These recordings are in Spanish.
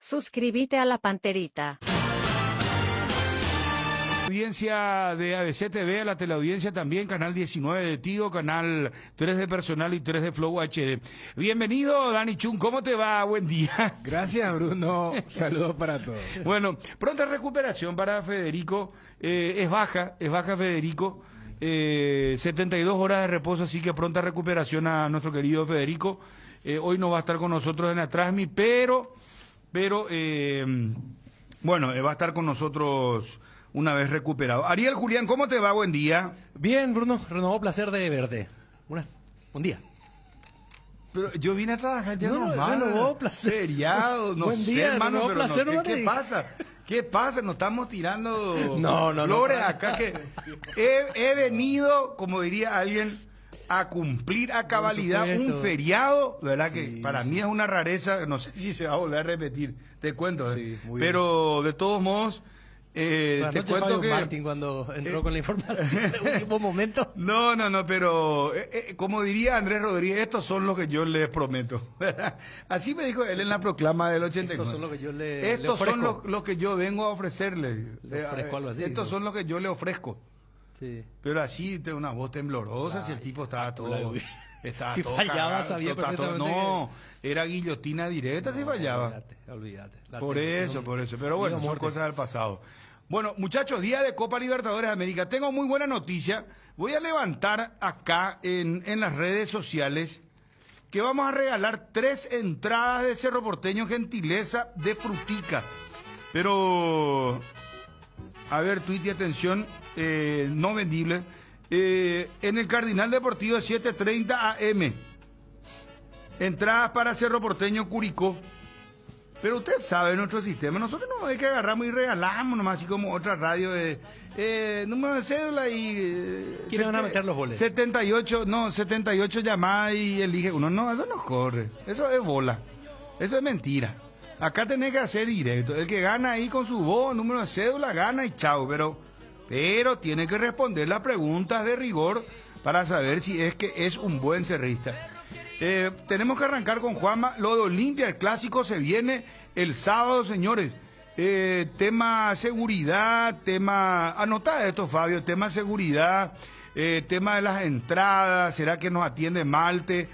Suscríbete a la Panterita. Audiencia de ABC TV, a la teleaudiencia también, canal 19 de Tigo, canal 3 de Personal y 3 de Flow HD. Bienvenido, Dani Chun, ¿cómo te va? Buen día. Gracias, Bruno. Saludos para todos. Bueno, pronta recuperación para Federico. Es baja Federico. 72 horas de reposo, así que pronta recuperación a nuestro querido Federico. Hoy no va a estar con nosotros en la Trasmi, pero bueno, va a estar con nosotros una vez recuperado. Ariel Julián, ¿cómo te va? Buen día. Bien, Bruno, renovó placer de verte. Buen día. Pero yo vine a trabajar ya renovó placer. Feriado, no Buen sé, día, hermano, renovó pero placer, no, no ¿qué me pasa? ¿Qué pasa? Nos estamos tirando No, flores no. acá que he venido, como diría alguien, a cumplir a cabalidad un feriado, ¿verdad? Sí, Que para mí es una rareza, no sé si se va a volver a repetir, te cuento, Sí, muy pero de todos modos, te cuento Fabio que Martín cuando entró con la información de último momento. No, pero como diría Andrés Rodríguez, estos son los que yo les prometo. Así me dijo él en la proclama del 89. Estos son los que yo le Estos son ofrezco. los que yo vengo a ofrecerle. Le ofrezco algo así, Estos ¿no? son los que yo le ofrezco. Sí. Pero así, de una voz temblorosa, si el tipo estaba todo... Estaba Si todo fallaba, cagado, sabía estaba todo- perfectamente No, era guillotina directa si fallaba. Olvídate. La Por tensión, eso. Pero bueno, vida o son muerte. cosas del pasado. Bueno, muchachos, día de Copa Libertadores de América. Tengo muy buena noticia. Voy a levantar acá en las redes sociales que vamos a regalar 3 entradas de Cerro Porteño, gentileza de Frutica. Pero, a ver, tuit y atención, no vendible. En el Cardinal Deportivo 7:30 AM. Entradas para Cerro Porteño, Curicó. Pero usted sabe nuestro sistema, nosotros no es que agarramos y regalamos nomás, así como otra radio de número de cédula y... ¿Quiénes van a meter los boletos? 78 llamadas y elige uno. No, eso no corre, eso es bola, eso es mentira. Acá tenés que hacer directo, el que gana ahí con su voz, número de cédula, gana y chao, pero tiene que responder las preguntas de rigor para saber si es que es un buen cerrista. Tenemos que arrancar con Juanma. Lo de Olimpia, el clásico se viene el sábado, señores. Tema seguridad, anotá esto, Fabio, tema seguridad, tema de las entradas, ¿será que nos atiende Malte?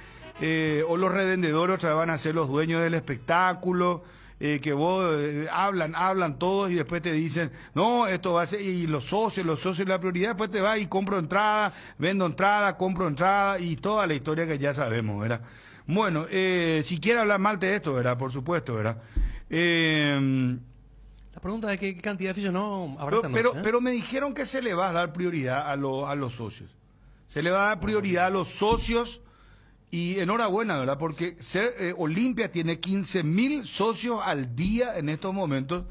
O los revendedores otra vez van a ser los dueños del espectáculo, que vos hablan todos y después te dicen, no, esto va a ser, y los socios la prioridad, después te va y compro entrada, vendo entrada, compro entrada y toda la historia que ya sabemos, ¿verdad? Bueno, si quiere hablar mal de esto, ¿verdad? Por supuesto, ¿verdad? La pregunta es qué cantidad de aficionados habrá esta noche, pero me dijeron que se le va a dar prioridad a los socios. Se le va a dar prioridad a los socios. Y enhorabuena, ¿verdad? Porque Olimpia tiene 15.000 socios al día en estos momentos.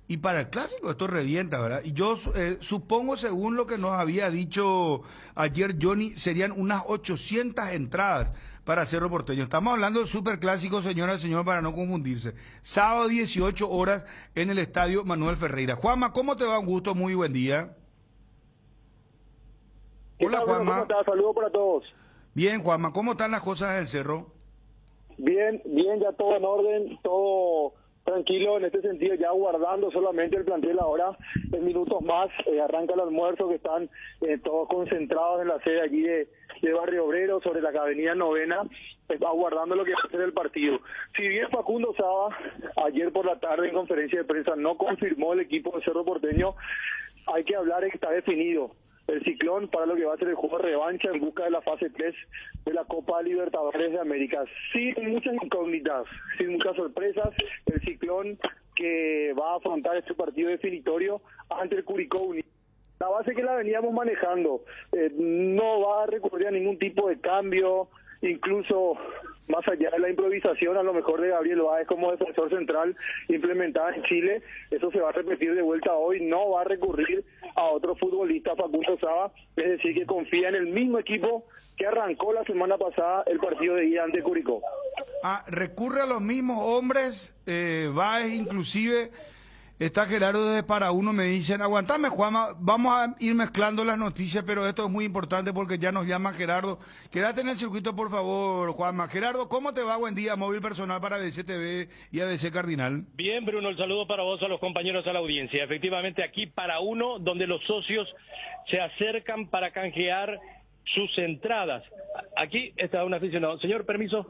Y para el clásico esto revienta, ¿verdad? Y yo supongo, según lo que nos había dicho ayer Johnny, serían unas 800 entradas para Cerro Porteño. Estamos hablando del superclásico, señora y señor, para no confundirse. Sábado 18 horas en el Estadio Manuel Ferreira. Juanma, ¿cómo te va? Un gusto, muy buen día. Hola, Juanma. ¿Cómo estás? Saludos para todos. Bien, Juanma, ¿cómo están las cosas del Cerro? Bien, ya todo en orden, todo tranquilo en este sentido, ya guardando solamente el plantel ahora. En minutos más arranca el almuerzo, que están todos concentrados en la sede allí de Barrio Obrero, sobre la avenida Novena, aguardando lo que va a ser el partido. Si bien Facundo Saba, ayer por la tarde en conferencia de prensa, no confirmó el equipo de Cerro Porteño, hay que hablar de que está definido el Ciclón para lo que va a ser el juego de revancha en busca de la fase 3 de la Copa Libertadores de América. Sin muchas incógnitas, sin muchas sorpresas, el Ciclón que va a afrontar este partido definitorio ante el Curicó Unido. La base que la veníamos manejando, no va a recurrir a ningún tipo de cambio, incluso más allá de la improvisación, a lo mejor de Gabriel Báez como defensor central implementada en Chile, eso se va a repetir de vuelta hoy, no va a recurrir a otro futbolista, Facundo Saba, es decir, que confía en el mismo equipo que arrancó la semana pasada el partido de ida ante Curicó. Recurre a los mismos hombres, Báez inclusive, Está Gerardo desde Para Uno, me dicen, aguantame Juanma, vamos a ir mezclando las noticias, pero esto es muy importante porque ya nos llama Gerardo. Quédate en el circuito, por favor, Juanma. Gerardo, ¿cómo te va? Buen día, móvil personal para ABC TV y ABC Cardinal. Bien, Bruno, el saludo para vos, a los compañeros, a la audiencia. Efectivamente, aquí Para Uno, donde los socios se acercan para canjear sus entradas. Aquí está un aficionado. Señor, permiso,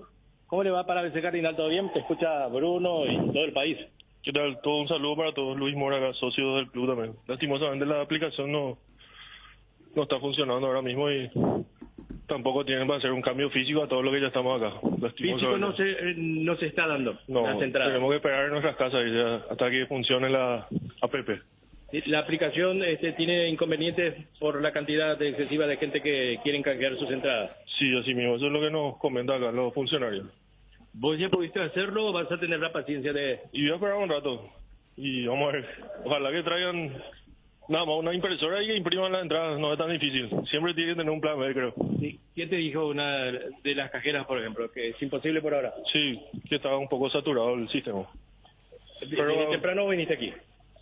¿cómo le va para ABC Cardinal? ¿Todo bien? Te escucha Bruno y todo el país. ¿Qué tal? Todo un saludo para todos. Luis Moraga, socio del club también. Lastimosamente la aplicación no está funcionando ahora mismo y tampoco tienen para hacer un cambio físico a todo lo que ya estamos acá. Físico no se está dando las entradas. Tenemos que esperar en nuestras casas hasta que funcione la APP. La aplicación tiene inconvenientes por la cantidad excesiva de gente que quieren canjear sus entradas. Sí, así mismo. Eso es lo que nos comentan acá los funcionarios. ¿Vos ya pudiste hacerlo o vas a tener la paciencia de...? Y voy a esperar un rato. Y vamos a ver. Ojalá que traigan nada más una impresora y que impriman las entradas. No es tan difícil. Siempre tiene que tener un plan B, creo. Sí. ¿Quién te dijo una de las cajeras, por ejemplo, que es imposible por ahora? Sí, que estaba un poco saturado el sistema. Pero temprano viniste aquí.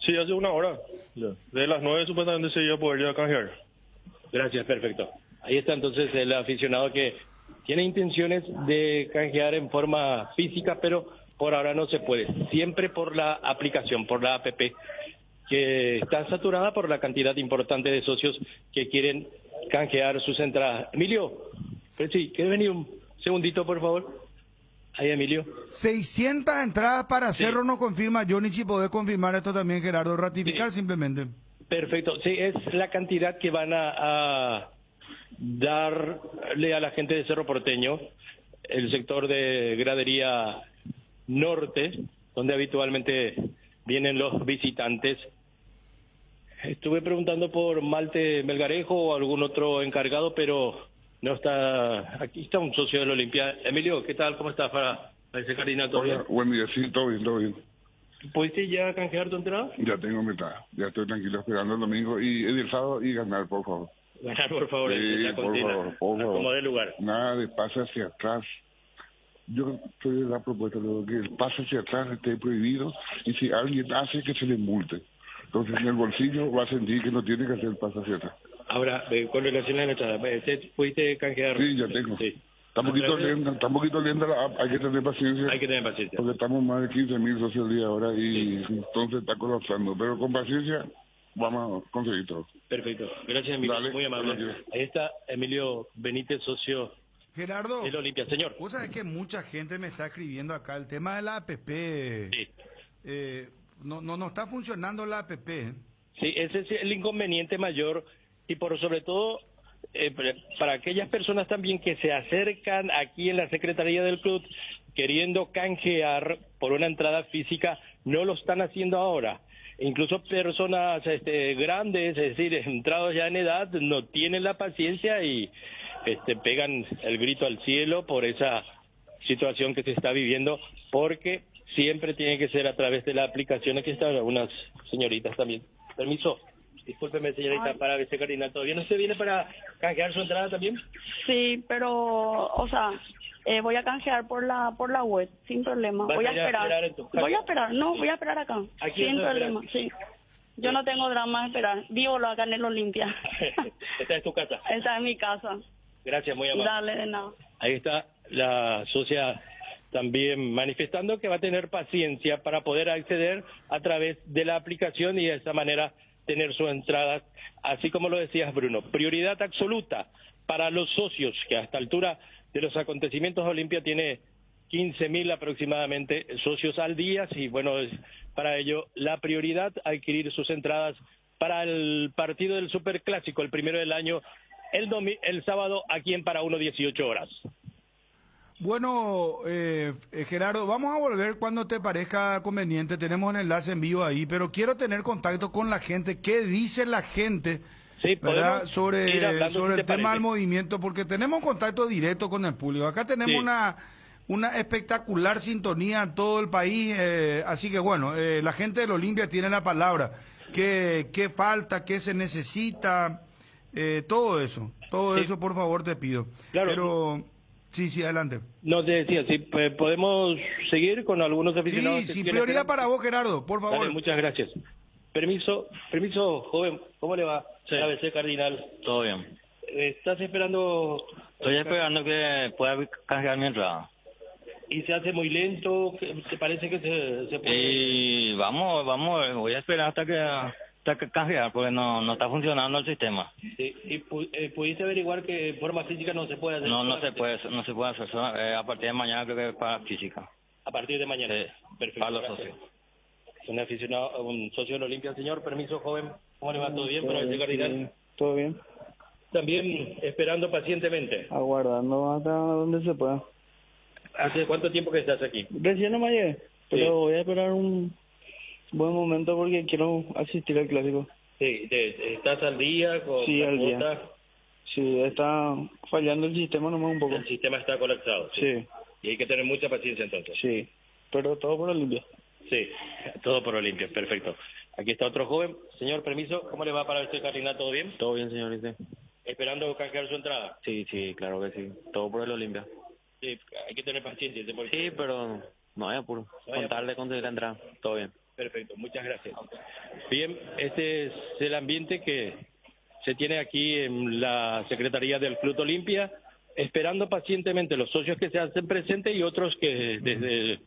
Sí, hace una hora. De las 9 supuestamente se iba a poder ya canjear. Gracias, perfecto. Ahí está entonces el aficionado que tiene intenciones de canjear en forma física, pero por ahora no se puede. Siempre por la aplicación, por la APP, que está saturada por la cantidad importante de socios que quieren canjear sus entradas. Emilio, sí, ¿quieres venir un segundito, por favor? Ahí, Emilio. 600 entradas para Sí. Cerro, nos confirma Johnny, si podés confirmar esto también, Gerardo, ratificar Sí. simplemente. Perfecto, sí, es la cantidad que van a darle a la gente de Cerro Porteño, el sector de gradería norte, donde habitualmente vienen los visitantes. Estuve preguntando por Malte Melgarejo o algún otro encargado, pero no está. Aquí está un socio del Olimpia. Emilio, ¿qué tal? ¿Cómo estás para ese Cardinal? ¿Todo bien? Hola, buen día, sí, todo bien, todo bien. ¿Pudiste ya canjear tu entrada? Ya tengo mi entrada, ya estoy tranquilo esperando el domingo y el sábado y ganar, por favor. Ganar, por favor, Sí, la por consigna. favor, por favor. Acomodé el lugar. Nada de pase hacia atrás. Yo soy de la propuesta de que el pase hacia atrás esté prohibido y si alguien hace que se le multe. Entonces en el bolsillo va a sentir que no tiene que hacer el pase hacia atrás. Ahora, con relación a la entrada, ¿pudiste canjear? Sí, ya tengo. Sí. Está un poquito lenta la app, hay que tener paciencia. Hay que tener paciencia. Porque estamos más de 15.000 socios al día ahora y entonces está colapsando. Pero con paciencia vamos a conseguir todo. Perfecto. Gracias, Emilio. Dale, muy amable. gracias. Ahí está Emilio Benítez, socio Gerardo, del Olimpia. Señor. vos sabés que mucha gente me está escribiendo acá el tema de la APP. Sí. No está funcionando la APP. Sí, ese es el inconveniente mayor y por sobre todo para aquellas personas también que se acercan aquí en la Secretaría del Club queriendo canjear por una entrada física, no lo están haciendo ahora. Incluso personas grandes, es decir, entrados ya en edad, no tienen la paciencia y pegan el grito al cielo por esa situación que se está viviendo, porque siempre tiene que ser a través de la aplicación. Aquí están unas señoritas también. Permiso. Discúlpeme, señorita, Ay. para ABC Cardinal. ¿Todavía no se viene para canjear su entrada también? Sí, pero, o sea, voy a canjear por la web, sin problema. ¿Vas Voy a a ir a esperar. esperar en tu casa? Voy a esperar, no, voy a esperar acá. Aquí Sin vas a problema, sí. Yo no tengo drama de esperar. Vivo lo acá en el Olimpia. Esta es tu casa. Esa es mi casa. Gracias, muy amable. Dale, de nada. Ahí está la socia también manifestando que va a tener paciencia para poder acceder a través de la aplicación y de esa manera tener sus entradas, así como lo decías, Bruno. Prioridad absoluta para los socios, que a esta altura de los acontecimientos Olimpia tiene 15.000 aproximadamente socios al día, y bueno, es para ello la prioridad adquirir sus entradas para el partido del Superclásico, el primero del año, el sábado aquí en Para Uno, 18 horas. Bueno, Gerardo, vamos a volver cuando te parezca conveniente. Tenemos un enlace en vivo ahí, pero quiero tener contacto con la gente. ¿Qué dice la gente, Sí, verdad, podemos sobre ir hablando, si el te tema del parece. movimiento? Porque tenemos contacto directo con el público. Acá tenemos Sí. una espectacular sintonía en todo el país. Así que bueno, la gente del Olimpia tiene la palabra. ¿Qué falta? ¿Qué se necesita? Todo eso, Sí. por favor, te pido. Claro. Pero Sí, sí, adelante. No, te decía, si podemos seguir con algunos aficionados. Sí, que sí, quieren prioridad esperar. para vos, Gerardo, por favor. Dale, muchas gracias. Permiso, joven, ¿cómo le va? Sí. ABC Cardinal. Todo bien. ¿Estás esperando? Estoy esperando que pueda canjear mi entrada. ¿Y se hace muy lento? ¿Te parece que se puede? Y vamos, voy a esperar hasta que canjear, porque no está funcionando el sistema. Sí. ¿Y pudiste averiguar que en forma física no se puede hacer? No se puede hacer, a partir de mañana creo que es para física. A partir de mañana. Sí, Perfecto. para los Gracias. socios. Un aficionado, un socio de la Olimpia, señor. Permiso, joven. ¿Cómo le va? ¿Todo bien para el Cardinal? Todo bien. También esperando pacientemente. Aguardando hasta donde se pueda. ¿Hace cuánto tiempo que estás aquí? Recién no me llegué, pero Sí. voy a esperar un buen momento porque quiero asistir al clásico. Sí, ¿estás al día con Sí, la al día. cuota? Sí, está fallando el sistema nomás un poco. El sistema está colapsado. Sí, Y hay que tener mucha paciencia entonces. sí, pero todo por Olimpia. Sí, todo por Olimpia, perfecto. Aquí está otro joven. Señor, permiso, ¿cómo le va para el Cardinal? ¿Todo bien? Todo bien, señorita. ¿Esperando canjear su entrada? Sí, claro que sí. Todo por el Olimpia. Sí, hay que tener paciencia. Sí, pero no hay apuro. No hay Con tal de conseguir la entrada, todo bien. Perfecto, muchas gracias. Bien, este es el ambiente que se tiene aquí en la Secretaría del Club Olimpia, esperando pacientemente los socios que se hacen presentes y otros que desde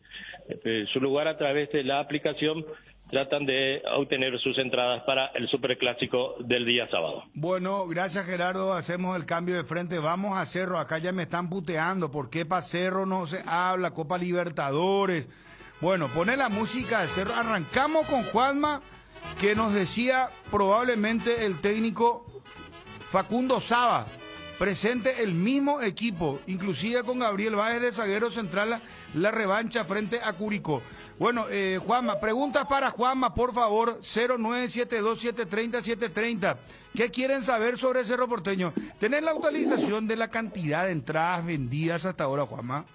su lugar a través de la aplicación tratan de obtener sus entradas para el Superclásico del día sábado. Bueno, gracias Gerardo, hacemos el cambio de frente, vamos a Cerro, acá ya me están puteando, ¿por qué para Cerro no se habla? Copa Libertadores. Bueno, pone la música de Cerro, arrancamos con Juanma, que nos decía probablemente el técnico Facundo Saba, presente el mismo equipo, inclusive con Gabriel Báez de zaguero central, la revancha frente a Curicó. Bueno, Juanma, preguntas para Juanma, por favor, 0972730730. ¿Qué quieren saber sobre Cerro Porteño? ¿Tenés la actualización de la cantidad de entradas vendidas hasta ahora, Juanma?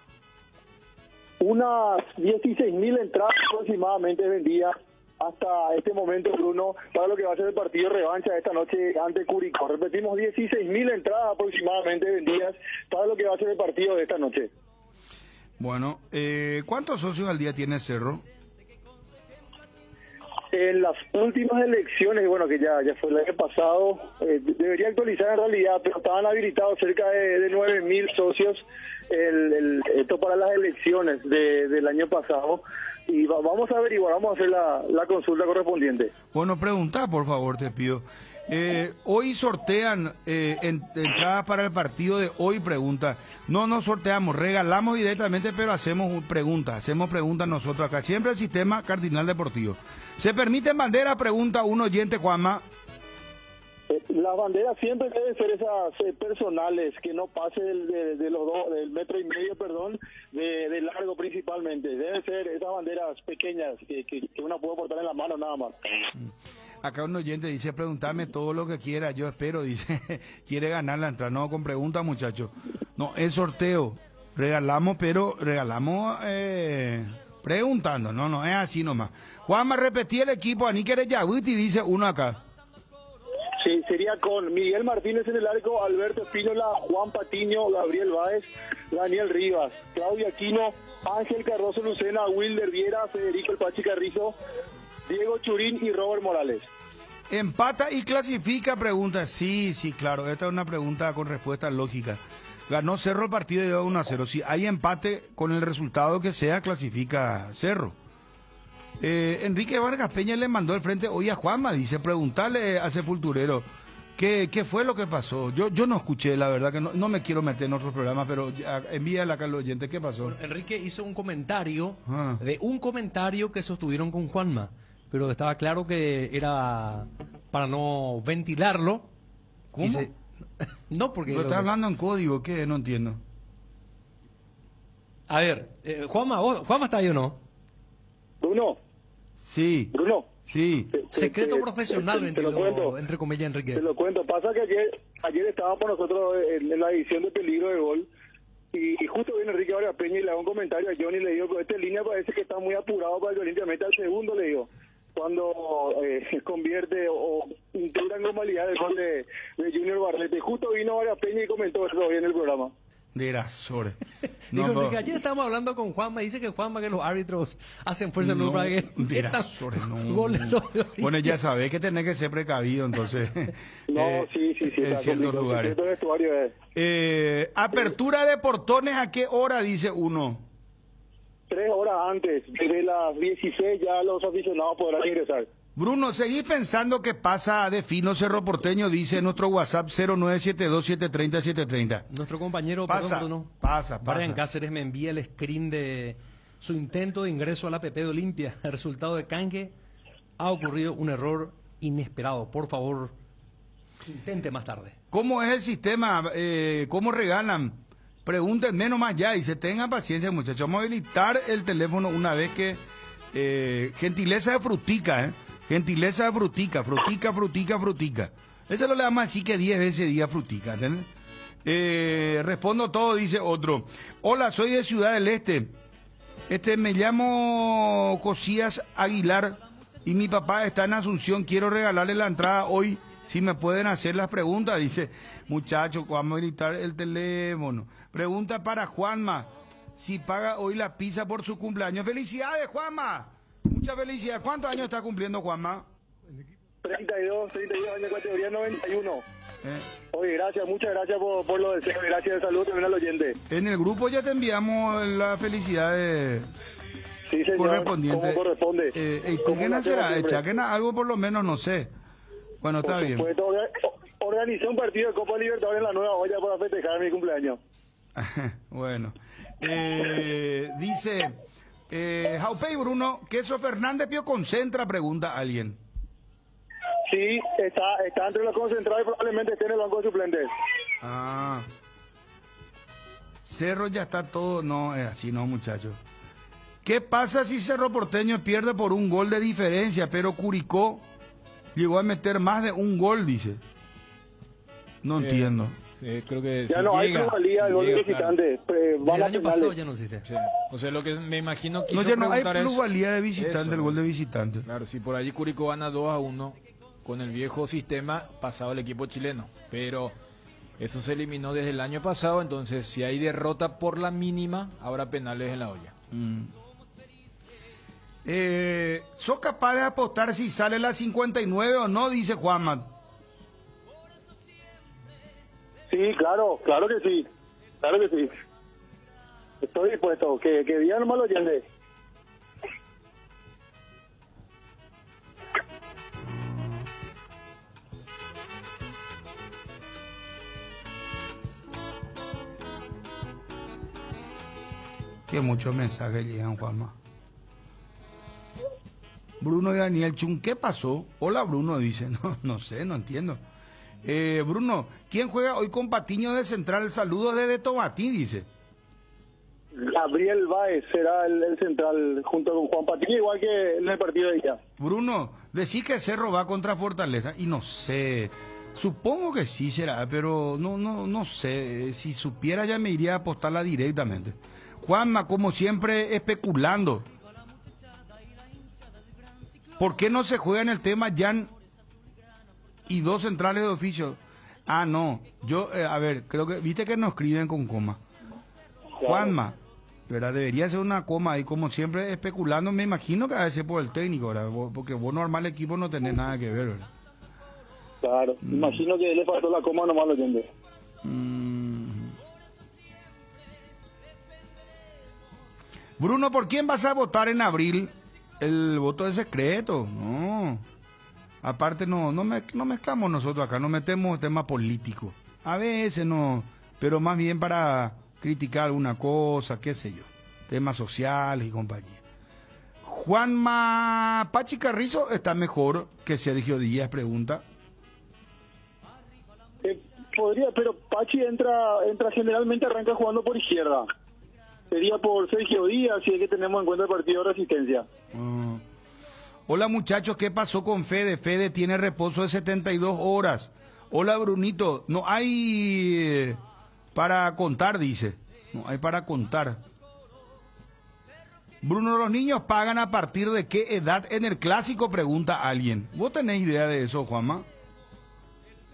Unas 16.000 entradas aproximadamente vendidas hasta este momento, Bruno, para lo que va a ser el partido revancha esta noche ante Curicó. Repetimos, 16.000 entradas aproximadamente vendidas para lo que va a ser el partido de esta noche. Bueno, ¿cuántos socios al día tiene Cerro? En las últimas elecciones, bueno, que ya fue el año pasado, debería actualizar en realidad, pero estaban habilitados cerca de 9.000 socios esto para las elecciones del año pasado. Y vamos a averiguar, vamos a hacer la consulta correspondiente. Bueno, pregunta, por favor, te pido. Hoy sortean entradas para el partido de hoy, pregunta. No sorteamos, regalamos directamente, pero hacemos preguntas nosotros acá. Siempre el sistema Cardinal Deportivo. ¿Se permite bandera? Pregunta un oyente, Juanma. Las banderas siempre deben ser esas personales, que no pase del 1,5 metros, de largo principalmente. Deben ser esas banderas pequeñas que uno puede portar en la mano nada más. Acá un oyente dice, preguntame todo lo que quiera, yo espero, dice, quiere ganar la entrada. No, con preguntas, muchachos. No, es sorteo. Regalamos, pero regalamos preguntando. No, es así nomás. Juanma, repetí el equipo, Aníquere Yabuti, dice uno acá. Sí, sería con Miguel Martínez en el arco, Alberto Espínola, Juan Patiño, Gabriel Báez, Daniel Rivas, Claudio Aquino, Ángel Cardoso Lucena, Wilder Viera, Federico El Pachi Carrizo, Diego Churín y Robert Morales. ¿Empata y clasifica? Pregunta. Sí, claro, esta es una pregunta con respuesta lógica. Ganó Cerro el partido de 1-0. Si hay empate con el resultado que sea, clasifica Cerro. Enrique Vargas Peña le mandó el frente hoy a Juanma, dice, preguntarle a Sepulturero qué fue lo que pasó. Yo no escuché, la verdad que no me quiero meter en otros programas, pero envíale acá al oyente, ¿qué pasó? Bueno, Enrique hizo un comentario de un comentario que sostuvieron con Juanma, pero estaba claro que era para no ventilarlo. ¿Cómo? No, porque... Pero está hablando en código, ¿qué? No entiendo. A ver, Juanma ¿está ahí o no? Bruno. Sí. Bruno. Sí. Secreto profesional, entiendo, entre comillas, Enrique. Te lo cuento. Pasa que ayer estábamos nosotros en la edición de Peligro de Gol y justo viene Enrique Vargas Peña y le hago un comentario a Johnny y le digo, esta línea parece que está muy apurado para que Olimpia meta al segundo, le digo, cuando convierte o integra en normalidad el gol de Junior Barlete. Justo vino Vargas Peña y comentó eso hoy en el programa. De Erasores. Digo, No, Enrique, ayer estábamos hablando con Juanma, dice que Juanma que los árbitros hacen fuerza no, para que de Erasores, no. goles los de hoy. Bueno, ya sabés que tenés que ser precavido, entonces. No, sí, En está ciertos complicado. lugares. Cierto vestuario es. Apertura de portones, ¿a qué hora dice uno? 3 horas antes, desde las 16 ya los aficionados podrán ingresar. Bruno, ¿seguís pensando que pasa de fino Cerro Porteño? Dice nuestro WhatsApp 0972730730. Nuestro compañero, Pasa, perdón, Bruno, pasa. Brian Cáceres me envía el screen de su intento de ingreso a la APP de Olimpia. El resultado de canje, ha ocurrido un error inesperado. Por favor, intente más tarde. ¿Cómo es el sistema? ¿Cómo regalan? Pregunten menos más ya y se tengan paciencia, muchachos. Vamos a habilitar el teléfono una vez que... gentileza de frutica, gentileza de frutica. Eso lo le damos así que 10 veces día frutica, ¿entendés? Respondo todo, dice otro. Hola, soy de Ciudad del Este. Me llamo Josías Aguilar y mi papá está en Asunción. Quiero regalarle la entrada hoy. Si me pueden hacer las preguntas, dice, muchachos, vamos a habilitar el teléfono. Pregunta para Juanma, si paga hoy la pizza por su cumpleaños. ¡Felicidades, Juanma! Muchas felicidades. ¿Cuántos años está cumpliendo Juanma? 32 años, categoría 91. Oye, gracias, muchas gracias por los deseos. Gracias de salud también al oyente. En el grupo ya te enviamos la felicidad de... Sí, señor, correspondiente. ¿cómo corresponde? ¿Qué será? Echaquen algo por lo menos, no sé. Bueno, está bien. Organicé un partido de Copa Libertadores en la Nueva Olla para festejar mi cumpleaños. Bueno. Dice... Jaupey Bruno, ¿Queso Fernández Pío concentra? Pregunta alguien. Sí, está entre los concentrados y probablemente esté en el banco de suplentes. Ah. Cerro ya está todo... No, es así no, muchachos. ¿Qué pasa si Cerro Porteño pierde por un gol de diferencia, pero Curicó llegó a meter más de un gol, dice? No entiendo. Sí, creo que ya no hay plusvalía del gol de visitante. El año pasado ya no existe. Sí. O sea, lo que me imagino que no, ya no hay plusvalía de visitante, el gol de visitante. Claro, si por allí Curicó gana 2-1 con el viejo sistema, pasado el equipo chileno. Pero eso se eliminó desde el año pasado, entonces si hay derrota por la mínima, habrá penales en la olla. ¿Sos capaz de apostar si sale la 59 o no? Dice Juanma. Sí, claro que sí. Estoy dispuesto, que diga nomás lo oyente. Que muchos mensajes llegan, Juanma. Bruno y Daniel Chun, ¿qué pasó? Hola, Bruno, dice. No sé, no entiendo. Bruno, ¿quién juega hoy con Patiño de central? Saludos desde Tomatí, dice. Gabriel Báez será el central junto con Juan Patiño, igual que en el partido de ella. Bruno, decís que Cerro va contra Fortaleza y no sé, supongo que sí será, pero no sé, si supiera ya me iría a apostarla directamente. Juanma, como siempre, especulando. ¿Por qué no se juega en el tema Jan y 2 centrales de oficio? Ah, no, yo, a ver, creo que, viste que nos escriben con coma. Juanma, ¿verdad? Debería ser una coma ahí, como siempre, especulando, me imagino que a veces por el técnico, ¿verdad? Porque vos no armar el equipo no tenés nada que ver, ¿verdad? Claro, imagino que le faltó la coma nomás lo entiende. Bruno, ¿por quién vas a votar en abril? El voto es secreto, no. Aparte no mezclamos nosotros acá, no metemos temas políticos. A veces no, pero más bien para criticar alguna cosa, qué sé yo. Temas sociales y compañía. Juanma Pachi Carrizo está mejor que Sergio Díaz, pregunta. Podría, pero Pachi entra generalmente arranca jugando por izquierda. Sería por Sergio Díaz, si es que tenemos en cuenta el partido de Resistencia. Hola muchachos, ¿qué pasó con Fede? Fede tiene reposo de 72 horas. Hola Brunito, no hay para contar, dice. No hay para contar. Bruno, ¿los niños pagan a partir de qué edad en el clásico? Pregunta alguien. ¿Vos tenés idea de eso, Juanma?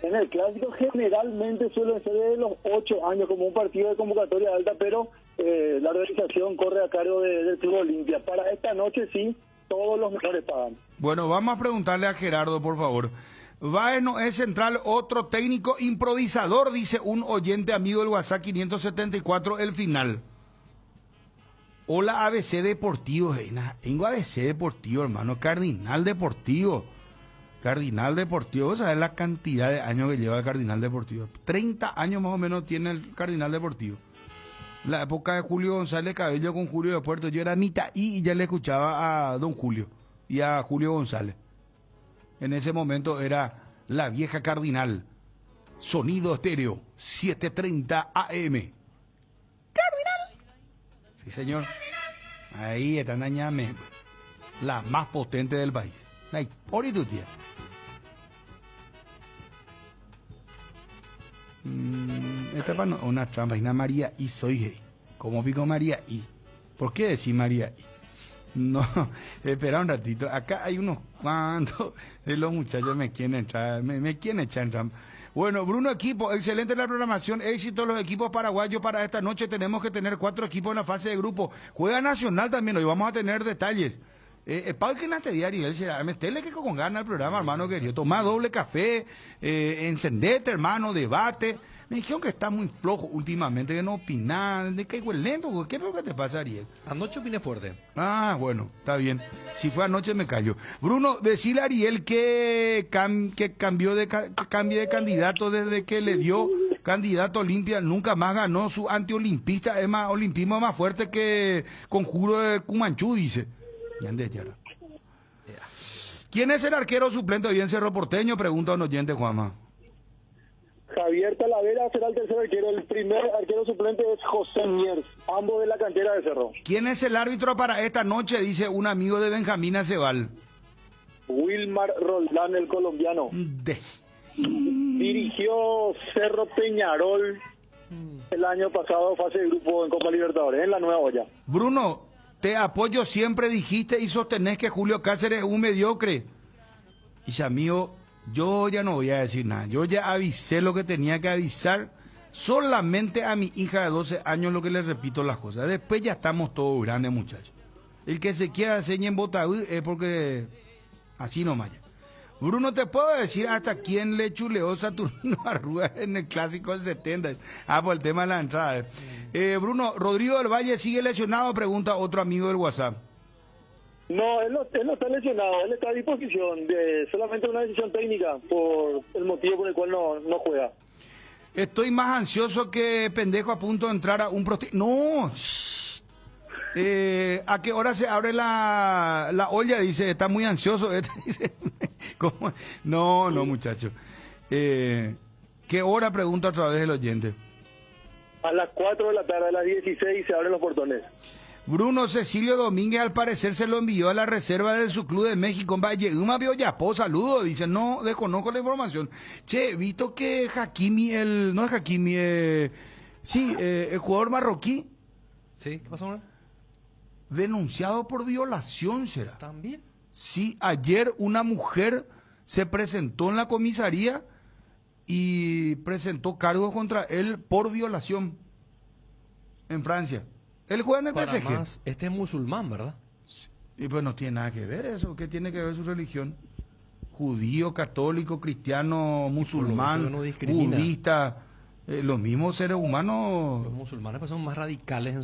En el clásico generalmente suelen ser de los 8 años, como un partido de convocatoria alta, pero la organización corre a cargo del Club Olimpia. Para esta noche sí, todos los mejores pagan. Bueno, vamos a preguntarle a Gerardo, por favor. Baez no es central, otro técnico improvisador, dice un oyente amigo del WhatsApp 574, el final. Hola ABC Deportivo, tengo ABC Deportivo, hermano, Cardinal Deportivo. Cardinal Deportivo, ¿sabes la cantidad de años que lleva el Cardinal Deportivo? 30 años más o menos tiene el Cardinal Deportivo. La época de Julio González Cabello con Julio de Puerto, yo era mitad y ya le escuchaba a don Julio y a Julio González. En ese momento era la vieja Cardinal. Sonido estéreo, 7:30 AM. ¡Cardinal! Sí, señor. Ahí está Nañame, la más potente del país. Ay, por tu tía. Esta es una trampa, una María y soy gay. ¿Cómo pico María y? ¿Por qué decir María y? No, espera un ratito. Acá hay unos cuantos de los muchachos me quieren entrar, me quieren echar en trampa. Bueno, Bruno, equipo, excelente la programación, éxito los equipos paraguayos para esta noche. Tenemos que tener 4 equipos en la fase de grupo. Juega Nacional también, hoy vamos a tener detalles. Para que nate diario, él será, metele que con ganas el programa, hermano querido. Tomá doble café, encendete, hermano, debate. Me dijeron que está muy flojo últimamente, que no opinás, de que es lento. ¿Qué es lo que te pasa, Ariel? Anoche opiné fuerte. Ah, bueno, está bien. Si fue anoche me callo. Bruno, decile a Ariel que cambie de candidato desde que le dio candidato Olimpia, nunca más ganó su antiolimpista, es más, olimpismo más fuerte que Conjuro de Cumanchú, dice. ¿Quién es el arquero suplente hoy en Cerro Porteño? Pregunta un oyente, Juanma. Javier Talavera será el tercer arquero. El primer arquero suplente es José Miers, ambos de la cantera de Cerro. ¿Quién es el árbitro para esta noche? Dice un amigo de Benjamín Aceval. Wilmar Roldán, el colombiano. Dirigió Cerro Peñarol el año pasado, fase de grupo en Copa Libertadores, en la Nueva Olla. Bruno, te apoyo siempre, dijiste y sostenés que Julio Cáceres es un mediocre. Y amigo, yo ya no voy a decir nada. Yo ya avisé lo que tenía que avisar. Solamente a mi hija de 12 años lo que le repito las cosas. Después ya estamos todos grandes, muchachos. El que se quiera enseñar en Botaú es porque así nomás ya. Bruno, ¿te puedo decir hasta quién le chuleó Saturnino Arruga en el clásico del 70? Por el tema de la entrada. Bruno, Rodrigo del Valle sigue lesionado, pregunta otro amigo del WhatsApp. No, él no está lesionado, él está a disposición de solamente una decisión técnica por el motivo por el cual no juega. Estoy más ansioso que pendejo a punto de entrar a un No, ¿a qué hora se abre la olla? Dice, está muy ansioso. Dice, ¿cómo? No, muchacho. ¿Qué hora? Pregunta otra vez el oyente. A las 4 de la tarde, a las 16 se abren los portones. Bruno Cecilio Domínguez al parecer se lo envió a la reserva de su club de México en Valle. Una Bioyapó, saludo, dice, no desconozco la información. Che, visto que Hakimi, el jugador marroquí. Sí, ¿qué pasó, hombre? Denunciado por violación, ¿será? ¿También? Sí, ayer una mujer se presentó en la comisaría y presentó cargos contra él por violación en Francia. Él juega en el PSG. Más, este es musulmán, ¿verdad? Y pues no tiene nada que ver eso. ¿Qué tiene que ver su religión? Judío, católico, cristiano, musulmán, no budista, los mismos seres humanos. Los musulmanes pues son más radicales en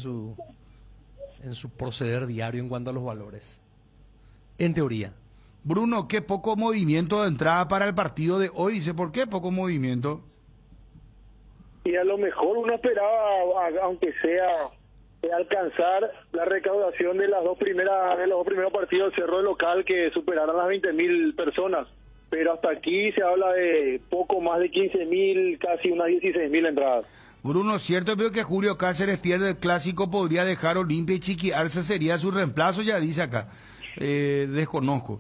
su proceder diario en cuanto a los valores. En teoría. Bruno, qué poco movimiento de entrada para el partido de hoy. Dice, ¿por qué poco movimiento? Y a lo mejor uno esperaba, aunque sea, alcanzar la recaudación de los dos primeros partidos del Cerro local que superaran las 20.000 personas. Pero hasta aquí se habla de poco más de 15.000, casi unas 16.000 entradas. Bruno, cierto veo que Julio Cáceres pierde el clásico, podría dejar Olimpia y Chiqui Arce sería su reemplazo, ya dice acá. Desconozco.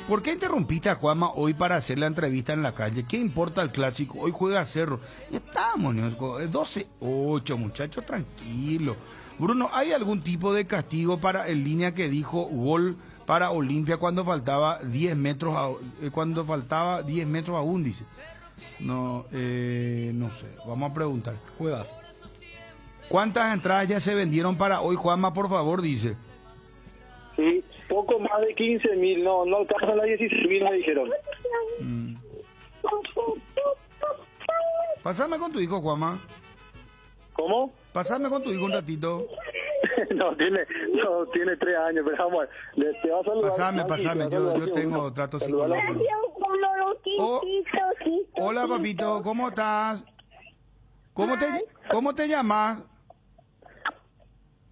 ¿Por qué interrumpiste a Juanma hoy para hacer la entrevista en la calle? ¿Qué importa el clásico? Hoy juega Cerro. Ya estamos, 12-8, muchachos, tranquilo. Bruno, ¿hay algún tipo de castigo para el línea que dijo gol para Olimpia cuando faltaba 10 metros aún, dice? No, no sé, vamos a preguntar. Juegas. ¿Cuántas entradas ya se vendieron para hoy, Juanma, por favor, dice? Sí, poco más de 15.000, no alcanzan las 16.000, me dijeron. Pásame con tu hijo, Juanma. ¿Cómo? Pásame con tu hijo un ratito. no, tiene 3 años, pero vamos, te va a saludar. Pasame, yo tengo trato psicológico. Hola, papito, ¿cómo estás? ¿Cómo te llamas?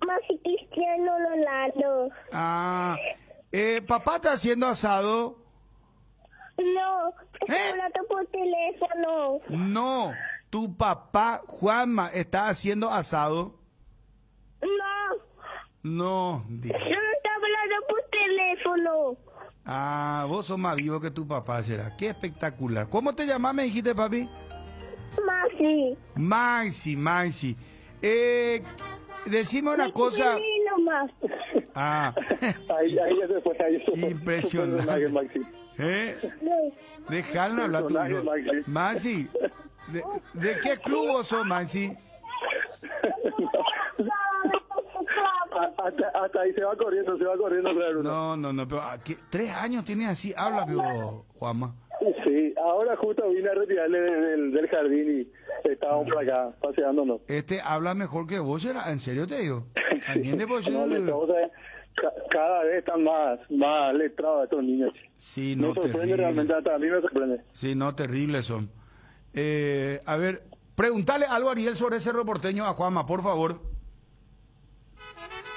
Maxi Cristiano Rolando. ¿Papá está haciendo asado? No, estoy hablando por teléfono. No, tu papá, Juanma, está haciendo asado. No, Dios. Yo no estaba hablando por teléfono. Vos sos más vivo que tu papá, será. Qué espectacular. ¿Cómo te llamas, me dijiste, papi? Maxi. Decime una cosa. Ahí ya se fue. Impresionante. Dejadme hablar tu hijo. Maxi, ¿de qué club vos sos, Maxi? Hasta ahí se va corriendo, claro. No, pero 3 años tienes así, habla, pero, Juanma. Sí, ahora justo vine a retirarle del jardín y estábamos por acá, paseándonos. Habla mejor que vos, en serio te digo. Cada vez están más letrados estos niños. Sí, no, me sorprende realmente, hasta a mí me sorprende. Sí, no, terribles son. A ver, preguntale algo, Ariel, sobre Cerro Porteño a Juanma, por favor.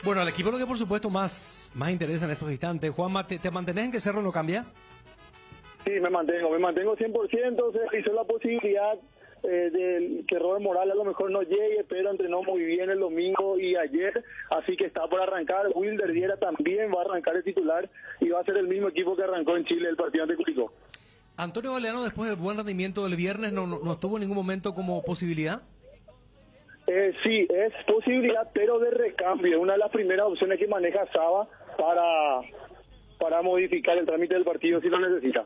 Bueno, al equipo lo que por supuesto más interesa en estos instantes. Juanma, ¿te mantenés en que Cerro no cambia? Sí, me mantengo 100%, se hizo la posibilidad de que Robert Morales a lo mejor no llegue, pero entrenó muy bien el domingo y ayer, así que está por arrancar. Wilder Viera también va a arrancar el titular y va a ser el mismo equipo que arrancó en Chile el partido ante Curicó. Antonio Galeano, después del buen rendimiento del viernes, ¿no estuvo en ningún momento como posibilidad? Sí, es posibilidad, pero de recambio. Una de las primeras opciones que maneja Saba para modificar el trámite del partido si lo necesita.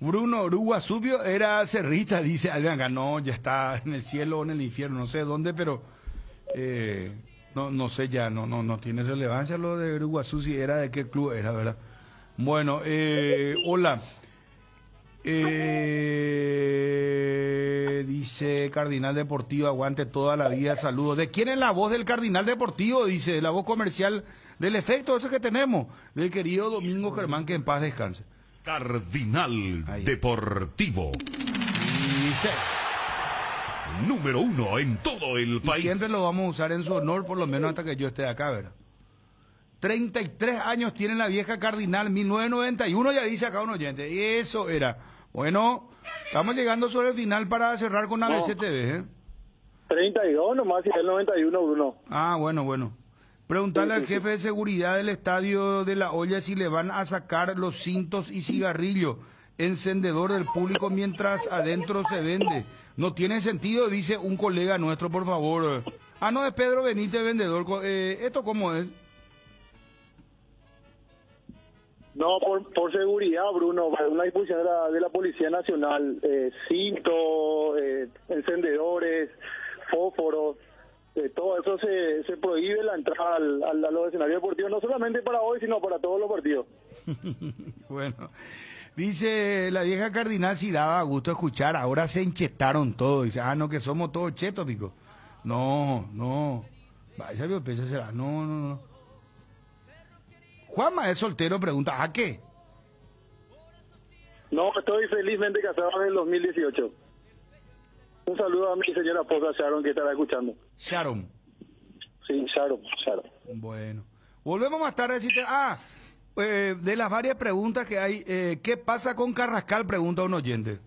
Bruno Uruguasubio era cerrista, dice Algan, no, ya está en el cielo o en el infierno, no sé dónde, pero no sé ya, no tiene relevancia lo de Uruguazú, si era de qué club era, ¿verdad? Bueno, hola. Dice Cardinal Deportivo, aguante toda la vida, saludos. ¿De quién es la voz del Cardinal Deportivo? Dice, la voz comercial del efecto ese que tenemos, del querido Domingo Germán, que en paz descanse. Cardinal Deportivo. Dice, número 1 en todo el país. Y siempre lo vamos a usar en su honor, por lo menos hasta que yo esté acá, ¿verdad? 33 años tiene la vieja Cardinal, 1991, ya dice acá un oyente. Y eso era. Bueno, estamos llegando sobre el final para cerrar con ABCTV, 32 nomás y el 91, Bruno. Bueno. Preguntarle al jefe de seguridad del estadio de La Olla si le van a sacar los cintos y cigarrillos, encendedor del público mientras adentro se vende. No tiene sentido, dice un colega nuestro, por favor. No, es Pedro Benítez, vendedor. ¿Esto cómo es? No, por seguridad, Bruno, una disposición de la Policía Nacional, cintos, encendedores, fósforos, todo eso se prohíbe la entrada a los escenarios deportivos, no solamente para hoy, sino para todos los partidos. Bueno, dice la vieja Cardinal, si daba gusto escuchar, ahora se enchetaron todos, dice, no, que somos todos chetos, pico. No, vaya, será, no. Juanma es soltero, pregunta, ¿a qué? No, estoy felizmente casado en el 2018. Un saludo a mi señora esposa Sharon, que estará escuchando. Sharon. Sí, Sharon. Bueno, volvemos más tarde a decirte, de las varias preguntas que hay, ¿qué pasa con Carrascal? Pregunta un oyente.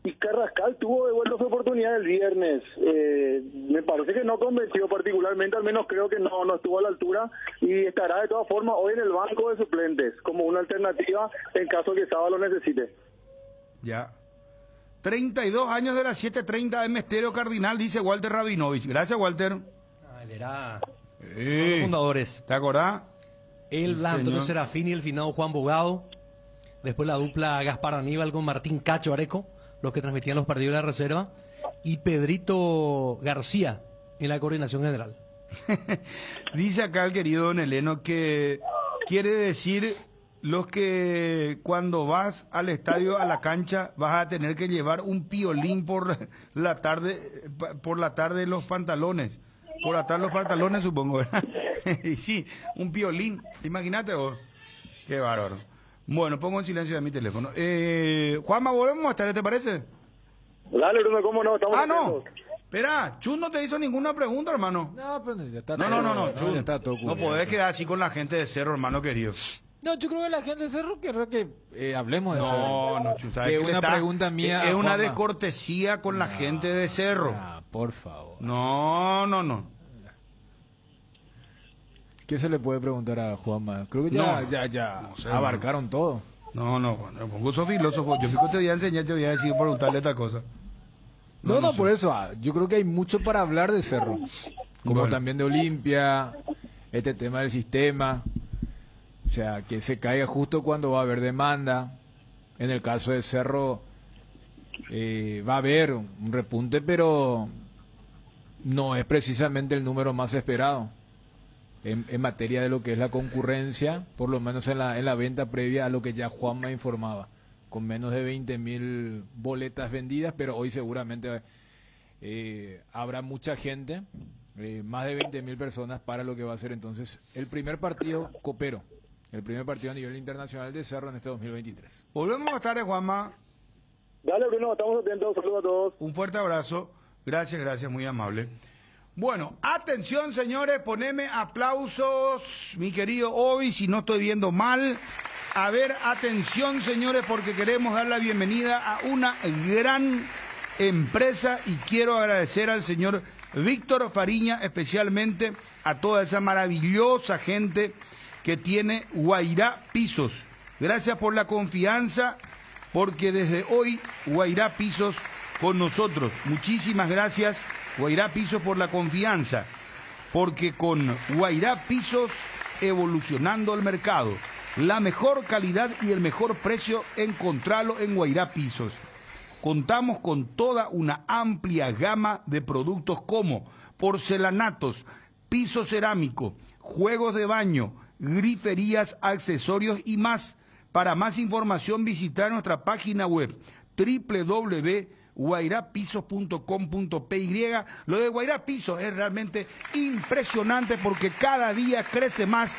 Y Carrascal tuvo de vuelta su oportunidad el viernes. Me parece que no convenció particularmente, al menos creo que no estuvo a la altura y estará de todas formas hoy en el banco de suplentes como una alternativa en caso que Saba lo necesite. Ya. 32 años de las 7:30 de Estéreo Cardinal, dice Walter Rabinovich. Gracias, Walter. Él era uno de los fundadores. ¿Te acordás? El Sí, Antonio señor. Serafín y el finado Juan Bogado. Después la dupla Gaspar Aníbal con Martín Cacho Areco, los que transmitían los partidos de la reserva. Y Pedrito García en la coordinación general. Dice acá el querido don Eleno que quiere decir los que cuando vas al estadio, a la cancha, vas a tener que llevar un piolín por la tarde los pantalones. Por atar los pantalones, supongo, ¿verdad? Y sí, un piolín. Imagínate vos. Qué bárbaro. Bueno, pongo en silencio de mi teléfono. Juanma, volvemos a estar, ¿te parece? Dale, Bruno, ¿cómo no? Estamos no. atentos. Espera, Chun no te hizo ninguna pregunta, hermano. No, pero ya está. No, Chun. ya está todo No cubierto. podés quedar así con la gente de Cerro, hermano querido. No, yo creo que la gente de Cerro querrá que hablemos de Cerro. No, Chun, ¿sabes Que qué le una está? pregunta mía Es a una Juanma. descortesía con la gente de Cerro. Por favor. No. ¿Qué se le puede preguntar a Juanma? Creo que No, ya no sé, abarcaron todo. No, vos sos filósofo. Yo fijo te voy a enseñar, te voy a decir preguntarle esta cosa. No, sé. por eso. Yo creo que hay mucho para hablar de Cerro. Como Bueno. también de Olimpia, este tema del sistema. O sea, que se caiga justo cuando va a haber demanda. En el caso de Cerro, va a haber un repunte, pero no es precisamente el número más esperado. En materia de lo que es la concurrencia, por lo menos en la venta previa a lo que ya Juanma informaba, con menos de 20.000 boletas vendidas, pero hoy seguramente habrá mucha gente, más de 20.000 personas para lo que va a ser entonces el primer partido copero, el primer partido a nivel internacional de Cerro en este 2023. Volvemos más tarde, Juanma. Dale, Bruno, estamos atentos. Saludos a todos. Un fuerte abrazo. Gracias, muy amable. Bueno, atención señores, poneme aplausos, mi querido Obi, si no estoy viendo mal. A ver, atención señores, porque queremos dar la bienvenida a una gran empresa y quiero agradecer al señor Víctor Fariña, especialmente a toda esa maravillosa gente que tiene Guairá Pisos. Gracias por la confianza, porque desde hoy Guairá Pisos con nosotros. Muchísimas gracias, Guairá Pisos, por la confianza, porque con Guairá Pisos evolucionando el mercado. La mejor calidad y el mejor precio, encontralo en Guairá Pisos. Contamos con toda una amplia gama de productos como porcelanatos, piso cerámico, juegos de baño, griferías, accesorios y más. Para más información visitar nuestra página web www.guairapisos.com.py. Lo de Guairá Pisos es realmente impresionante porque cada día crece más.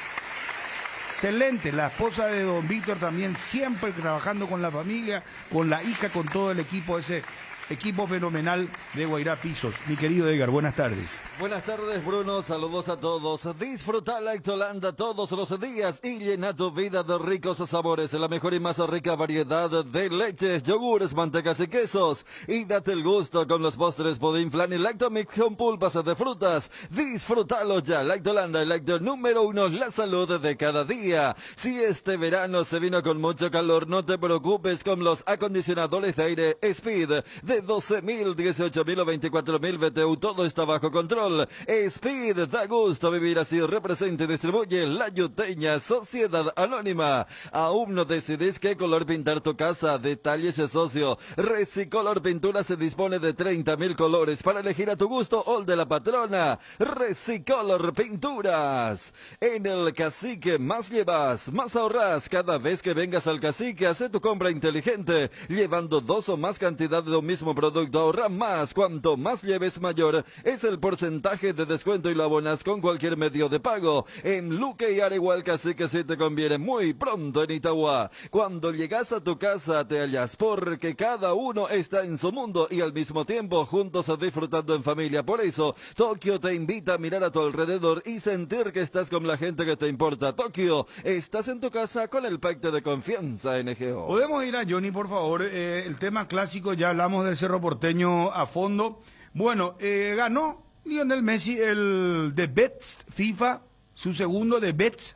Excelente, la esposa de don Víctor también siempre trabajando con la familia, con la hija, con todo el equipo, ese equipo fenomenal de Guairá Pisos. Mi querido Edgar, buenas tardes. Buenas tardes, Bruno, saludos a todos. Disfruta Lactolanda todos los días y llena tu vida de ricos sabores, la mejor y más rica variedad de leches, yogures, mantecas y quesos. Y date el gusto con los postres Budín, Flan y Lactomix con pulpas de frutas. Disfrútalo ya, Lactolanda, el lácteo número 1, la salud de cada día. Si este verano se vino con mucho calor, no te preocupes con los acondicionadores de aire Speed de 12.000, 18.000 o 24.000 BTU, todo está bajo control. Speed, da gusto vivir así. Representa y distribuye La Yuteña, Sociedad Anónima. ¿Aún no decidís qué color pintar tu casa? Detalles, socio. Recicolor Pintura se dispone de 30.000 colores para elegir a tu gusto o el de la patrona. Recicolor Pinturas. En el Cacique más llevas, más ahorras. Cada vez que vengas al Cacique, hace tu compra inteligente, llevando 2 o más cantidad de un mismo mismo producto, ahorra más. Cuanto más lleves, mayor es el porcentaje de descuento y lo abonas con cualquier medio de pago. En Luque y Arehualca sí que sí te conviene muy pronto en Itagua. Cuando llegas a tu casa te hallas porque cada uno está en su mundo y al mismo tiempo juntos disfrutando en familia. Por eso, Tokio te invita a mirar a tu alrededor y sentir que estás con la gente que te importa. Tokio, estás en tu casa con el pacto de confianza NGO. Podemos ir a Johnny, por favor. El tema clásico, ya hablamos del Cerro Porteño a fondo. Bueno, ganó Lionel Messi el The Best FIFA, su segundo The Best.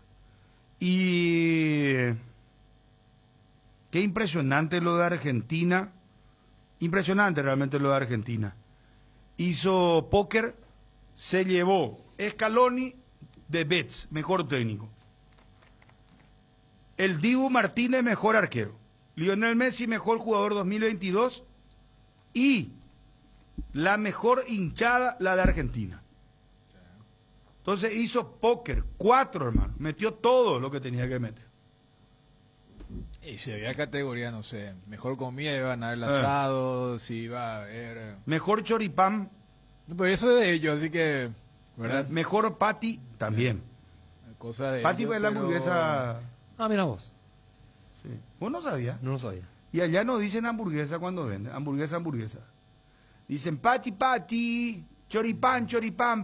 Y qué impresionante lo de Argentina. Impresionante realmente lo de Argentina. Hizo póker, se llevó Scaloni The Best, mejor técnico. El Dibu Martínez, mejor arquero. Lionel Messi, mejor jugador 2022. Y la mejor hinchada, la de Argentina. Entonces hizo póker, 4, hermano. Metió todo lo que tenía que meter. Y si había categoría, no sé, mejor comida iba a ganar el asado, si iba a haber... Mejor choripán. No, pero eso es de ellos, así que... ¿verdad? Mejor patty, también. Cosa de Patty ellos, es la pero... hamburguesa... Ah, mira vos. Sí. ¿Vos no sabías? No lo sabía. Y allá no dicen hamburguesa cuando venden, hamburguesa. Dicen patty, choripán,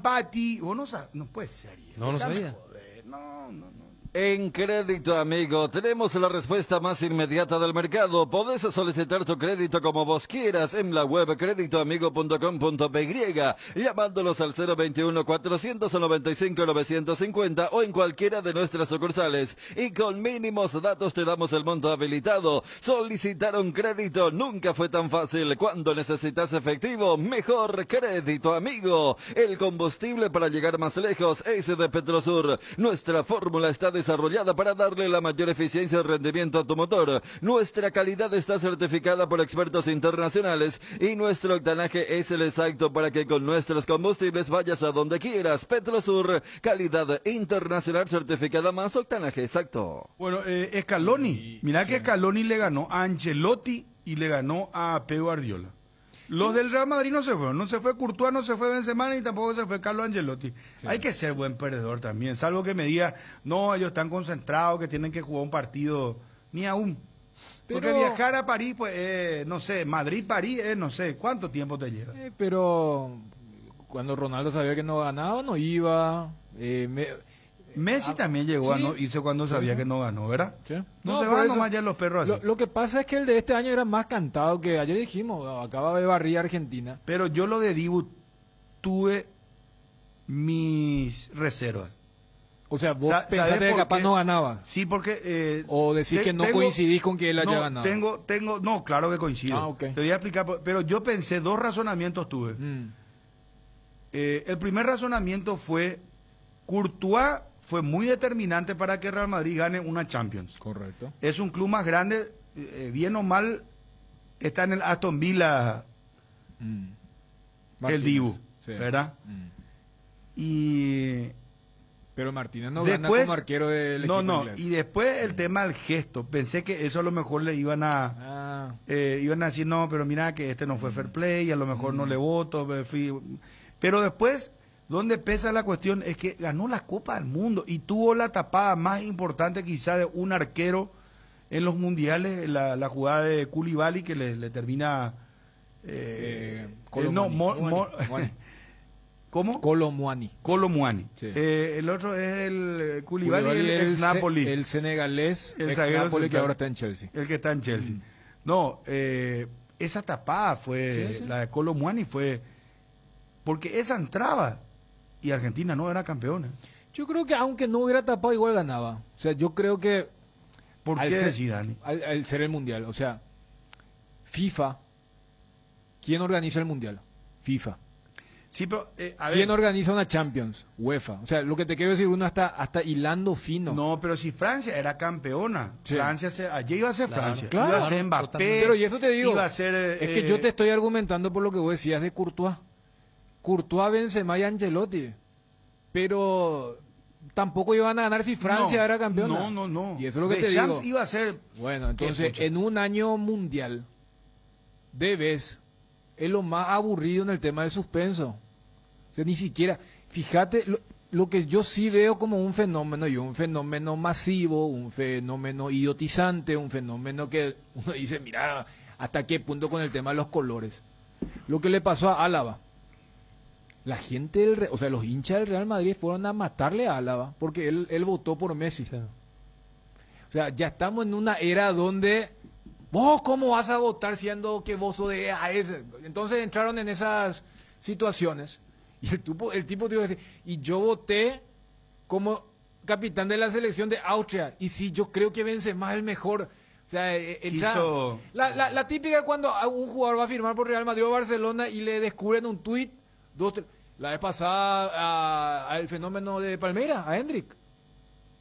patty. Vos no sabes, no puede ser. No sabía. Joder. No. En Crédito Amigo tenemos la respuesta más inmediata del mercado. Podés solicitar tu crédito como vos quieras en la web creditoamigo.com.py, llamándolos al 021-495-950 o en cualquiera de nuestras sucursales. Y con mínimos datos te damos el monto habilitado. Solicitar un crédito nunca fue tan fácil. Cuando necesitas efectivo, mejor Crédito Amigo. El combustible para llegar más lejos es de Petrosur. Nuestra fórmula está desarrollada para darle la mayor eficiencia y rendimiento a tu motor. Nuestra calidad está certificada por expertos internacionales y nuestro octanaje es el exacto para que con nuestros combustibles vayas a donde quieras. Petrosur, calidad internacional certificada más octanaje exacto. Bueno, Scaloni, mirá que Scaloni le ganó a Ancelotti y le ganó a Pep Guardiola. Los del Real Madrid no se fueron, no se fue Courtois, no se fue Benzema y tampoco se fue Carlo Ancelotti. Sí. Hay que ser buen perdedor también, salvo que me diga, no, ellos están concentrados, que tienen que jugar un partido, ni aún. Porque viajar a París, pues, no sé, Madrid-París, no sé, ¿cuánto tiempo te lleva? Pero cuando Ronaldo sabía que no ganaba, no iba. Messi también llegó a no irse cuando sabía que no ganó, ¿verdad? Sí. No se van nomás ya los perros así. Lo que pasa es que el de este año era más cantado que ayer dijimos, acaba de barrir a Argentina. Pero yo lo de Dibu tuve mis reservas. O sea, vos pensaste que capaz no ganaba. Sí, porque... o decís que no coincidís con que él haya ganado. No, claro que coincido. Okay. Te voy a explicar, pero yo pensé, 2 razonamientos tuve. El primer razonamiento fue, Courtois fue muy determinante para que Real Madrid gane una Champions. Correcto. Es un club más grande, bien o mal, está en el Aston Villa el Dibu, sí. ¿Verdad? Pero Martínez no gana como arquero del equipo inglés. Y después el tema del gesto. Pensé que eso a lo mejor le iban a decir, no, pero mira que este no fue fair play, y a lo mejor no le voto. Pero después... Donde pesa la cuestión es que ganó la Copa del Mundo y tuvo la tapada más importante quizá de un arquero en los mundiales, la jugada de Koulibaly que le termina... ¿Cómo? Colomwani. Sí. El otro es el Koulibaly, el ex-Napoli. El senegalés, el ex-Napoli que ahora está en Chelsea. El que está en Chelsea. No, esa tapada fue, la de Colomwani fue... Porque esa entraba... Y Argentina no era campeona. Yo creo que aunque no hubiera tapado, igual ganaba. O sea, yo creo que... ¿Por qué decís, Dani? Al ser el Mundial. O sea, FIFA... ¿Quién organiza el Mundial? FIFA. Sí, pero... ¿Quién organiza una Champions? UEFA. O sea, lo que te quiero decir, uno hasta hilando fino. No, pero si Francia era campeona. Sí. Allí iba a ser Francia. Claro, iba a ser Mbappé. Totalmente. Pero y eso te digo, iba a ser, es que yo te estoy argumentando por lo que vos decías de Courtois. Courtois, Benzema y Ancelotti, pero tampoco iban a ganar si Francia era campeona. No. Y eso es lo que te digo. Iba a ser... Bueno, entonces, en un año mundial, debes es lo más aburrido en el tema del suspenso. O sea, ni siquiera, fíjate, lo que yo sí veo como un fenómeno, y un fenómeno masivo, un fenómeno idiotizante, un fenómeno que uno dice, mira, hasta qué punto con el tema de los colores. Lo que le pasó a Álava. La gente, o sea, los hinchas del Real Madrid fueron a matarle a Álava, porque él votó por Messi. Sí. O sea, ya estamos en una era donde, vos cómo vas a votar siendo que vos sos de AS. Entonces entraron en esas situaciones. Y el tipo te iba a decir, y yo voté como capitán de la selección de Austria, y sí, yo creo que Benzema es el mejor. O sea, la típica cuando un jugador va a firmar por Real Madrid o Barcelona y le descubren un tuit, la vez pasada al fenómeno de Palmeiras, a Hendrik,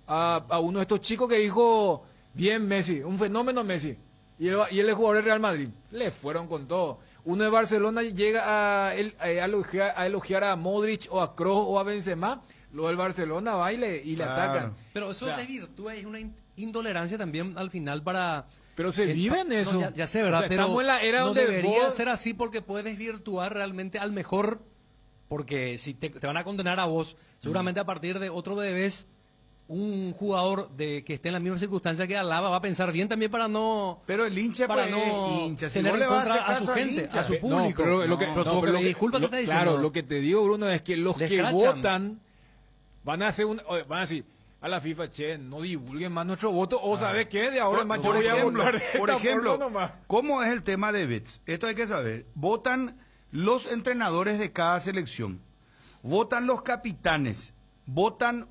a uno de estos chicos que dijo, bien Messi, un fenómeno Messi, y él es jugador de Real Madrid, le fueron con todo. Uno de Barcelona llega a elogiar a Modric o a Kroos o a Benzema, lo del Barcelona va y le atacan. Pero eso desvirtúa, es una intolerancia también al final para... Pero se vive en eso. No, ya sé, ¿verdad? O sea, pero estamos en la era no donde debería ser así porque puedes desvirtuar realmente al mejor, porque si te van a condenar a vos, seguramente a partir de otro debes, un jugador que esté en la misma circunstancia que Alaba va a pensar bien también para no... Pero el hincha para pues, no hincha, si tener vos en le vas contra a a su gente, hincha. a su público. Claro, lo que te digo, Bruno, es que los que votan van a hacer van a decir a la FIFA, che, no divulguen más nuestro voto, o ¿sabes qué? De ahora en más yo voy a votar. Por ejemplo, ¿cómo es el tema de bets? Esto hay que saber. Votan los entrenadores de cada selección, votan los capitanes, votan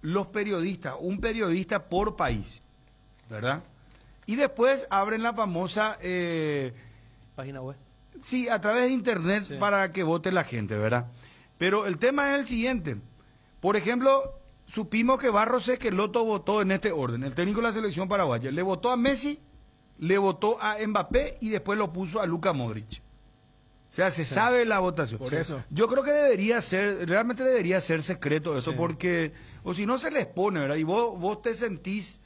los periodistas, un periodista por país, ¿verdad? Y después abren la famosa... página web. Sí, a través de internet para que vote la gente, ¿verdad? Pero el tema es el siguiente. Por ejemplo, supimos que Barros Esqueloto votó en este orden, el técnico de la selección paraguaya. Le votó a Messi, le votó a Mbappé y después lo puso a Luka Modric. O sea, se sabe la votación. Por eso. Yo creo que realmente debería ser secreto eso, porque, o si no se les pone, ¿verdad? Y vos te sentís,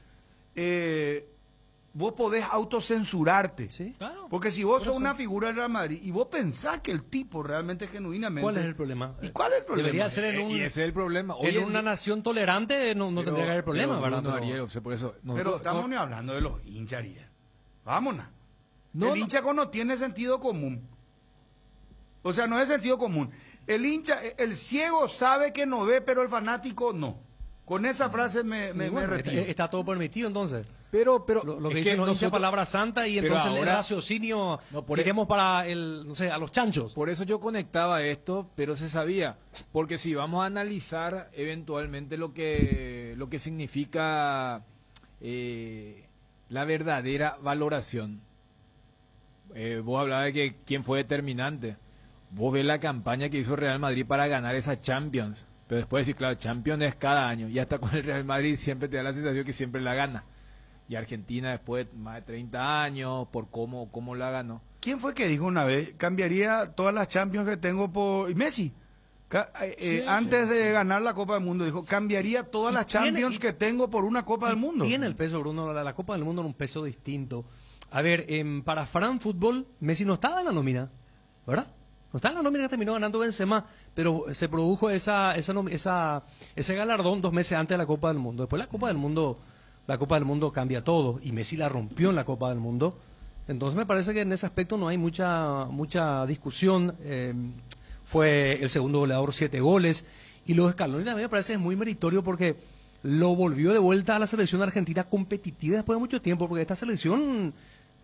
vos podés autocensurarte. Sí, claro. Porque si vos sos una figura del Real Madrid y vos pensás que el tipo realmente, genuinamente... ¿Cuál es el problema? ¿Y cuál es el problema? Debería ser y ese es el problema. En una nación tolerante no tendría que haber problema, ¿verdad? No, Ariel, o sea, por eso... Pero estamos ni hablando de los hinchas, Ariel. Vámonos. El hincha no tiene sentido común. O sea, no es sentido común. El hincha, el ciego sabe que no ve, pero el fanático no. Con esa frase me retiro. Está todo permitido entonces. Pero lo que dicen los hinchas palabra santa y entonces el raciocinio iremos para a los chanchos. Por eso yo conectaba esto, pero se sabía. Porque si vamos a analizar eventualmente lo que significa la verdadera valoración. Vos hablabas de que quién fue determinante. Vos ves la campaña que hizo Real Madrid para ganar esa Champions, pero después decir, claro, Champions es cada año, y hasta con el Real Madrid siempre te da la sensación que siempre la gana. Y Argentina después de más de 30 años, por cómo la ganó. ¿Quién fue que dijo una vez, cambiaría todas las Champions que tengo por... Messi, antes de ganar la Copa del Mundo, dijo, cambiaría todas las Champions que tengo por una Copa del Mundo. Tiene el peso, Bruno, la Copa del Mundo en un peso distinto. A ver, para Fran Fútbol, Messi no estaba en la nómina, ¿verdad? No está en la nómina que terminó ganando Benzema, pero se produjo ese galardón 2 meses antes de la Copa del Mundo. Después la Copa del Mundo cambia todo y Messi la rompió en la Copa del Mundo. Entonces me parece que en ese aspecto no hay mucha discusión. Fue el segundo goleador, 7 goles. Y lo de Scaloni también me parece muy meritorio porque lo volvió de vuelta a la selección argentina competitiva después de mucho tiempo, porque esta selección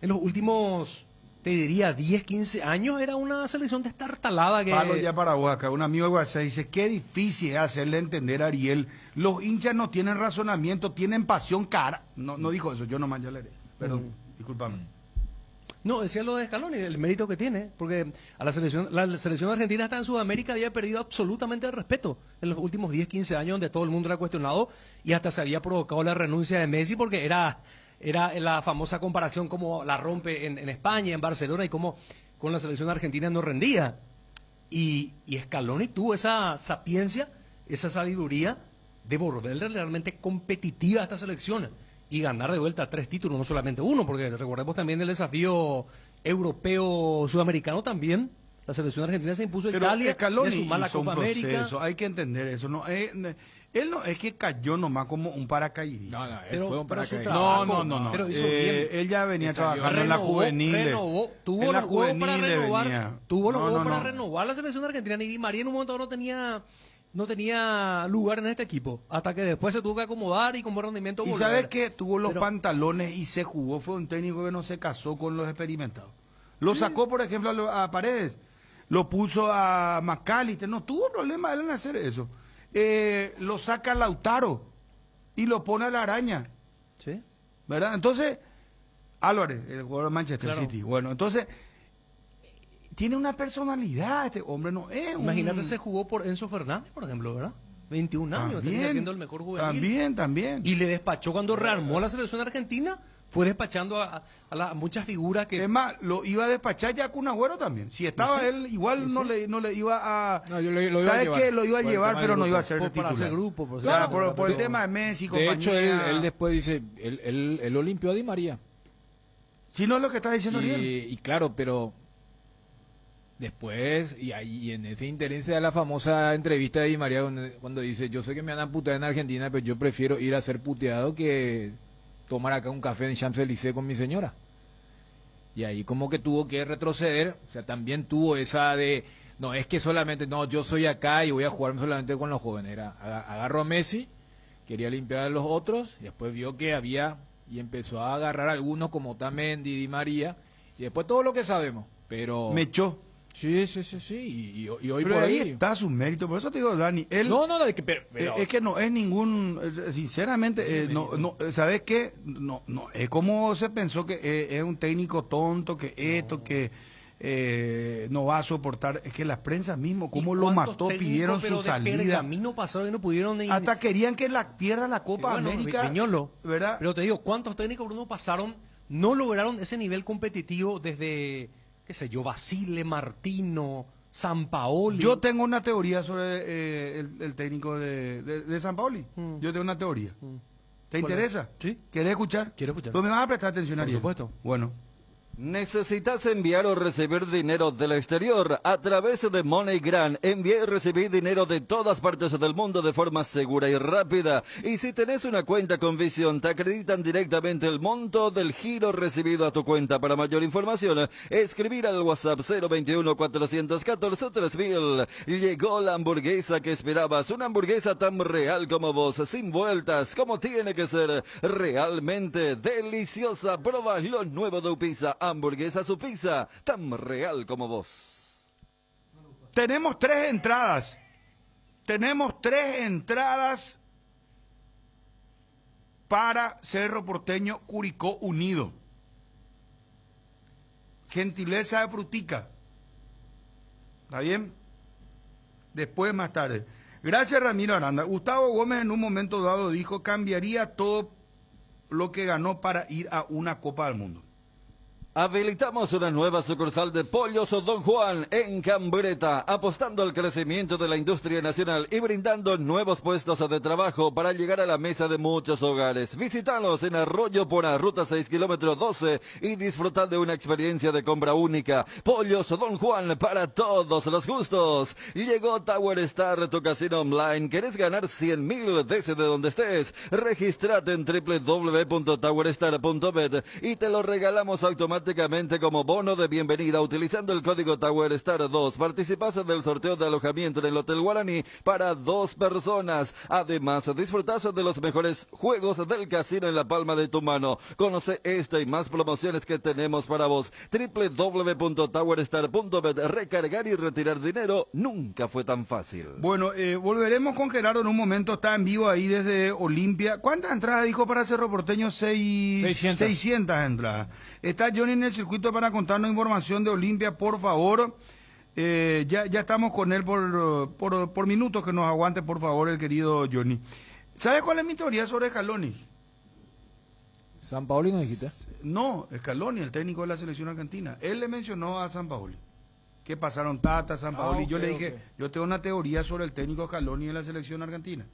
en los últimos... te diría 10, 15 años era una selección destartalada que... Palo ya para vos acá, un amigo de WhatsApp dice, qué difícil es hacerle entender a Ariel, los hinchas no tienen razonamiento, tienen pasión cara. No dijo eso, yo nomás ya leeré, perdón, discúlpame. No, decía lo de Scaloni, el mérito que tiene, porque a la selección argentina hasta en Sudamérica había perdido absolutamente el respeto en los últimos 10, 15 años donde todo el mundo era cuestionado y hasta se había provocado la renuncia de Messi porque era la famosa comparación como la rompe en España, en Barcelona y como con la selección argentina no rendía. Y Scaloni tuvo esa sapiencia, esa sabiduría de volverle realmente competitiva a esta selección y ganar de vuelta 3 títulos, no solamente uno, porque recordemos también el desafío europeo sudamericano también La selección argentina se impuso a Pero Italia, Scaloni de sumar la hizo un Copa América. proceso, hay que entender eso. No, él no es que cayó nomás como un paracaidista. No, él Pero- fue un pero su paracaidista. trabajo, No. pero hizo bien. Él ya venía Le salió. trabajando en la juvenil. Tuvo en la los huevos para juvenil renovar, venía. tuvo los No, huevos no, para no. renovar la selección argentina. Y Di María en un momento no tenía lugar en este equipo. Hasta que después se tuvo que acomodar y con buen rendimiento Y volver. sabes que tuvo los Pero- pantalones y se jugó. Fue un técnico que no se casó con los experimentados. Lo sacó, por ejemplo, a Paredes. Lo puso a McAllister. No tuvo problema él en hacer eso. Lo saca a Lautaro y lo pone a la araña. Sí. ¿Verdad? Entonces, Álvarez, el jugador de Manchester Claro. City. Bueno, entonces, tiene una personalidad. Este hombre no es un... Imagínate, se jugó por Enzo Fernández, por ejemplo, ¿verdad? 21 años, termina siendo el mejor juvenil. También. Y le despachó cuando rearmó la selección argentina, fue despachando a muchas figuras que... Es más, lo iba a despachar ya con Agüero también. Si estaba Sí, él, igual sí. no le iba a... No, yo lo iba a ¿Sabes llevar. qué? Lo iba a Por el llevar, tema pero del no iba a grupo. ser Para titular. hacer grupo, por O sea, supuesto. por el tema de Messi, De compañía. hecho, él después dice, él lo limpió a Di María. Si no es lo que está diciendo Ariel. Y claro, pero después, y en ese interés se da la famosa entrevista de Di María cuando dice, yo sé que me van a putear en Argentina, pero yo prefiero ir a ser puteado que tomar acá un café en Champs-Élysées con mi señora. Y ahí como que tuvo que retroceder, o sea, también tuvo esa de, no es que solamente, no, yo soy acá y voy a jugar solamente con los jóvenes, agarró a Messi, quería limpiar a los otros, y después vio que había, y empezó a agarrar a algunos como Otamendi, Di María, y después todo lo que sabemos, pero... Me echó. Sí, y hoy Pero por ahí ahí... está su mérito. Por eso te digo, Dani, él... No, es que, pero- es que no es ningún... sinceramente, ¿sabes qué? No, es como se pensó que es un técnico tonto, que esto, que no va a soportar. Es que las prensas mismo, cómo lo mató, pidieron su salida. Pergamino pasaron y no pudieron ni... Hasta querían que pierda la Copa Bueno, América. Viñolo, ¿verdad? Pero te digo, ¿cuántos técnicos Bruno pasaron? No lograron ese nivel competitivo desde, qué sé yo, Basile, Martino, Sampaoli. Yo tengo una teoría sobre el técnico de Sampaoli. Yo tengo una teoría. ¿Te ¿Cuál interesa? es? Sí. ¿Quieres escuchar? Quiero escuchar. Pues me vas a prestar atención, Por Ariel. supuesto. Bueno. ¿Necesitas enviar o recibir dinero del exterior? A través de MoneyGram, envía y recibir dinero de todas partes del mundo de forma segura y rápida. Y si tenés una cuenta con Visión, te acreditan directamente el monto del giro recibido a tu cuenta. Para mayor información, escribir al WhatsApp 021-414-3000. Llegó la hamburguesa que esperabas, una hamburguesa tan real como vos, sin vueltas, como tiene que ser, realmente deliciosa. Proba lo nuevo de Upisa. Hamburguesa su pizza, tan real como vos. Tenemos 3 entradas. Tenemos 3 entradas para Cerro Porteño Curicó Unido. Gentileza de Frutica. ¿Está bien? Después, más tarde. Gracias, Ramiro Aranda. Gustavo Gómez en un momento dado dijo, cambiaría todo lo que ganó para ir a una Copa del Mundo. Habilitamos una nueva sucursal de Pollos Don Juan en Cambreta, apostando al crecimiento de la industria nacional y brindando nuevos puestos de trabajo para llegar a la mesa de muchos hogares. Visítanos en Arroyo Pora, ruta 6 kilómetros 12 y disfrutar de una experiencia de compra única. Pollos Don Juan para todos los gustos. Llegó Tower Star, tu casino online. ¿Querés ganar 100.000 desde donde estés? Regístrate en www.towerstar.bet y te lo regalamos automáticamente como bono de bienvenida utilizando el código Tower Star 2. Participas del sorteo de alojamiento en el Hotel Guaraní para 2 personas. Además, disfrutas de los mejores juegos del casino en la palma de tu mano. Conoce esta y más promociones que tenemos para vos. www.towerstar.bet. Recargar y retirar dinero nunca fue tan fácil. Bueno, volveremos con Gerardo en un momento. Está en vivo ahí desde Olimpia. ¿Cuántas entradas dijo para Cerro Porteño? 600 entradas. Está Johnny en el circuito para contarnos información de Olimpia, por favor. Ya estamos con él por minutos, que nos aguante, por favor, el querido Johnny. ¿Sabe cuál es mi teoría sobre Scaloni? ¿Sampaoli no dijiste? No, Scaloni, el técnico de la selección argentina. Él le mencionó a Sampaoli. Que pasaron Tata, Sampaoli. Yo le dije, yo tengo una teoría sobre el técnico Scaloni en la selección argentina.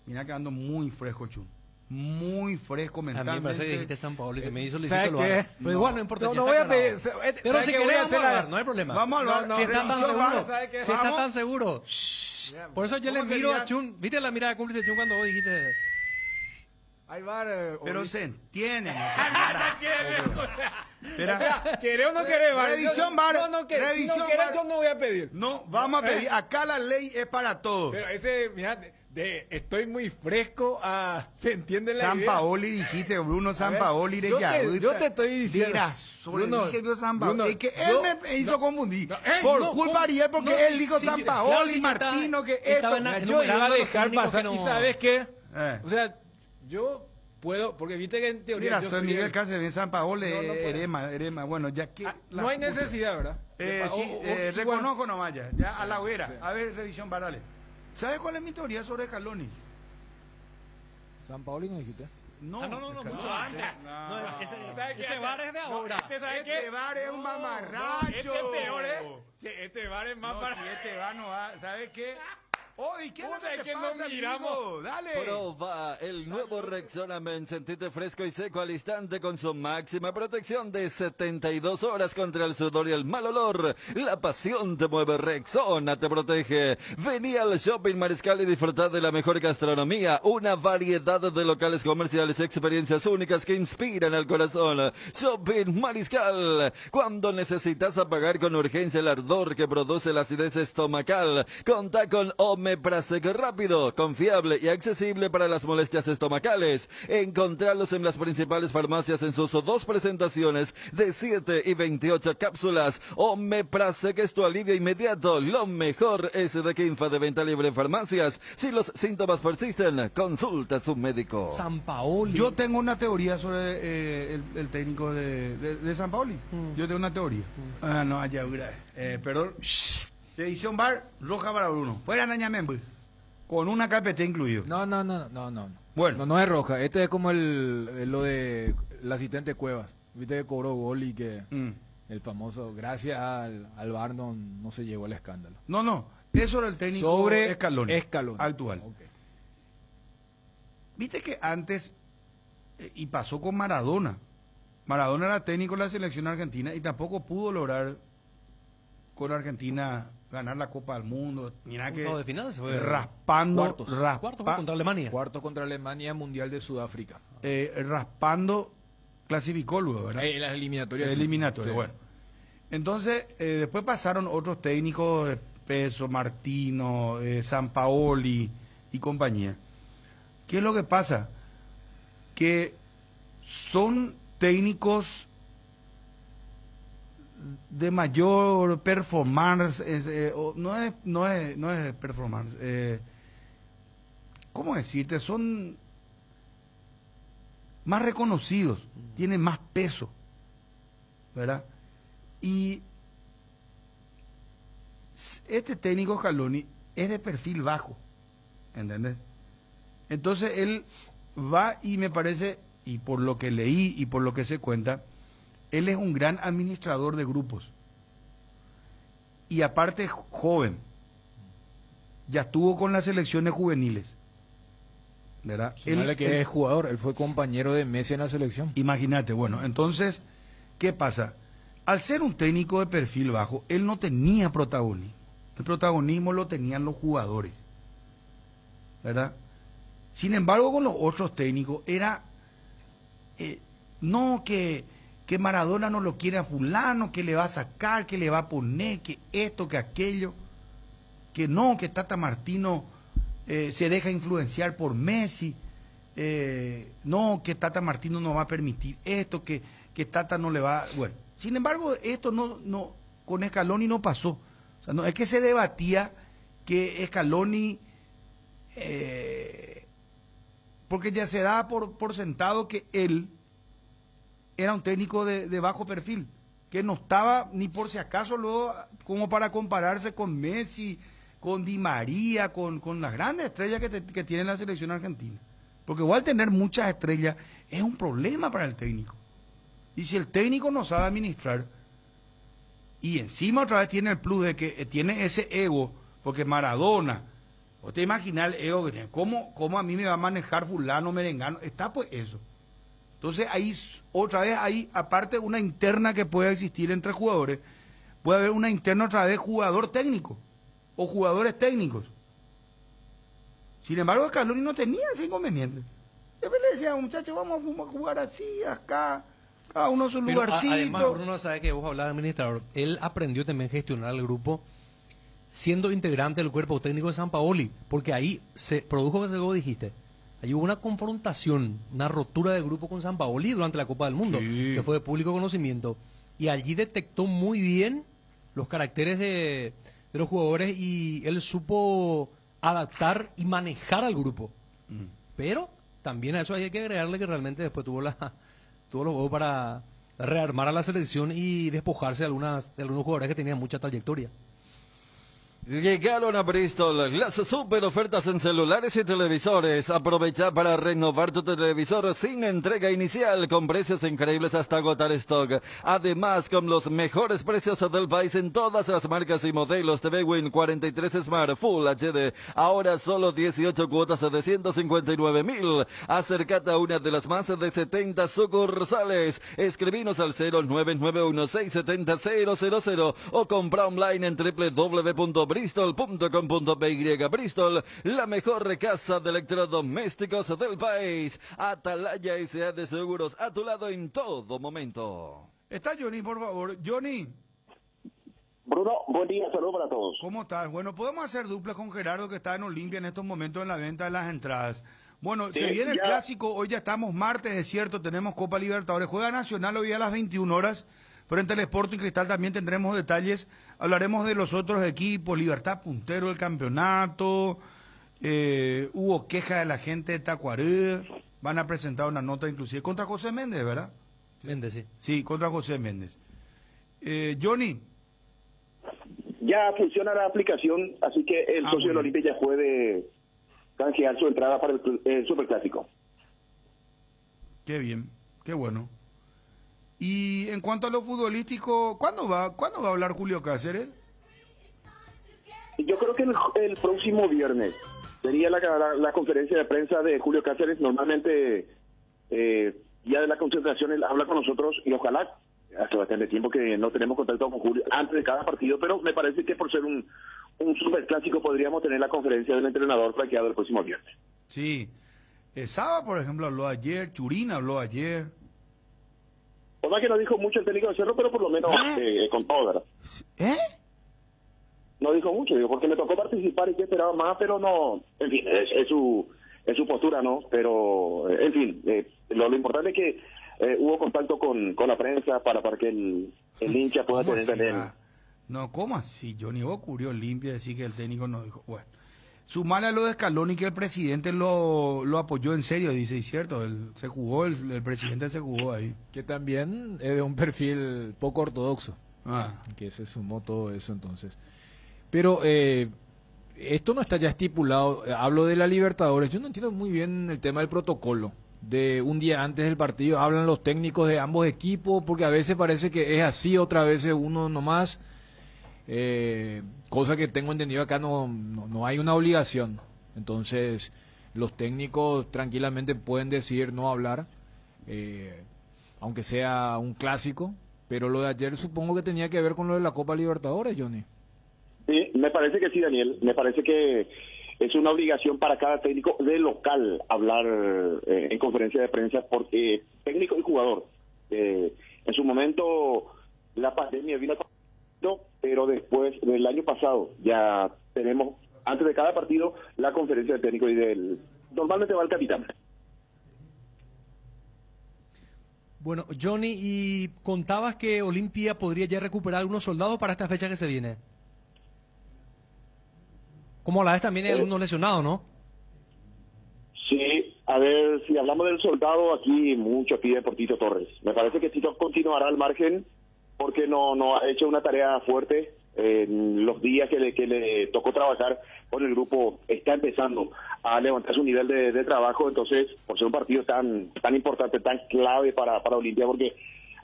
Mira que ando muy fresco, Chun. muy fresco A mí me mentalmente. parece que dijiste San Paolo y que me hizo ¿Sabes Luisito qué? Loara. Pero igual no importa. No, ya no voy está a pedir. aclarado. Pero si ¿sabes qué voy querés a vamos hacer? al bar, no hay problema. Vamos al bar. Si estás tan revisión VAR. seguro. ¿sabes qué? Si estás Vamos. tan seguro. Por eso yo le ¿Cómo miro sería? a Chun. ¿Viste la mirada cómplice de Chun cuando vos dijiste? Hay bar. Pero se entiende. Espera, ¿querés o no querés bar? Revisión VAR. No, no, que, si Revisión no querés, VAR. yo no voy a pedir. No, vamos a pedir. Acá la ley es para todos. Pero ese, mira, estoy muy fresco ¿se entiende la San idea? Paoli dijiste, Bruno A San ver, Paoli de yo te Yahuita. estoy diciendo. Bruno, dije yo San Paoli. Bruno, Es que yo- él me hizo confundir. no, por no, culpa ¿cómo? de él, porque No, él dijo sí, San claro, Paoli, sí que Martino, que estaba esto. en- Yo iba a enumerando los dejar técnicos pasar. que no- ¿Y sabes qué? Eh. O sea, yo puedo, porque viste que en teoría Mira, yo soy soy Miguel el- Cáceres, bien San Paoli, No, no puedo. Erema. Bueno, ya que. no hay necesidad, ¿verdad? Sí, Igual- reconozco nomás ya a la hoguera. A ver, revisión VAR, dale. ¿Sabes cuál es mi teoría sobre Scaloni? San Paoli no dijiste. No, no, Scaloni, mucho antes. no. No, ¿Sabes qué? ese bar es de ahora. Este bar es un mamarracho. Este es peor, ¿eh? Che, este bar es más No, para... si este bar no va, ¿sabes qué? Oh, ¿y qué es lo Puta, que es te que no pasa, miramos. amigo? Dale. Proba el nuevo Rexona Men, sentite fresco y seco al instante con su máxima protección de 72 horas contra el sudor y el mal olor. La pasión te mueve, Rexona te protege. Vení al Shopping Mariscal y disfrutad de la mejor gastronomía, una variedad de locales comerciales y experiencias únicas que inspiran al corazón. Shopping Mariscal, cuando necesitas apagar con urgencia el ardor que produce la acidez estomacal, contá con Omeprazec rápido, confiable y accesible para las molestias estomacales. Encontralos en las principales farmacias en sus dos presentaciones de 7 y 28 cápsulas. Omeprazec es tu alivio inmediato. Lo mejor es de Kinfa de venta libre en farmacias. Si los síntomas persisten, consulta a su médico. San Paoli. Yo tengo una teoría sobre el técnico de San Paoli. Yo tengo una teoría. Ah, no, allá, perdón. Revisión VAR, roja para Bruno. Fuera Nañamembe. Con una KPT incluido. No. Bueno. No es roja. Este es como lo de el asistente Cuevas. Viste que cobró gol y que el famoso, gracias al VAR no se llegó al escándalo. No. Eso era el técnico Sobre Scaloni. Scaloni. Actual. Ok. Viste que antes, y pasó con Maradona. Maradona era técnico de la selección argentina y tampoco pudo lograr con Argentina ganar la Copa del Mundo. Mira que de final se fue raspando, cuartos fue contra Alemania. Cuarto contra Alemania, Mundial de Sudáfrica. Raspando, clasificó luego, ¿verdad? En las eliminatorias. Eliminatorias, Sí. bueno. Entonces, después pasaron otros técnicos, Peso, Martino, Sampaoli y compañía. ¿Qué es lo que pasa? Que son técnicos de mayor performance, no es performance, ¿cómo decirte? Son más reconocidos, tienen más peso, ¿verdad? Y este técnico Scaloni es de perfil bajo, ¿entendés? Entonces él va y me parece, y por lo que leí y por lo que se cuenta, él es un gran administrador de grupos. Y aparte joven. Ya estuvo con las selecciones juveniles. ¿Verdad? Él es jugador, él fue compañero de Messi en la selección. Imagínate, bueno, entonces, ¿qué pasa? Al ser un técnico de perfil bajo, él no tenía protagonismo. El protagonismo lo tenían los jugadores. ¿Verdad? Sin embargo, con los otros técnicos era no que Maradona no lo quiere a fulano, que le va a sacar, que le va a poner, que esto, que aquello, que no, que Tata Martino se deja influenciar por Messi, no, que Tata Martino no va a permitir esto, que Tata no le va, bueno, sin embargo esto no con Scaloni no pasó, o sea, no es que se debatía que Scaloni porque ya se da por sentado que él era un técnico de bajo perfil, que no estaba ni por si acaso luego como para compararse con Messi, con Di María, con las grandes estrellas que tiene la selección argentina. Porque igual tener muchas estrellas es un problema para el técnico. Y si el técnico no sabe administrar, y encima otra vez tiene el plus de que tiene ese ego, porque Maradona, ¿O te imaginas el ego que tiene? ¿Cómo a mí me va a manejar fulano, merengano? Está pues eso. Entonces ahí, otra vez, hay aparte una interna que puede existir entre jugadores, puede haber una interna otra vez jugador técnico o jugadores técnicos. Sin embargo, Scaloni no tenía ese inconveniente. Después le decía, muchachos, vamos a jugar así, acá, cada uno su lugarcito. Además, Bruno, sabe que vos hablabas de administrador. Él aprendió también a gestionar el grupo siendo integrante del cuerpo técnico de Sampaoli, porque ahí se produjo eso que vos dijiste. Ahí hubo una confrontación, una rotura de grupo con Sampaoli durante la Copa del Mundo, que fue de público conocimiento. Y allí detectó muy bien los caracteres de los jugadores y él supo adaptar y manejar al grupo. Pero también a eso hay que agregarle que realmente después tuvo los juegos para rearmar a la selección y despojarse de algunos jugadores que tenían mucha trayectoria. Llegaron a Bristol las super ofertas en celulares y televisores. Aprovecha para renovar tu televisor sin entrega inicial con precios increíbles hasta agotar stock. Además, con los mejores precios del país en todas las marcas y modelos. TV Win 43 Smart Full HD. Ahora solo 18 cuotas de 159.000. Acércate a una de las más de 70 sucursales. Escribinos al 0991-670-000 o compra online en www.bristol.com.py. Bristol, la mejor casa de electrodomésticos del país. Atalaya S.A. de Seguros, a tu lado en todo momento. Está Johnny, por favor. Johnny. Bruno, buen día, saludos para todos. ¿Cómo estás? Bueno, podemos hacer dupla con Gerardo, que está en Olimpia en estos momentos en la venta de las entradas. Bueno, se viene el clásico, hoy ya estamos martes, es cierto, tenemos Copa Libertadores. Juega Nacional hoy a las 21 horas. Frente al Sporting Cristal también tendremos detalles, hablaremos de los otros equipos, Libertad puntero del campeonato, hubo queja de la gente de Tacuaré, van a presentar una nota inclusive contra José Méndez, ¿verdad? Méndez, sí. Sí, contra José Méndez. Johnny. Ya funciona la aplicación, así que el socio del Olimpia ya puede canjear su entrada para el Superclásico. Qué bien, qué bueno. Y en cuanto a lo futbolístico, ¿cuándo va a hablar Julio Cáceres? Yo creo que el próximo viernes sería la conferencia de prensa de Julio Cáceres. Normalmente ya de la concentración él habla con nosotros y ojalá, hace bastante tiempo que no tenemos contacto con Julio antes de cada partido, pero me parece que por ser un superclásico podríamos tener la conferencia del entrenador franqueado el próximo viernes. Sí, Saba por ejemplo habló ayer, Churín habló ayer. O sea que no dijo mucho el técnico de Cerro, pero por lo menos con todo, ¿verdad? No dijo mucho, digo, porque me tocó participar y que esperaba más, pero no, en fin, es su postura, ¿no? Pero, en fin, lo importante es que hubo contacto con la prensa para que el hincha pueda tener también. No, ¿cómo así? Johnny vos cubrió limpia decir que el técnico no dijo, bueno. Sumale a lo de Scaloni que el presidente lo apoyó en serio, dice, y cierto, el presidente se jugó ahí. Que también es de un perfil poco ortodoxo, que se sumó todo eso entonces. Pero esto no está ya estipulado, hablo de la Libertadores, yo no entiendo muy bien el tema del protocolo, de un día antes del partido, hablan los técnicos de ambos equipos, porque a veces parece que es así, otra vez uno nomás. Cosa que tengo entendido acá no hay una obligación, entonces los técnicos tranquilamente pueden decidir no hablar, aunque sea un clásico, pero lo de ayer supongo que tenía que ver con lo de la Copa Libertadores, Johnny. Sí, me parece que sí, Daniel, me parece que es una obligación para cada técnico de local hablar en conferencia de prensa, porque técnico y jugador, en su momento la pandemia vino pero después del año pasado ya tenemos, antes de cada partido, la conferencia de técnico y normalmente va el capitán. Bueno, Johnny, y contabas que Olimpia podría ya recuperar algunos soldados para esta fecha que se viene. Como a la vez también hay algunos lesionados, ¿no? Sí, a ver, si hablamos del soldado, aquí mucho pide por Tito Torres. Me parece que Tito continuará al margen porque no ha hecho una tarea fuerte. En los días que le tocó trabajar con el grupo, está empezando a levantar su nivel de trabajo. Entonces, por ser un partido tan importante, tan clave para Olimpia, porque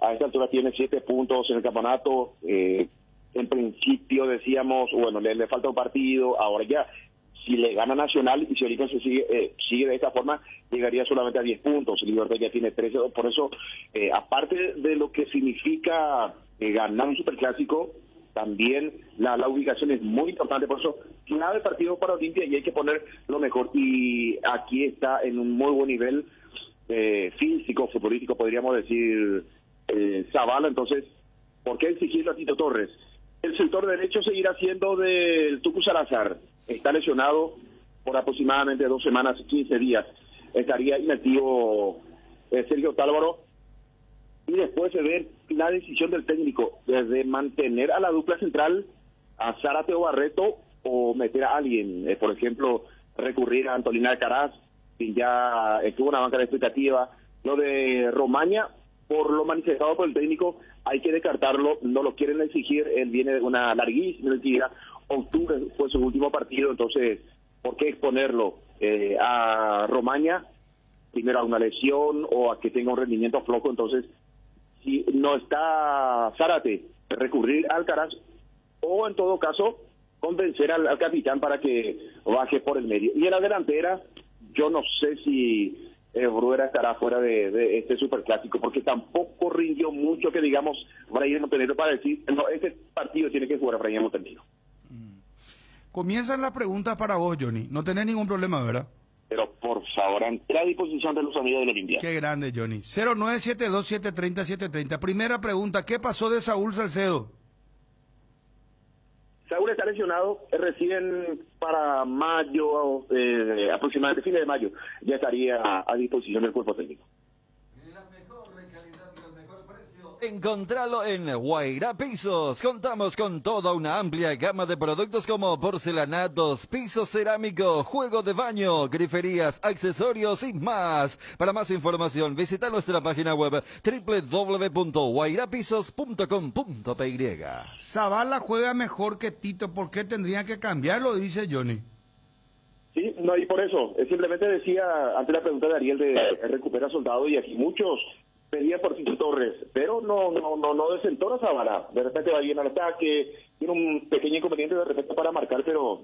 a esta altura tiene 7 puntos en el campeonato. En principio decíamos, bueno, le falta un partido, ahora ya Si le gana Nacional y si ahorita se sigue de esta forma, llegaría solamente a 10 puntos. Libertad ya tiene 13. Por eso, aparte de lo que significa ganar un superclásico, también la ubicación es muy importante. Por eso, clave partido para Olimpia y hay que poner lo mejor. Y aquí está en un muy buen nivel físico, futbolístico, podríamos decir, Zavala. Entonces, ¿por qué exigirlo a Tito Torres? El sector derecho seguirá siendo del Tucu Salazar. Está lesionado por aproximadamente 2 semanas, 15 días. Estaría inactivo Sergio Tálvaro. Y después se ve la decisión del técnico de mantener a la dupla central, a Zárate o Barreto, o meter a alguien. Por ejemplo, recurrir a Antolín Alcaraz, quien ya estuvo en la banca de expectativa. Lo de Romaña, por lo manifestado por el técnico, hay que descartarlo, no lo quieren exigir. Él viene de una larguísima mentira. Octubre fue su último partido, entonces, ¿por qué exponerlo a Romaña? Primero a una lesión o a que tenga un rendimiento flojo. Entonces, si no está Zárate, recurrir a Alcaraz, o en todo caso, convencer al capitán para que baje por el medio. Y en la delantera, yo no sé si Bruera estará fuera de este superclásico, porque tampoco rindió mucho que digamos Brian Montenegro para decir, no, este partido tiene que jugar Brian Montenegro. Comienzan las preguntas para vos, Johnny. No tenés ningún problema, ¿verdad? Pero por favor, ante a disposición de los amigos de la Olimpia. Qué grande, Johnny. 0972-730-730. Primera pregunta, ¿qué pasó de Saúl Salcedo? Saúl está lesionado, recién para mayo, aproximadamente fines de mayo, ya estaría a disposición del cuerpo técnico. Encontralo en Guairá Pisos. Contamos con toda una amplia gama de productos como porcelanatos, pisos cerámicos, juego de baño, griferías, accesorios y más. Para más información, visita nuestra página web www.guairapisos.com.py. Zavala juega mejor que Tito, ¿por qué tendrían que cambiarlo? Dice Johnny. Sí, no, y por eso, simplemente decía, ante la pregunta de Ariel de recupera soldado, y aquí muchos pedía por Tito Torres, pero no desentona Zavala. De repente va bien al ataque, tiene un pequeño inconveniente de repente para marcar, pero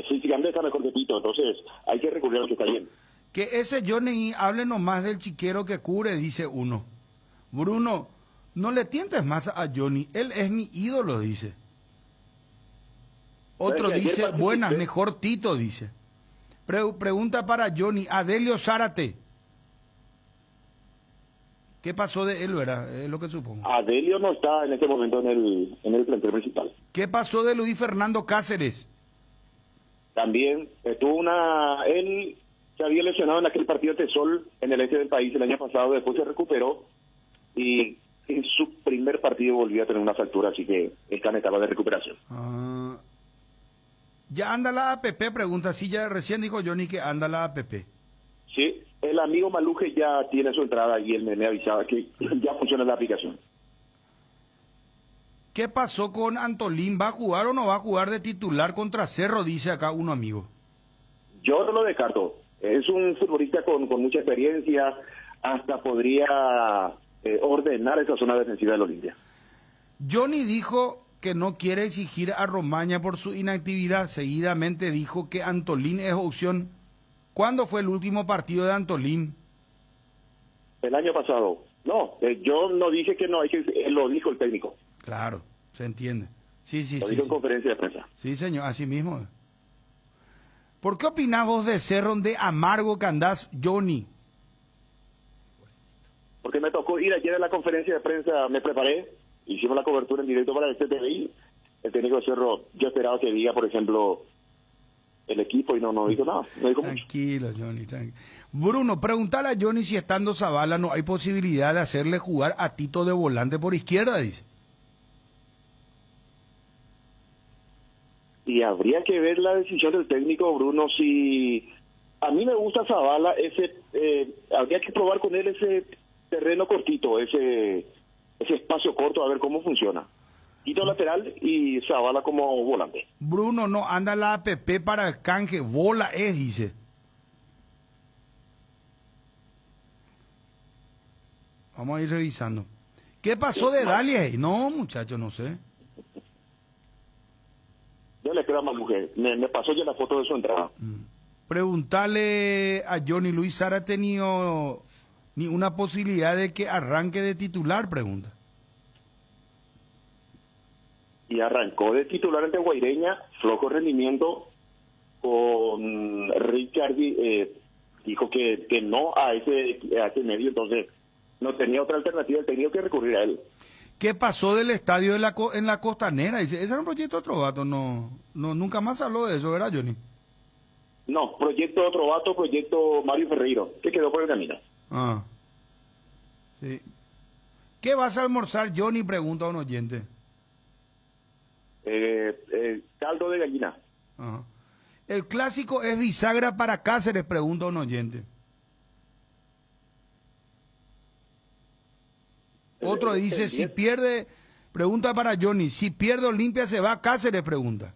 físicamente está mejor que Tito, entonces hay que recurrir a lo que está bien. Que ese Johnny hable nomás del chiquero que cubre, dice uno. Bruno, no le tientes más a Johnny, él es mi ídolo, dice. Otro dice, buenas, mejor Tito, dice. Pregunta para Johnny, Adelio Zárate. ¿Qué pasó de él, verdad? Es lo que supongo. Adelio no está en este momento en el plantel principal. ¿Qué pasó de Luis Fernando Cáceres? También él se había lesionado en aquel partido de Tesol en el este del país el año pasado, después se recuperó y en su primer partido volvió a tener una fractura, así que está en etapa de recuperación. ¿Ya anda la APP? Pregunta, sí, ya recién dijo Johnny que anda la APP. Sí, el amigo Maluje ya tiene su entrada y él me avisaba que ya funciona la aplicación. ¿Qué pasó con Antolín? ¿Va a jugar o no va a jugar de titular contra Cerro? Dice acá un amigo. Yo no lo descarto. Es un futbolista con mucha experiencia, hasta podría ordenar esa zona defensiva del Olimpia. Johnny dijo que no quiere exigir a Romaña por su inactividad. Seguidamente dijo que Antolín es opción. ¿Cuándo fue el último partido de Antolín? El año pasado. No, yo no dije que no, lo dijo el técnico. Claro, se entiende. Sí. Lo dijo en conferencia de prensa. Sí, señor, así mismo. ¿Por qué opinás vos de Cerro, de amargo que andás, Johnny? Porque me tocó ir ayer a la conferencia de prensa, me preparé, hicimos la cobertura en directo para el CTVI. El técnico de Cerro, yo esperaba que diga, por ejemplo, el equipo, y no dijo nada, no dijo tranquilo, mucho. Johnny, tranquilo. Bruno, preguntale a Johnny si estando Zavala no hay posibilidad de hacerle jugar a Tito de volante por izquierda, dice. Y habría que ver la decisión del técnico, Bruno, si a mí me gusta Zavala, habría que probar con él ese terreno cortito, ese espacio corto, a ver cómo funciona. Tito lateral y Zavala como volante. Bruno, no anda la APP para el canje, bola es, dice. Vamos a ir revisando. ¿Qué pasó de Dalia? No, muchacho, no sé. Yo le creo a Maluque. Me pasó ya la foto de su entrada. Preguntarle a Johnny Luis Sara ha tenido ni una posibilidad de que arranque de titular, pregunta. Y arrancó de titular ante Guaireña, flojo rendimiento, con Ricciardi, dijo que no a ese medio, entonces no tenía otra alternativa, el técnico que recurrir a él. ¿Qué pasó del estadio en la Costanera? Dice, ese era un proyecto de otro vato, nunca más habló de eso, ¿verdad, Johnny? No, proyecto otro vato, proyecto Mario Ferreiro, que quedó por el camino. Ah, sí. ¿Qué vas a almorzar, Johnny? Pregunta a un oyente. Caldo de gallina. Ajá. El clásico es bisagra para Cáceres, pregunta un oyente. Otro dice, si pierde, pregunta para Johnny, si pierde Olimpia se va a Cáceres, pregunta.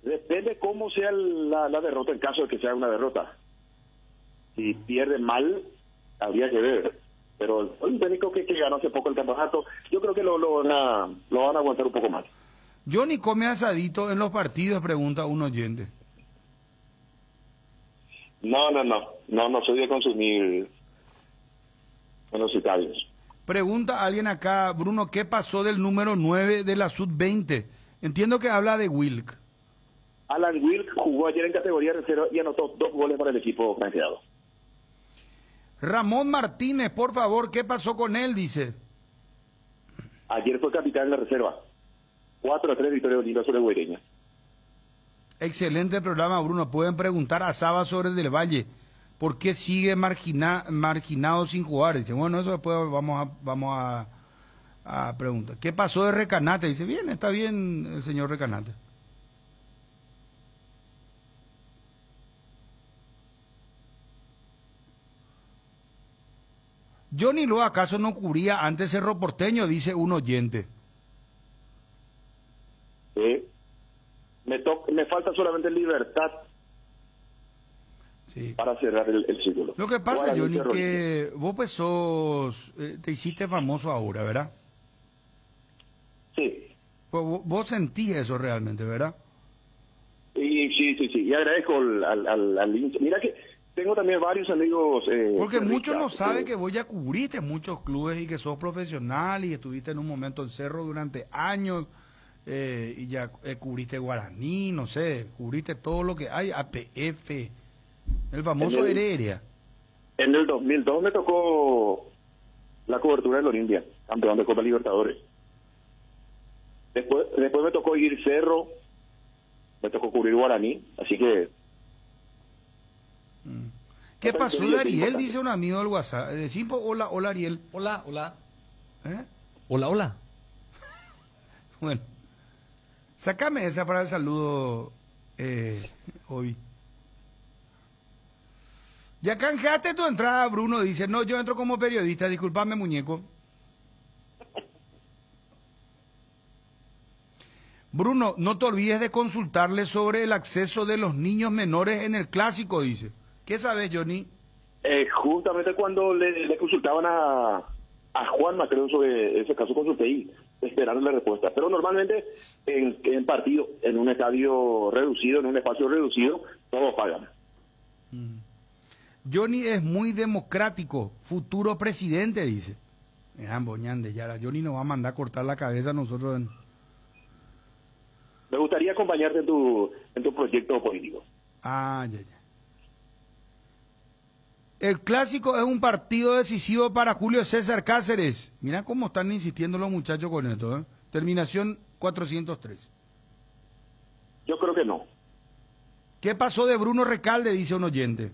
Depende cómo sea la derrota, en caso de que sea una derrota. Si pierde mal, habría que ver. Pero el técnico que ganó hace poco el campeonato, yo creo que lo van a aguantar un poco más. Johnny come asadito en los partidos, pregunta un oyente. No soy de consumir en los estadios. Pregunta alguien acá, Bruno, ¿qué pasó del número 9 de la Sub-20? Entiendo que habla de Wilk. Alan Wilk jugó ayer en categoría reserva y anotó 2 goles para el equipo franqueado. Ramón Martínez, por favor, ¿qué pasó con él? Dice. Ayer fue capitán en la reserva. 4-3 victoria de Olimpia sobre Guaireña. Excelente programa, Bruno. Pueden preguntar a Saba sobre Del Valle. ¿Por qué sigue marginado sin jugar? Dice, bueno, eso después vamos a preguntar. ¿Qué pasó de Recanate? Dice, bien, está bien el señor Recanate. Johnny Lo, ¿acaso no cubría antes Cerro Porteño? Dice un oyente. Me falta solamente Libertad para cerrar el círculo. Lo que pasa, Johnny, que vos pues te hiciste famoso ahora, ¿verdad? Sí. Vos sentís eso realmente, ¿verdad? Sí. Y agradezco al mira que tengo también varios amigos. Porque muchos no saben que vos ya cubriste muchos clubes y que sos profesional y estuviste en un momento en Cerro durante años y ya cubriste Guaraní, no sé, cubriste todo lo que hay, APF, el famoso Heredia. En el 2002 me tocó la cobertura del Olimpia, campeón de Copa Libertadores. Después me tocó ir Cerro, me tocó cubrir Guaraní, así que... ¿Qué pasó de Ariel? Dice un amigo del WhatsApp. De Simpo, hola Ariel. Hola. ¿Eh? Hola. Bueno, sácame esa para el saludo hoy. Ya canjeaste tu entrada, Bruno. Dice, no, yo entro como periodista. Discúlpame, muñeco. Bruno, no te olvides de consultarle sobre el acceso de los niños menores en el clásico, dice. ¿Qué sabes, Johnny? Justamente cuando le consultaban a Juanma, creo, sobre ese caso, consulté y esperaron la respuesta. Pero normalmente en partido, en un estadio reducido, en un espacio reducido, todos pagan. Johnny es muy democrático, futuro presidente, dice. Boñande, ya Johnny nos va a mandar a cortar la cabeza a nosotros. Me gustaría acompañarte en tu proyecto político. Ya. El clásico es un partido decisivo para Julio César Cáceres. Mira cómo están insistiendo los muchachos con esto, ¿eh? Terminación 403. Yo creo que no. ¿Qué pasó de Bruno Recalde? Dice un oyente.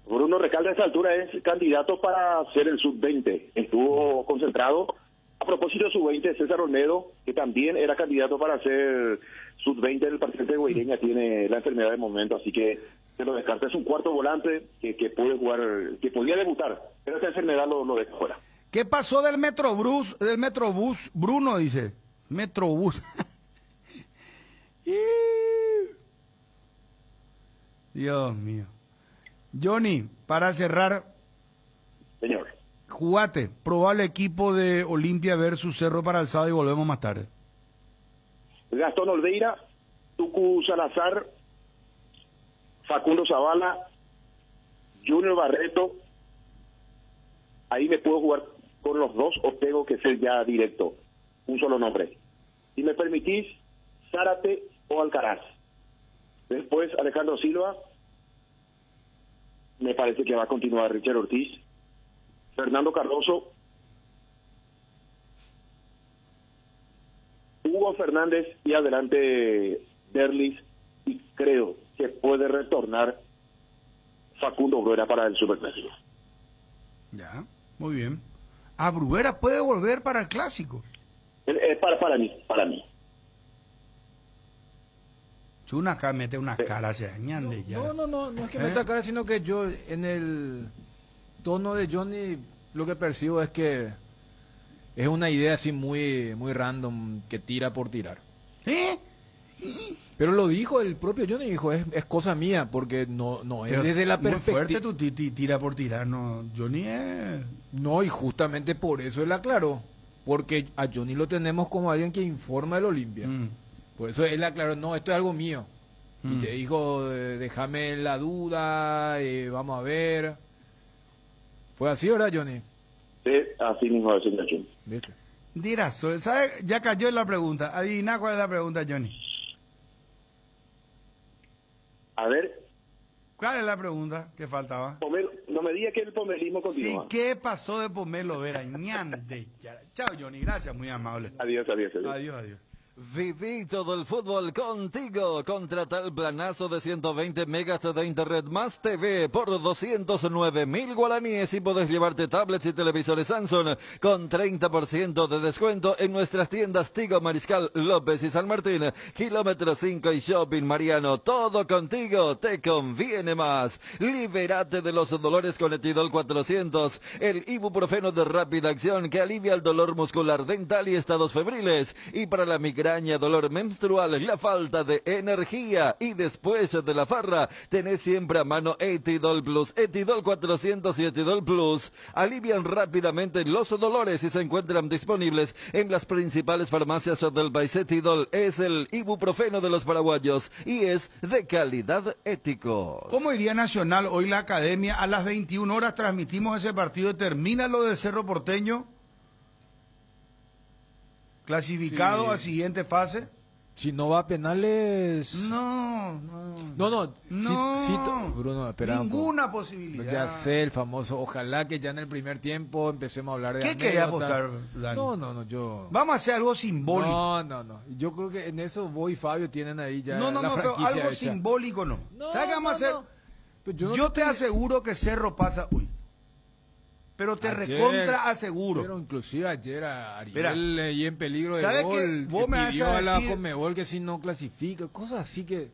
Bruno Recalde a esta altura es candidato para ser el sub-20. Estuvo concentrado. A propósito de sub-20, César Olmedo, que también era candidato para ser sub-20 del Parciente de Guaireña, tiene la enfermedad de momento, así que se lo descarta. Es un cuarto volante que puede jugar, que podía debutar, pero esta enfermedad lo deja fuera. ¿Qué pasó del Metrobús, Bruno? Dice. Metrobús. Dios mío. Johnny, para cerrar. Señor. Jugate, probable equipo de Olimpia versus Cerro para el sábado y volvemos más tarde. Gastón Olveira, Tucu Salazar, Facundo Zavala, Junior Barreto. Ahí me puedo jugar con los dos o tengo que ser ya directo, un solo nombre. Si me permitís, Zárate o Alcaraz. Después Alejandro Silva, me parece que va a continuar Richard Ortiz, Fernando Cardoso, Hugo Fernández y adelante Derlis, y creo que puede retornar Facundo Bruera para el Superclásico. Ya, muy bien. Bruera puede volver para el Clásico. Para mí. Chuna acá mete una cara hacia ñande ya. No es que meta cara, sino que yo en el tono de Johnny lo que percibo es que es una idea así muy random que tira por tirar. Pero lo dijo el propio Johnny, dijo, es cosa mía, porque no es desde la perspectiva. Muy fuerte tu tira por tirar, no, Johnny es... No, y justamente por eso él aclaró, porque a Johnny lo tenemos como alguien que informa del Olimpia. Por eso él aclaró, no, esto es algo mío. Y te dijo, déjame la duda, vamos a ver. ¿Fue así, verdad, Johnny? Sí, así mismo es, señor Johnny. ¿Viste? Dirás, ¿sabes? Ya cayó en la pregunta. Adivina cuál es la pregunta, Johnny. A ver. ¿Cuál es la pregunta que faltaba? Pomelo, no me diga que el pomelismo continúa. Sí, ¿qué pasó de Pomelo Vera? Ñande. Chao, Johnny, gracias, muy amable. Adiós. Adiós. Viví todo el fútbol contigo. Contrata el planazo de 120 megas de internet más TV por 209.000 guaraníes y podés llevarte tablets y televisores Samsung con 30% de descuento en nuestras tiendas Tigo, Mariscal, López y San Martín. Kilómetro 5 y Shopping Mariano. Todo contigo te conviene más. Libérate de los dolores con Etidol 400, el ibuprofeno de rápida acción que alivia el dolor muscular, dental y estados febriles. Y para la migraña, dolor menstrual, la falta de energía y después de la farra, tenés siempre a mano Etidol Plus. Etidol 400 y Etidol Plus alivian rápidamente los dolores y se encuentran disponibles en las principales farmacias del país. Etidol es el ibuprofeno de los paraguayos y es de calidad ético. ¿Cómo iría Nacional hoy la academia? A las 21 horas transmitimos ese partido. Termina lo de Cerro Porteño. Clasificado a siguiente fase. Si no va a penales... No. Bruno, espera. Ninguna posibilidad. Ya sé, el famoso, ojalá que ya en el primer tiempo empecemos a hablar de ¿Qué quería apostar, Dani? No, yo... Vamos a hacer algo simbólico. No. Yo creo que en eso vos y Fabio tienen ahí ya la franquicia pero algo hecha. Simbólico no. ¿Sabes qué vamos a hacer? Yo te aseguro que Cerro pasa hoy. Pero te recontra aseguro. Pero inclusive ayer a Ariel y en peligro de ¿sabes gol, vos me pidió vas a a la decir... Conmebol que si no clasifica, cosas así que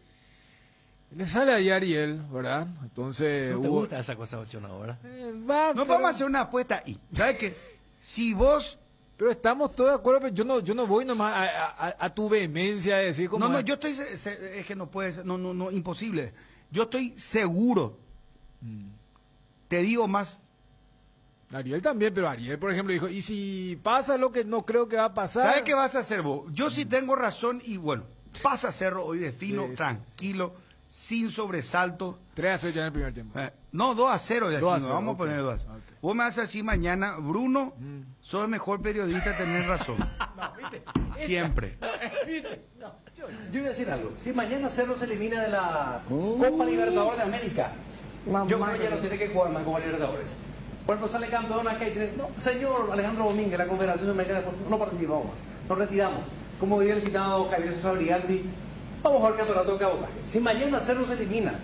le sale a Ariel, ¿verdad? Entonces ¿No te gusta esa cosa, Ochona, ahora? Vamos a hacer una apuesta y ¿sabes qué? Si vos... Pero estamos todos de acuerdo, pero yo no voy nomás a tu vehemencia de decir como... No, yo estoy... Es que no puede ser, no, imposible. Yo estoy seguro. Te digo más... Ariel también, pero Ariel, por ejemplo, dijo, y si pasa lo que no creo que va a pasar... ¿Sabes qué vas a hacer vos? Yo sí tengo razón y bueno, pasa a Cerro hoy de fino, tranquilo, sin sobresalto. 3-0 ya en el primer tiempo. No, 2-0 ya, 2-0, vamos a poner 2. Okay. Vos me vas a decir mañana, Bruno, sos el mejor periodista, tenés razón. Siempre. Yo voy a decir algo, si mañana Cerro se elimina de la Copa Libertadores de América, yo creo que ya no tiene que jugar más Copa Libertadores. Por ejemplo, sale campeón acá y tiene... No, señor Alejandro Domínguez, la Confederación Americana de Fútbol, no participamos más, nos retiramos. Como diría el citado Javier Fabriganti, vamos a jugar campeonato de cabotaje. Si mañana Cerro se elimina,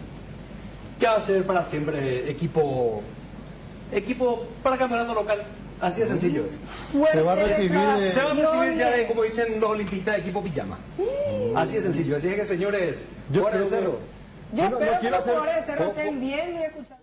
¿qué va a ser para siempre equipo para campeonato local? Así de sencillo es. Se va a recibir ya, como dicen los olimpistas, de equipo pijama. Así de sencillo. Así es que, señores, fuera de Cerro. Yo espero que los jugadores de Cerro estén bien y escuchando.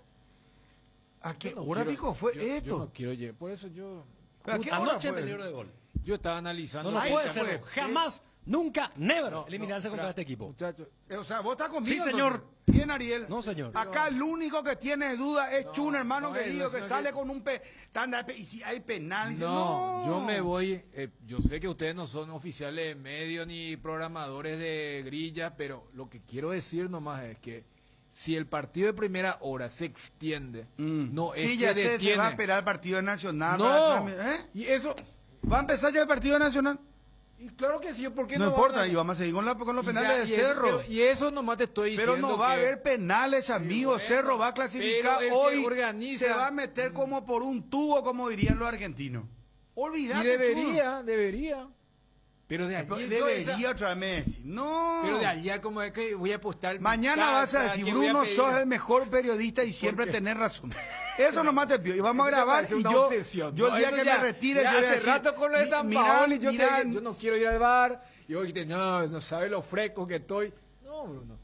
¿A qué hora, Pico, fue esto? Yo no quiero llegar, por eso yo... Anoche en peligro de gol. Yo estaba analizando... No puede ser, jamás nunca, never, eliminarse contra este equipo. Muchachos, O sea, vos estás conmigo. Sí, señor. Entonces. Bien, Ariel. No, señor. Acá el único que tiene duda es Chun, hermano no, querido, no, que no, sale que- con un y si hay penal, dice, no, no. yo me voy. Yo sé que ustedes no son oficiales de medios ni programadores de grillas, pero lo que quiero decir nomás es que si el partido de primera hora se extiende, no es Sí, que ya sé, se detiene. va a esperar el partido nacional. No, ¿Eh? y eso, ¿Va a empezar ya el partido nacional? y claro que sí, ¿por qué No no? importa, van a- y vamos a seguir con los y penales ya- de Cerro. y eso nomás te estoy Pero diciendo. no va a que- haber penales, amigos. bueno, Cerro va a clasificar pero el que hoy. organiza- Se va a meter como por un tubo, como dirían los argentinos. Y Olvídate. debería. Pero de Chun. allí Debería otra vez. No. Pero de allá como es que voy a apostar. mi Mañana vas a casa, decir, que voy a Bruno, pedir- sos el mejor periodista y siempre qué? tenés razón. Eso nomás te pido. Y vamos a Eso me grabar parece y una yo, obsesión, yo el ¿no? día Eso que ya- me retire, ya yo voy a hace decir, rato con lo de San mira, Paoli, yo mira, no quiero ir al bar. Y vos dijiste, no sabe lo fresco que estoy. No, Bruno.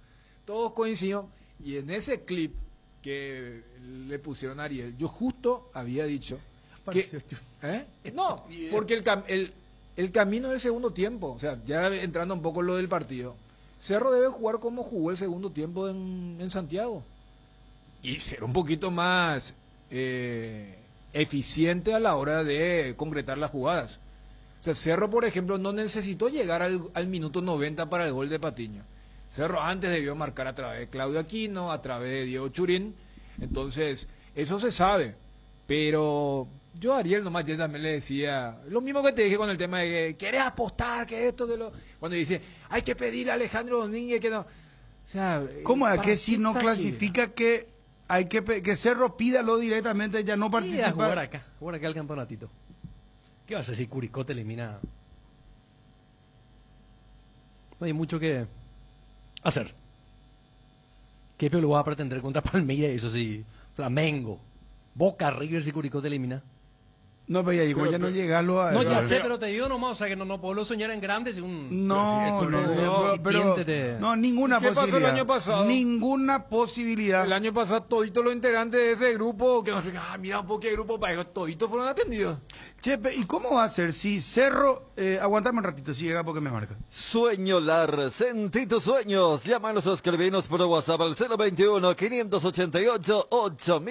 Todos coincidimos. Y en ese clip que le pusieron a Ariel, yo justo había dicho que... ¿Eh? No, porque el camino del segundo tiempo, o sea, ya entrando un poco en lo del partido, Cerro debe jugar como jugó el segundo tiempo en Santiago. Y ser un poquito más eficiente a la hora de concretar las jugadas. O sea, Cerro, por ejemplo, no necesitó llegar al minuto 90 para el gol de Patiño. Cerro antes debió marcar a través de Claudio Aquino, a través de Diego Churín. Entonces, eso se sabe. Pero yo a Ariel nomás ya también le decía, lo mismo que te dije con el tema de que querés apostar, que esto, que lo... Cuando dice, hay que pedirle a Alejandro Domínguez que no... O sea, ¿Cómo es ¿para que si qué no está clasifica que hay que Cerro pídalo directamente, ya no Y a jugar participa? acá el campeonatito. ¿Qué vas a decir? Curicó te elimina. No hay mucho que hacer. ¿Qué peor lo vas a pretender contra Palmeiras? Eso sí, Flamengo, Boca, River, si Curicó te elimina. No, pero ya digo, ya no llegarlo a... No, ya sé, pero te digo nomás, o sea que no puedo soñar en grande si un... No, no, ninguna ¿Qué pasó el posibilidad. año pasado? Ninguna posibilidad. El año pasado toditos los integrantes de ese grupo, que no sé, mira un poco qué grupo para ellos, toditos fueron atendidos. Chepe, ¿y cómo va a ser si Cerro... aguantame un ratito, si llega porque me marca. Sueñolar, sentí tus sueños. Llámanos o escribinos por WhatsApp al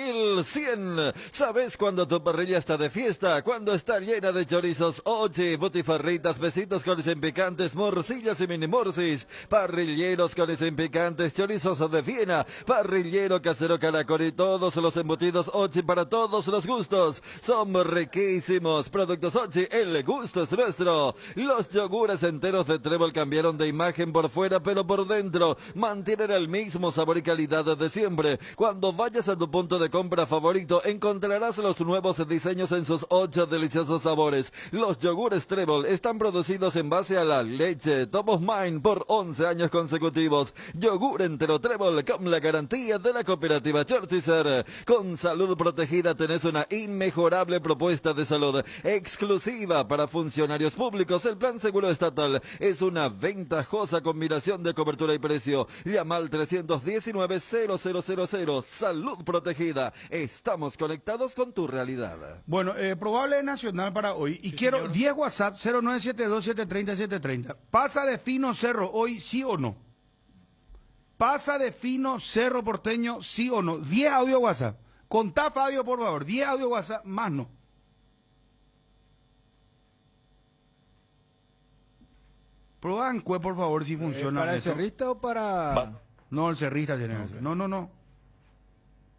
021-588-8100. ¿Sabes cuando tu parrilla está de fiesta? Cuando está llena de chorizos, ochi, butifarritas, besitos con sin picantes, morcillas y mini morcis, parrilleros con sin picantes, chorizos de Viena, parrillero casero caracol y todos los embutidos ochi para todos los gustos. Son riquísimos. Productos Ochi, el gusto es nuestro. Los yogures enteros de Trébol cambiaron de imagen por fuera, pero por dentro mantienen el mismo sabor y calidad de siempre. Cuando vayas a tu punto de compra favorito, encontrarás los nuevos diseños en sus 8 deliciosos sabores. Los yogures Trébol están producidos en base a la leche Top of Mind por 11 años consecutivos. Yogur entero Trébol con la garantía de la cooperativa Chortizer. Con salud protegida tenés una inmejorable propuesta de salud exclusiva para funcionarios públicos. El plan seguro estatal es una ventajosa combinación de cobertura y precio. Llama al 319-0000. Salud protegida. Estamos conectados con tu realidad. Bueno, probable nacional para hoy. Y quiero 10 WhatsApp 0972-730-730. ¿Pasa de fino Cerro hoy, sí o no? ¿Pasa de fino Cerro Porteño, sí o no? 10 audio WhatsApp. Contá, Fabio, por favor. 10 audio WhatsApp, más no. Prueba Ancue, por favor, si funciona. ¿Para el eso. cerrista o para...? No, el cerrista tiene que ser. No.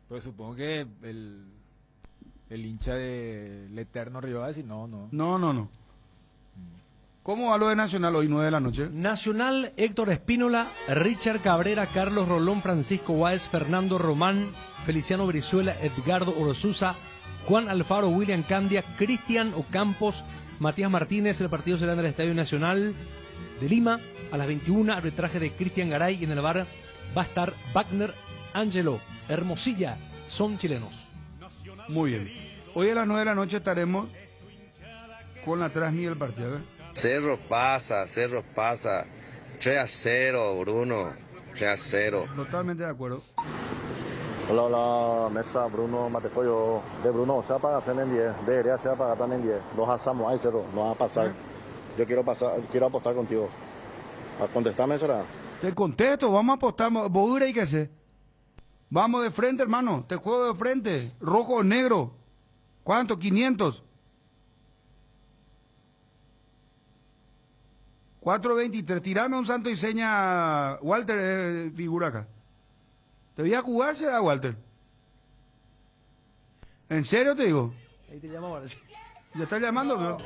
Pues supongo que el hincha del Eterno Río va a decir no. No. ¿Cómo va lo de Nacional hoy, 9 de la noche? Nacional, Héctor Espínola, Richard Cabrera, Carlos Rolón, Francisco Guáez, Fernando Román, Feliciano Brizuela, Edgardo Orosuza, Juan Alfaro, William Candia, Cristian Ocampos, Matías Martínez. El partido será en el Estadio Nacional de Lima a las 21, arbitraje de Cristian Garay, y en el bar va a estar Wagner Angelo. Hermosilla, son chilenos. Muy bien. Hoy a las 9 de la noche estaremos con la transmisión del partido. Cerro pasa. 3-0, Bruno. 3-0. Totalmente de acuerdo. Hola, mesa, Bruno Matepollo. De Bruno, se va a pagar en 10. De se va a pagar también en 10. Los asamos, hay 0, no va a pasar. Yo quiero apostar contigo. Contestame, será. Te contesto, vamos a apostar. ¿Vos hay que hacer? Vamos de frente, hermano. Te juego de frente. Rojo o negro. ¿Cuánto? 500. 4.23. Tirame un santo y seña. Walter, figura acá. Te voy a jugar, será Walter. ¿En serio te digo? Ahí te llamo ahora. ¿Ya está llamando? No,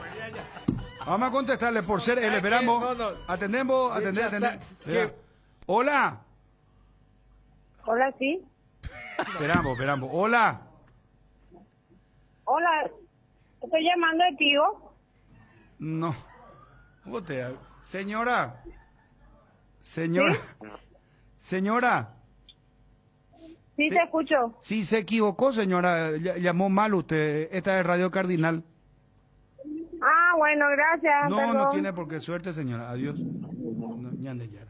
vamos a contestarle por ser él. Esperamos. Atendemos. Espera. Hola. Hola, sí. Esperamos. Hola. Hola. Estoy llamando de Tigo. No. ¿Cómo te hago? Señora. ¿Sí? Señora. Sí, te escucho. Sí, se equivocó, señora. Llamó mal usted. Esta es Radio Cardinal. Ah, bueno, gracias. No, perdón. no tiene por qué. Suerte, señora. Adiós. No, ñande ya.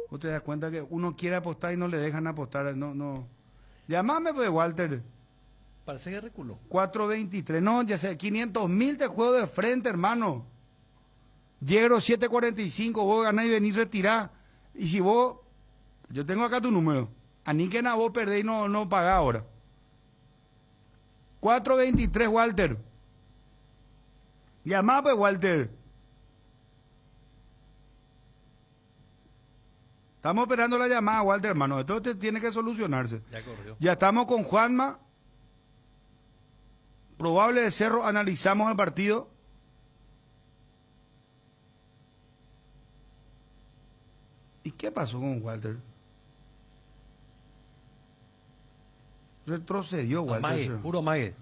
Usted da cuenta que uno quiere apostar y no le dejan apostar. No. Llámame, pues, Walter. Parece que reculó. 4.23. No, ya sé. 500.000 te juego de frente, hermano. Llegro 7.45. Vos ganás y venís retirar. Y si vos... Yo tengo acá tu número. A ni que nada vos perdés y no pagás ahora. 4.23, Walter. Llamá, pues, Walter. Estamos esperando la llamada, Walter, hermano. Esto tiene que solucionarse. Ya corrió. Ya estamos con Juanma. Probable de Cerro. Analizamos el partido. ¿Y qué pasó con Walter? Retrocedió Walter. Amague, puro amague.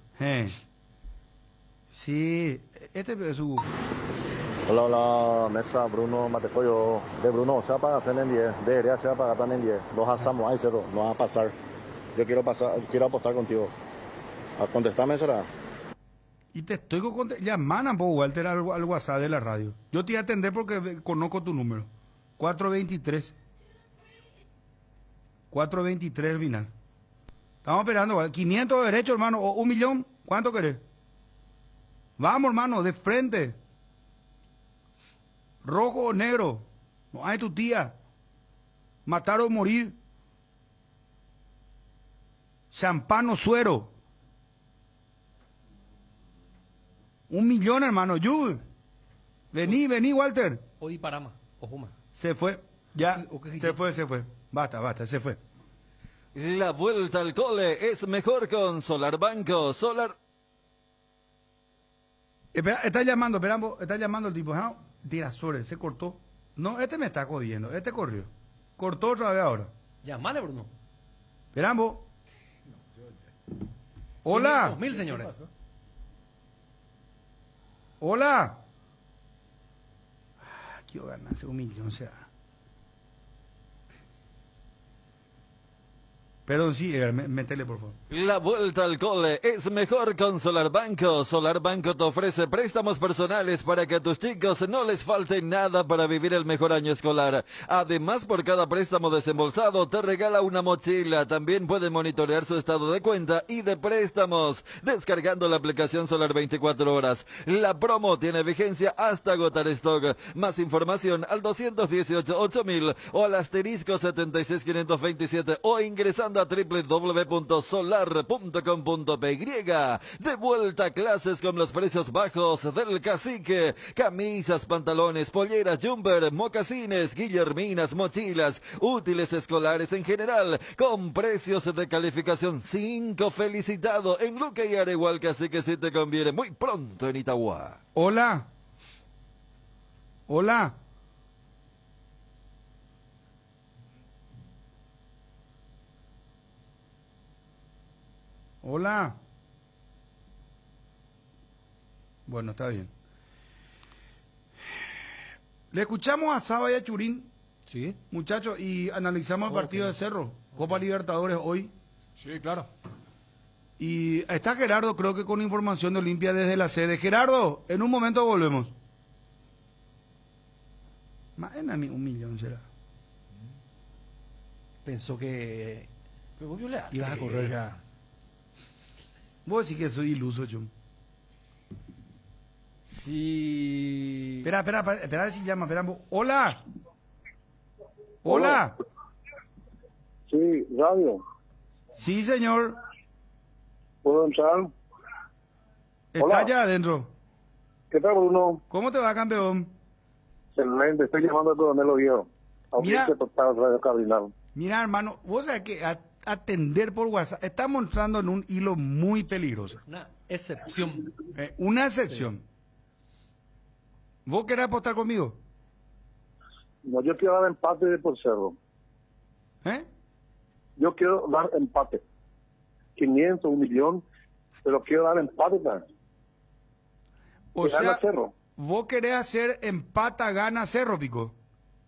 Sí, este es su... Hola, mesa, Bruno, Matepollo. De Bruno, se va a pagar en 10. Debería se va a pagar también en 10. Los asamos, hay cero, no va a pasar. Yo quiero apostar contigo. Contestame, será. Y te estoy llamando un poco, Walter, al WhatsApp de la radio. Yo te voy a atender porque conozco tu número. 423. 423 el final. Estamos esperando, 500 de derecho, hermano, o 1 millón. ¿Cuánto querés? Vamos, hermano, de frente. Rojo o negro. No hay tu tía. Matar o morir. Champán o suero. 1 millón, hermano. Vení, Walter. Hoy Parama, Ojuma. Se fue. Ya, se fue. Basta, se fue. La vuelta al cole es mejor con Solar Banco. Espera, está llamando el tipo. ¿Ah? Tira sobre, se cortó. No, este me está jodiendo. Este corrió. Cortó otra vez ahora. Llamale, Bruno. Esperamos. Hola. 2.000, señores. Hola. Quiero ganarse 1 millón, sea. Perdón, sí, métele, por favor. La vuelta al cole es mejor con Solar Banco. Solar Banco te ofrece préstamos personales para que a tus chicos no les falte nada para vivir el mejor año escolar. Además, por cada préstamo desembolsado te regala una mochila. También puede monitorear su estado de cuenta y de préstamos descargando la aplicación Solar 24 horas. La promo tiene vigencia hasta agotar stock. Más información al 218-8000 o al asterisco 76527 o ingresando a www.solar.com.py. De vuelta a clases con los precios bajos del Cacique. Camisas, pantalones, polleras, jumper, mocasines, guillerminas, mochilas, útiles escolares en general, con precios de calificación 5. Felicitado en Luque y Aregual, Cacique, si te conviene. Muy pronto en Itagua. Hola. Bueno, está bien. Le escuchamos a Saba y a Churín. Sí. Muchachos, y analizamos el partido de Cerro. Copa Libertadores hoy. Sí, claro. Y está Gerardo, creo que con información de Olimpia desde la sede. Gerardo, en un momento volvemos. Más en a mí 1 millón será. Pensó que ibas a correr. Vos decís que soy iluso, Chum. Sí. Espera, a ver si llama. Esperamos. Hola. Hola. Sí, radio. Sí, señor. ¿Puedo entrar? Está Hola. allá adentro. ¿Qué tal, Bruno? ¿Cómo te va, campeón? Excelente, estoy llamando a Coronel Oviedo. Audiencia total, Radio Cardinal. Mira, hermano, vos sabés que atender por WhatsApp, estamos entrando en un hilo muy peligroso. Una excepción. Una excepción. ¿Vos querés apostar conmigo? No, yo quiero dar empate por Cerro. ¿Eh? Yo quiero dar empate. 500, 1 millón, pero quiero dar empate también. O sea, vos querés hacer empata, gana Cerro, Pico.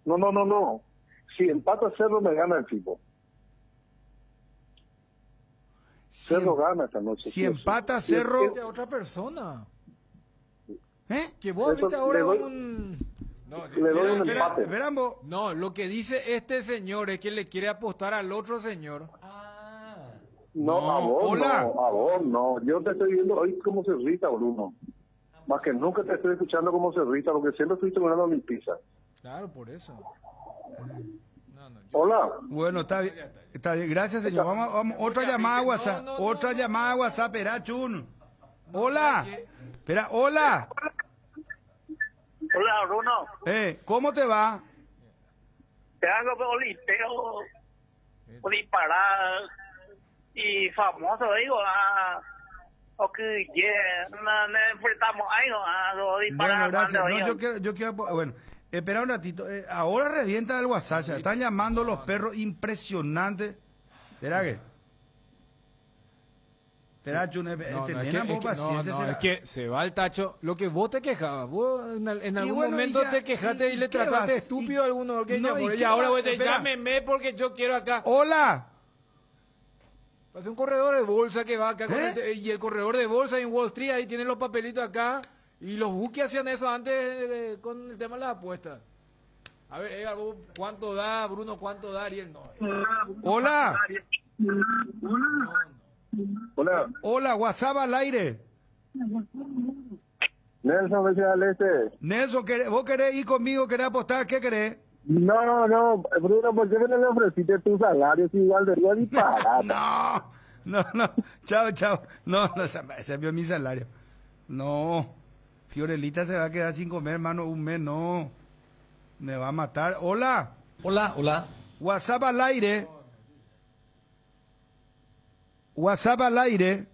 No. Si empata Cerro, me gana el tipo. Cerro gana esta noche. Si empata Cerro... a otra persona. ¿Eh? Que vos Eso, viste ahora le doy- un... le doy un empate. No, lo que dice este señor es que le quiere apostar al otro señor. No, a vos hola. no, a vos no. Yo te estoy viendo hoy como cerrita, Bruno. Más que nunca te estoy escuchando como cerrita, porque siempre estuviste ganando mi pizza. Claro, por eso. Hola. Bueno, está bien. Está bien. Gracias, señor. Vamos, otra llamada a WhatsApp. Otra llamada a WhatsApp, espera, Chun. Hola. Espera, hola. Hola, Bruno. ¿Cómo te va? Te hago boliteo, disparar y famoso, digo, o que enfrentamos ahí, lo disparar. Bueno, gracias. No, yo quiero, bueno, espera un ratito. Ahora revienta el WhatsApp. Se están llamando los perros impresionantes. Espera que. Espera, Chun. Es que se va el tacho. Lo que vos te quejabas, vos en algún bueno, momento ya, te quejaste y le ¿qué trataste vas? estúpido a alguno que No, llamó. ¿y Y qué ahora vas? vos te Espera. llámeme porque yo quiero acá. Hola. Hace un corredor de bolsa que va acá con y el corredor de bolsa en Wall Street, ahí tiene los papelitos acá. Y los bookies hacían eso antes con el tema de las apuestas. A ver, Edgar, vos, ¿cuánto da, Bruno? ¿Cuánto da, Ariel? No. Hola. Hola. Hola, WhatsApp al aire. Nelson, Vecino del Este. Nelson, ¿vos querés ir conmigo? ¿Querés apostar? ¿Qué querés? No, Bruno, ¿por qué no le ofreciste tu salario si igual debería disparar? No. Chao. No, ese vio mi salario. No. Fiorelita se va a quedar sin comer, hermano, un mes, no. Me va a matar. Hola. Hola. WhatsApp al aire. WhatsApp al aire.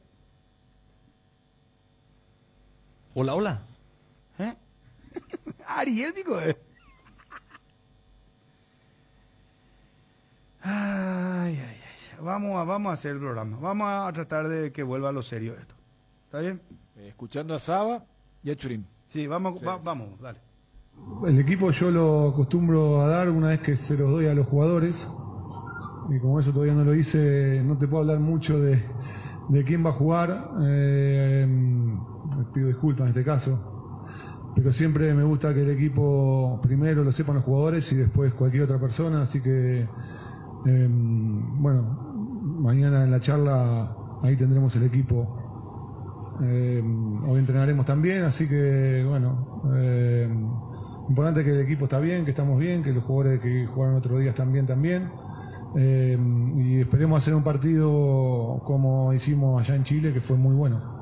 Hola. Ariel, digo. Ay. Vamos a hacer el programa. Vamos a tratar de que vuelva a lo serio esto. ¿Está bien? Escuchando a Saba y a Churín. Sí, vamos, dale. El equipo yo lo acostumbro a dar una vez que se los doy a los jugadores. Y como eso todavía no lo hice, no te puedo hablar mucho de quién va a jugar. Pido disculpas en este caso. Pero siempre me gusta que el equipo primero lo sepan los jugadores y después cualquier otra persona. Así que, mañana en la charla ahí tendremos el equipo. Hoy entrenaremos también, así que, importante que el equipo está bien, que estamos bien, que los jugadores que jugaron otros días también. Y esperemos hacer un partido como hicimos allá en Chile, que fue muy bueno.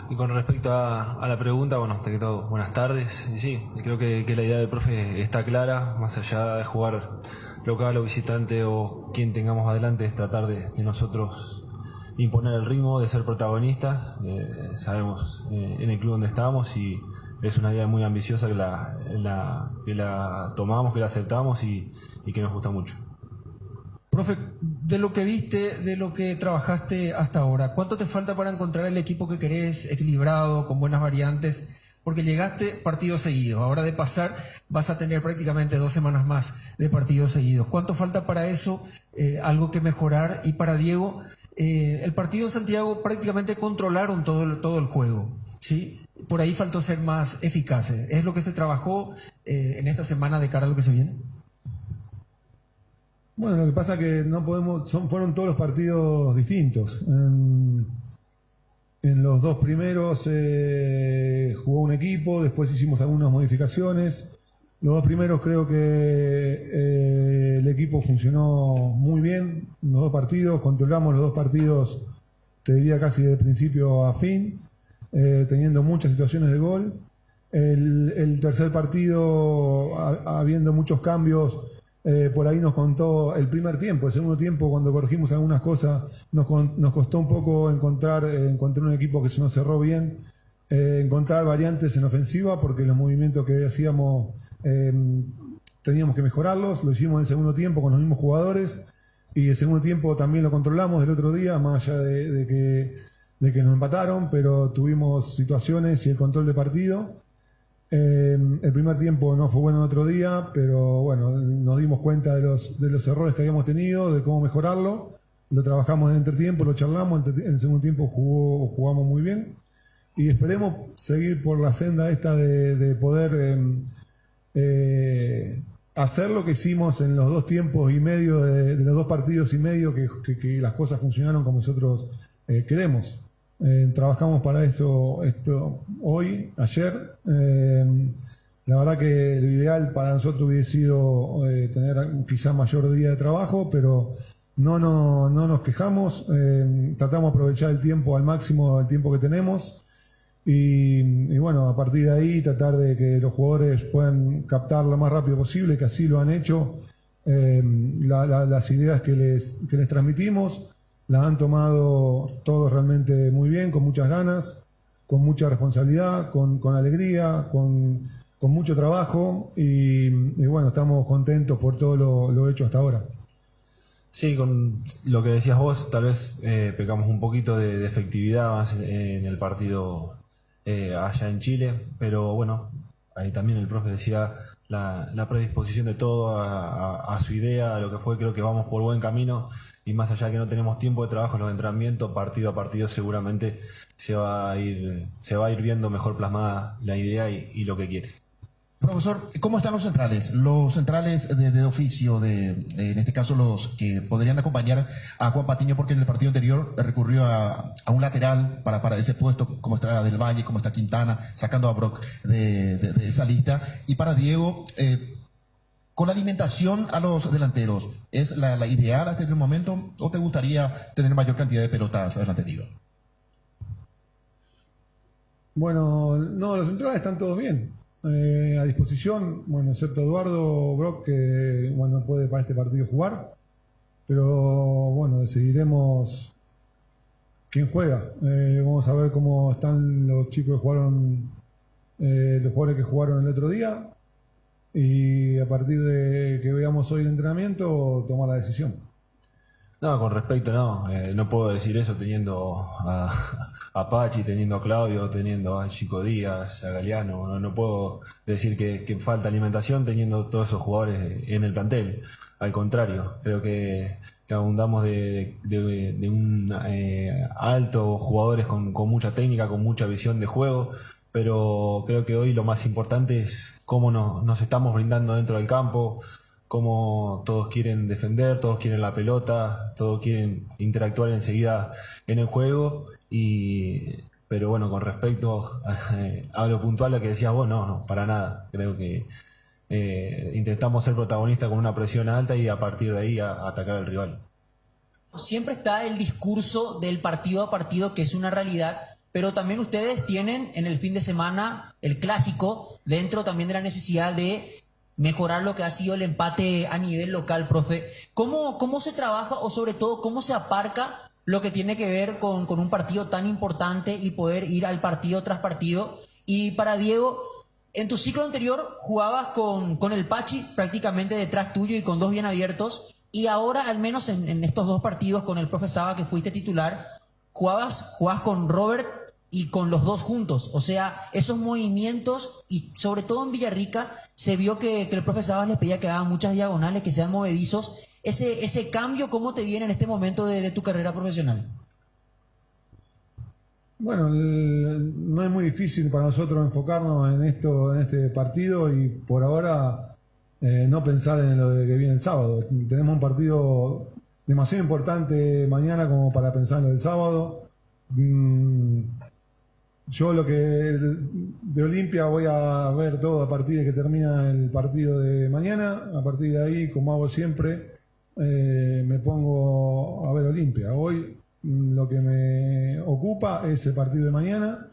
Y con respecto a la pregunta, ante todo, buenas tardes. Y sí, creo que la idea del profe está clara, más allá de jugar local o visitante o quien tengamos adelante, es tratar de nosotros imponer el ritmo, de ser protagonistas. Sabemos en el club donde estamos y es una idea muy ambiciosa que la tomamos, que la aceptamos y que nos gusta mucho. Profe, de lo que viste, de lo que trabajaste hasta ahora, ¿cuánto te falta para encontrar el equipo que querés, equilibrado, con buenas variantes? Porque llegaste partidos seguidos, ahora de pasar vas a tener prácticamente 2 semanas más de partidos seguidos. ¿Cuánto falta para eso? Algo que mejorar. Y para Diego, el partido en Santiago prácticamente controlaron todo el juego, ¿sí? Por ahí faltó ser más eficaces. ¿Es lo que se trabajó en esta semana de cara a lo que se viene? Bueno, lo que pasa es que no podemos, fueron todos los partidos distintos. En los 2 primeros jugó un equipo, después hicimos algunas modificaciones, Los dos primeros creo que el equipo funcionó muy bien, los dos partidos, controlamos los dos partidos, te diría casi de principio a fin, teniendo muchas situaciones de gol. El tercer partido, habiendo muchos cambios, por ahí nos contó el primer tiempo. El segundo tiempo, cuando corregimos algunas cosas, nos costó un poco encontrar un equipo que se nos cerró bien, encontrar variantes en ofensiva, porque los movimientos que hacíamos teníamos que mejorarlos. Lo hicimos en el segundo tiempo con los mismos jugadores, y el segundo tiempo también lo controlamos el otro día, más allá de que nos empataron, pero tuvimos situaciones y el control de partido. El primer tiempo no fue bueno el otro día, pero bueno, nos dimos cuenta de los errores que habíamos tenido, de cómo mejorarlo. Lo trabajamos en el entretiempo, lo charlamos, en el segundo tiempo jugamos muy bien, y esperemos seguir por la senda esta de poder hacer lo que hicimos en los 2 tiempos y medio de los 2 partidos y medio, que las cosas funcionaron como nosotros queremos. Trabajamos para esto hoy, ayer. La verdad que lo ideal para nosotros hubiese sido tener quizá mayor día de trabajo, pero no nos quejamos. Tratamos de aprovechar el tiempo al máximo, el tiempo que tenemos. Y bueno, a partir de ahí tratar de que los jugadores puedan captar lo más rápido posible, que así lo han hecho. Las ideas que les transmitimos las han tomado todos realmente muy bien, con muchas ganas, con mucha responsabilidad, con alegría, con mucho trabajo, y bueno, estamos contentos por todo lo hecho hasta ahora. Sí, con lo que decías vos, tal vez pecamos un poquito de efectividad más en el partido allá en Chile, pero bueno, ahí también el profe decía la predisposición de todo a su idea, a lo que fue. Creo que vamos por buen camino, y más allá que no tenemos tiempo de trabajo en los entrenamientos, partido a partido seguramente se va a ir viendo mejor plasmada la idea y lo que quiere. Profesor, ¿cómo están los centrales? Los centrales de oficio, en este caso los que podrían acompañar a Juan Patiño, porque en el partido anterior recurrió a un lateral para ese puesto, como está Del Valle, como está Quintana, sacando a Brock de esa lista. Y para Diego, con la alimentación a los delanteros, ¿es la ideal hasta este momento, o te gustaría tener mayor cantidad de pelotas adelante, Diego? Bueno, no, los centrales están todos bien. A disposición, bueno, excepto Eduardo Brock, que bueno, no puede para este partido jugar, pero bueno, decidiremos quién juega. Vamos a ver cómo están los chicos que jugaron, los jugadores que jugaron el otro día, y a partir de que veamos hoy el entrenamiento, tomar la decisión. No, con respecto, no puedo decir eso teniendo a Pachi, teniendo a Claudio, teniendo a Chico Díaz, a Galeano. No puedo decir que falta alimentación teniendo todos esos jugadores en el plantel. Al contrario, creo que abundamos de un alto, jugadores con mucha técnica, con mucha visión de juego, pero creo que hoy lo más importante es cómo nos estamos brindando dentro del campo, cómo todos quieren defender, todos quieren la pelota, todos quieren interactuar enseguida en el juego. Pero bueno, con respecto a lo puntual, lo que decías vos, no, para nada. Creo que intentamos ser protagonistas con una presión alta y a partir de ahí atacar al rival. Siempre está el discurso del partido a partido, que es una realidad, pero también ustedes tienen en el fin de semana el clásico, dentro también de la necesidad de mejorar lo que ha sido el empate a nivel local, profe. ¿Cómo se trabaja, o sobre todo cómo se aparca lo que tiene que ver con un partido tan importante y poder ir al partido tras partido? Y para Diego, en tu ciclo anterior jugabas con el Pachi prácticamente detrás tuyo y con 2 bien abiertos, y ahora al menos en estos 2 partidos con el profe Saba, que fuiste titular, jugabas con Robert y con los 2 juntos. O sea, esos movimientos, y sobre todo en Villarrica se vio que el profe Sabas les pedía que hagan muchas diagonales, que sean movedizos. Ese cambio, ¿cómo te viene en este momento de tu carrera profesional? Bueno, no es muy difícil para nosotros enfocarnos en este partido, y por ahora no pensar en lo de que viene el sábado. Tenemos un partido demasiado importante mañana como para pensar en lo del sábado. Yo lo que de Olimpia voy a ver todo a partir de que termina el partido de mañana. A partir de ahí, como hago siempre, me pongo a ver Olimpia. Hoy lo que me ocupa es el partido de mañana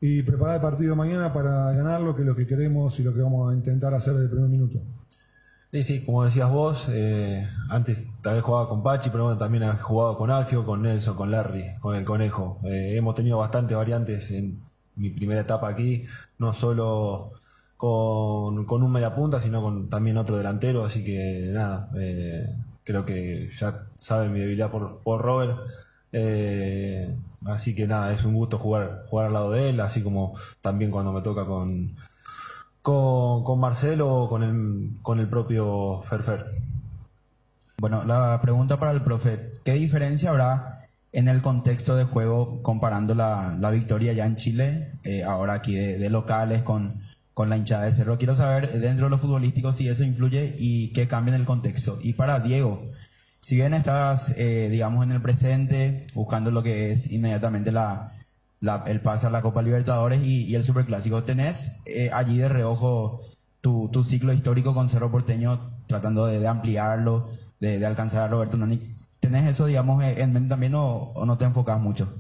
y preparar el partido de mañana para ganarlo, que es lo que queremos y lo que vamos a intentar hacer desde el primer minuto. Sí, como decías vos, antes tal vez jugaba con Pachi, pero bueno, también he jugado con Alfio, con Nelson, con Larry, con el Conejo. Hemos tenido bastantes variantes en mi primera etapa aquí, no solo con un mediapunta, sino con también otro delantero, así que nada, creo que ya saben mi debilidad por Robert, así que nada, es un gusto jugar al lado de él, así como también cuando me toca con Marcelo o con el propio Ferfer. Bueno, la pregunta para el profe, ¿qué diferencia habrá en el contexto de juego comparando la victoria ya en Chile, ahora aquí de locales con la hinchada de Cerro? Quiero saber dentro de lo futbolístico si eso influye y qué cambia en el contexto. Y para Diego, si bien estás, digamos, en el presente, buscando lo que es inmediatamente el pase a la Copa Libertadores y el Superclásico, tenés allí de reojo tu ciclo histórico con Cerro Porteño, tratando de ampliarlo, de alcanzar a Roberto Nani. ¿Tenés eso, digamos, en mente también o no te enfocás mucho?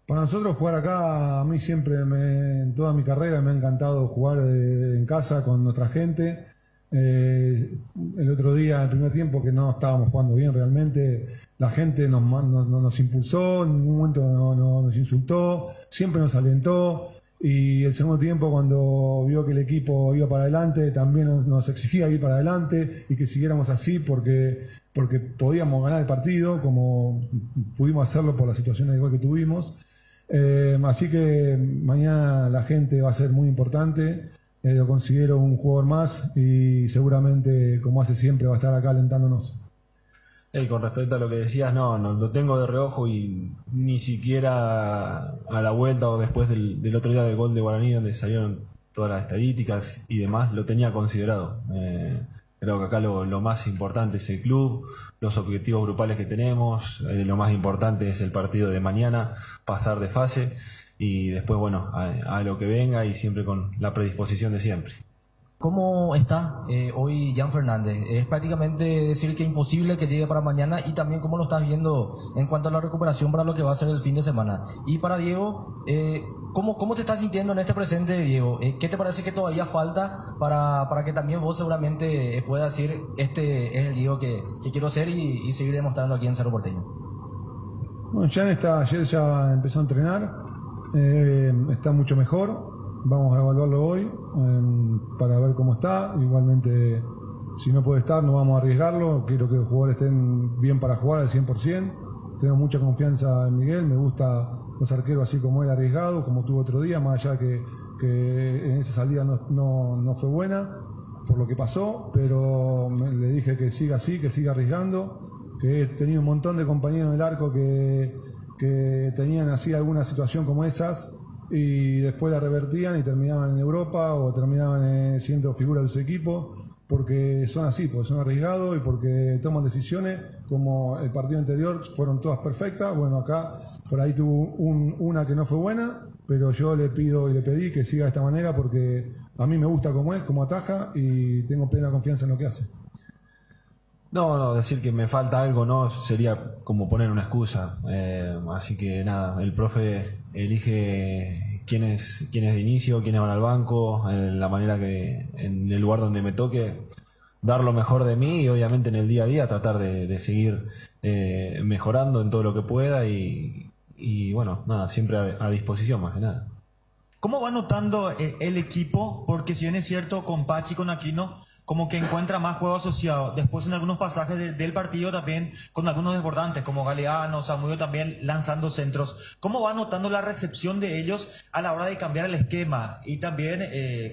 Para nosotros jugar acá, a mí siempre, en toda mi carrera me ha encantado jugar en casa con nuestra gente. El otro día, el primer tiempo, que no estábamos jugando bien realmente, la gente nos impulsó, en ningún momento nos insultó, siempre nos alentó, y el segundo tiempo, cuando vio que el equipo iba para adelante, también nos exigía ir para adelante y que siguiéramos así porque podíamos ganar el partido, como pudimos hacerlo por la situación de gol que tuvimos. Así que mañana la gente va a ser muy importante. Lo considero un jugador más y seguramente, como hace siempre, va a estar acá alentándonos. Con respecto a lo que decías, no lo tengo de reojo y ni siquiera a la vuelta o después del otro día del gol de Guaraní, donde salieron todas las estadísticas y demás, lo tenía considerado. Creo que acá lo más importante es el club, los objetivos grupales que tenemos, lo más importante es el partido de mañana, pasar de fase y después, bueno, a lo que venga y siempre con la predisposición de siempre. ¿Cómo está hoy Jan Fernández? Es prácticamente decir que imposible que llegue para mañana, y también cómo lo estás viendo en cuanto a la recuperación para lo que va a ser el fin de semana. Y para Diego, ¿cómo te estás sintiendo en este presente, Diego? ¿Qué te parece que todavía falta para que también vos seguramente puedas decir, este es el Diego que quiero ser y seguir demostrando aquí en Cerro Porteño? Bueno, Jan ayer ya empezó a entrenar, está mucho mejor. Vamos a evaluarlo hoy para ver cómo está. Igualmente, si no puede estar, no vamos a arriesgarlo. Quiero que los jugadores estén bien para jugar al 100%. Tengo mucha confianza en Miguel. Me gusta los arqueros así como él, arriesgado, como tuvo otro día, más allá que en esa salida no fue buena por lo que pasó, pero le dije que siga así, que siga arriesgando, que he tenido un montón de compañeros en el arco que tenían así alguna situación como esas, y después la revertían y terminaban en Europa o terminaban siendo figuras de su equipo, porque son así, porque son arriesgados y porque toman decisiones, como el partido anterior fueron todas perfectas. Bueno, acá por ahí tuvo una que no fue buena, pero yo le pido y le pedí que siga de esta manera porque a mí me gusta como es, como ataja, y tengo plena confianza en lo que hace. No, decir que me falta algo no sería como poner una excusa, así que nada, el profe elige quién es de inicio, quiénes van al banco, la manera que en el lugar donde me toque, dar lo mejor de mí y obviamente en el día a día tratar de seguir mejorando en todo lo que pueda y bueno, nada, siempre a disposición más que nada. ¿Cómo va notando el equipo? Porque si bien es cierto, con Pachi, con Aquino, como que encuentra más juego asociado. Después en algunos pasajes del partido también con algunos desbordantes, como Galeano, Samudio también lanzando centros. ¿Cómo va notando la recepción de ellos a la hora de cambiar el esquema? Y también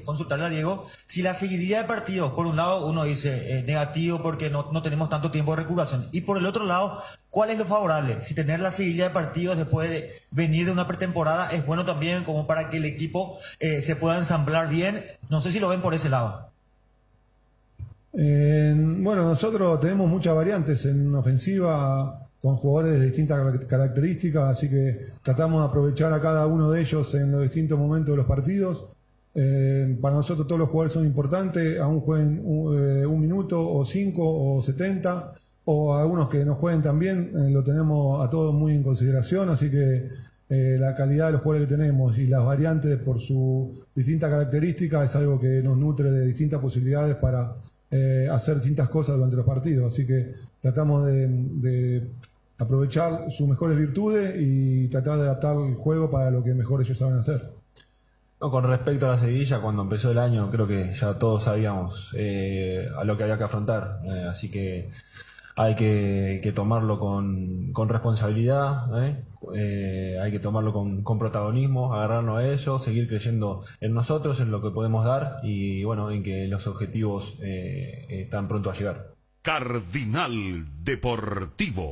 consultarle a Diego si la seguidilla de partidos, por un lado uno dice negativo porque no tenemos tanto tiempo de recuperación, y por el otro lado, ¿cuál es lo favorable? Si tener la seguidilla de partidos después de venir de una pretemporada es bueno también como para que el equipo se pueda ensamblar bien. No sé si lo ven por ese lado. Bueno, nosotros tenemos muchas variantes en ofensiva. con jugadores de distintas características, así que tratamos de aprovechar a cada uno de ellos en los distintos momentos de los partidos. Para nosotros todos los jugadores son importantes, aún jueguen un minuto o 5 o 70, o algunos que no jueguen también, lo tenemos a todos muy en consideración, así que la calidad de los jugadores que tenemos y las variantes por su distintas características es algo que nos nutre de distintas posibilidades para hacer distintas cosas durante los partidos, así que tratamos de aprovechar sus mejores virtudes y tratar de adaptar el juego para lo que mejor ellos saben hacer. No, con respecto a la seguidilla, cuando empezó el año creo que ya todos sabíamos a lo que había que afrontar, así que hay que tomarlo con responsabilidad, hay que tomarlo con protagonismo, agarrarnos a ello, seguir creyendo en nosotros, en lo que podemos dar y bueno, en que los objetivos están pronto a llegar. Cardinal Deportivo.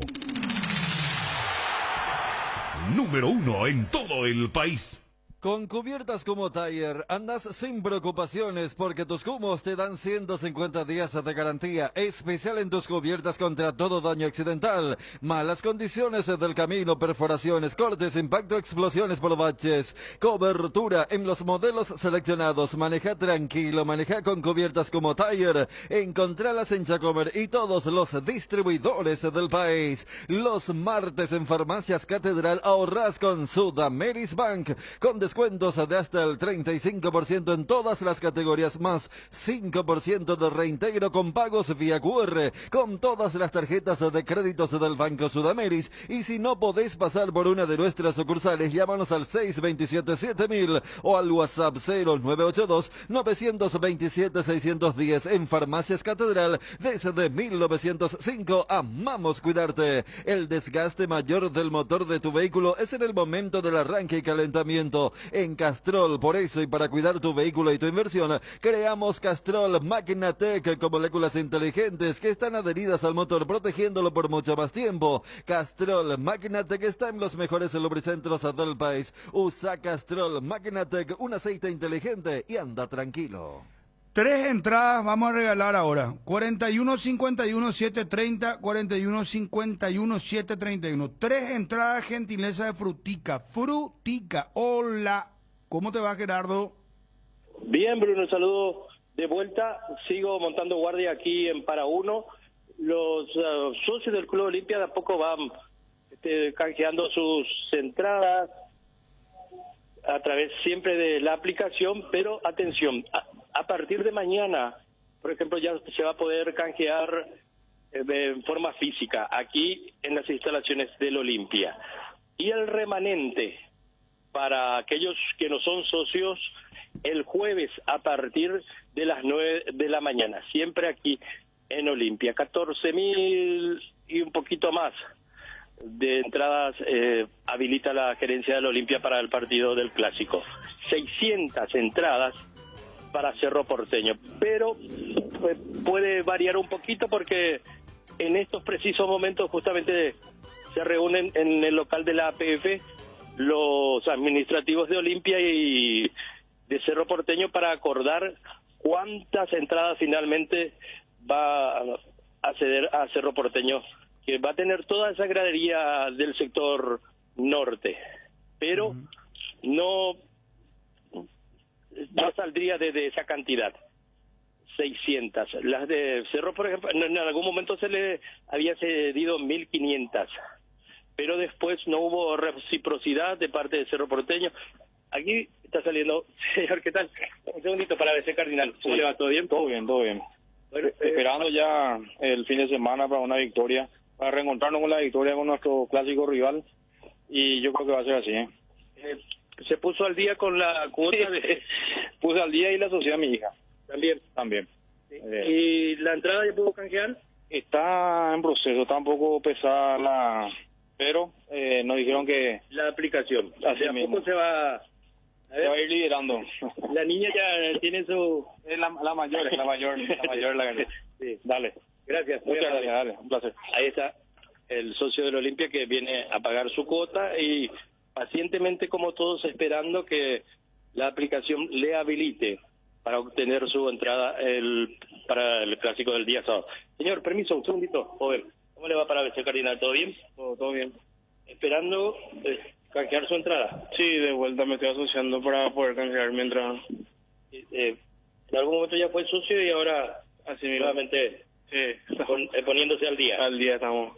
Número 1 en todo el país. Con Cubiertas Cumo Tire andas sin preocupaciones porque tus cumos te dan 150 días de garantía especial en tus cubiertas contra todo daño accidental, malas condiciones del camino, perforaciones, cortes, impacto, explosiones por baches, cobertura en los modelos seleccionados. Maneja tranquilo, maneja con Cubiertas Cumo Tire. Encontralas en Chacomer y todos los distribuidores del país. Los martes en Farmacias Catedral ahorras con Sudameris Bank con descuentos de hasta el 35% en todas las categorías, más 5% de reintegro con pagos vía QR, con todas las tarjetas de créditos del Banco Sudameris. Y si no podés pasar por una de nuestras sucursales, llámanos al 627-7000 o al WhatsApp 0982-927-610 en Farmacias Catedral. Desde 1905 amamos cuidarte. El desgaste mayor del motor de tu vehículo es en el momento del arranque y calentamiento. En Castrol, por eso y para cuidar tu vehículo y tu inversión, creamos Castrol Magnatec con moléculas inteligentes que están adheridas al motor, protegiéndolo por mucho más tiempo. Castrol Magnatec está en los mejores lubricentros del país. Usa Castrol Magnatec, un aceite inteligente y anda tranquilo. 3 entradas vamos a regalar ahora. 41-51-730, 41-51-731. 3 entradas, gentileza de Frutica. Frutica, hola. ¿Cómo te va, Gerardo? Bien, Bruno, un saludo de vuelta. Sigo montando guardia aquí en Para Uno. Los socios del Club Olimpia de a poco van canjeando sus entradas a través siempre de la aplicación, pero atención, a partir de mañana, por ejemplo, ya se va a poder canjear en forma física aquí en las instalaciones del Olimpia. Y el remanente para aquellos que no son socios el jueves a partir de las 9 de la mañana, siempre aquí en Olimpia. 14.000 y un poquito más de entradas habilita la gerencia del Olimpia para el partido del Clásico. 600 entradas para Cerro Porteño, pero puede variar un poquito porque en estos precisos momentos justamente se reúnen en el local de la APF los administrativos de Olimpia y de Cerro Porteño para acordar cuántas entradas finalmente va a ceder a Cerro Porteño, que va a tener toda esa gradería del sector norte, pero no saldría de esa cantidad, 600. Las de Cerro, por ejemplo, en algún momento se le había cedido 1.500, pero después no hubo reciprocidad de parte de Cerro Porteño. Aquí está saliendo, señor, ¿qué tal? Un segundito para BC Cardinal. ¿Cómo le va? ¿Todo bien? Todo bien, todo bien. Bueno, esperando ya el fin de semana para una victoria, para reencontrarnos con la victoria con nuestro clásico rival, y yo creo que va a ser así, ¿Se puso al día con la cuota de...? Puse al día y la sociedad mi hija. También. Sí. ¿Y la entrada ya pudo canjear? Está en proceso, está un poco pesada la... Pero nos dijeron que... La aplicación. Así ¿A mismo. poco se va a ir liderando? La niña ya tiene su... Es la mayor, es la mayor, la grande. Sí. Dale. Gracias. Muchas gracias, dale, un placer. Ahí está el socio del Olimpia que viene a pagar su cuota y pacientemente, como todos, esperando que la aplicación le habilite para obtener su entrada para el clásico del día sábado. Señor, permiso, un segundito, joven. ¿Cómo le va para BC Cardinal? ¿Todo bien? Todo bien. Esperando canjear su entrada. Sí, de vuelta me estoy asociando para poder canjear mi entrada. En algún momento ya fue socio y ahora así mismo. nuevamente Sí. poniéndose al día. Al día estamos.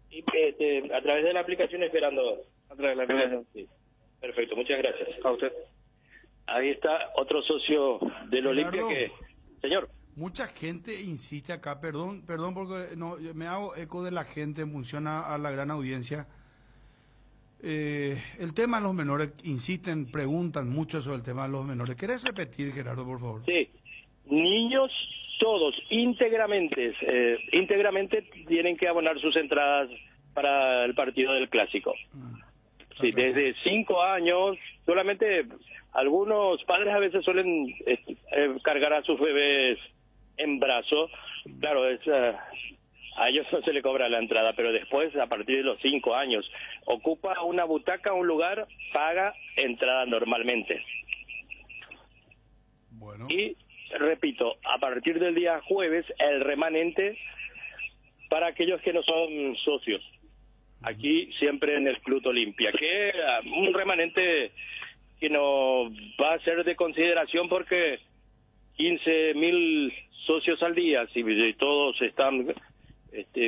Y a través de la aplicación esperando. A través de la aplicación. Sí. Perfecto, muchas gracias. A usted. Ahí está otro socio del Olimpia que... Señor. Mucha gente insiste acá, perdón porque no me hago eco de la gente en función a la gran audiencia. El tema de los menores, insisten, preguntan mucho sobre el tema de los menores. ¿Querés repetir, Gerardo, por favor? Sí, niños todos, íntegramente tienen que abonar sus entradas para el partido del Clásico. Sí, desde 5 años, solamente algunos padres a veces suelen cargar a sus bebés en brazo. Claro, a ellos no se le cobra la entrada, pero después, a partir de los 5 años, ocupa una butaca, un lugar, paga entrada normalmente. Bueno. Y, repito, a partir del día jueves, el remanente para aquellos que no son socios. Aquí siempre en el Club Olimpia, que un remanente que no va a ser de consideración porque 15.000 socios al día, si todos están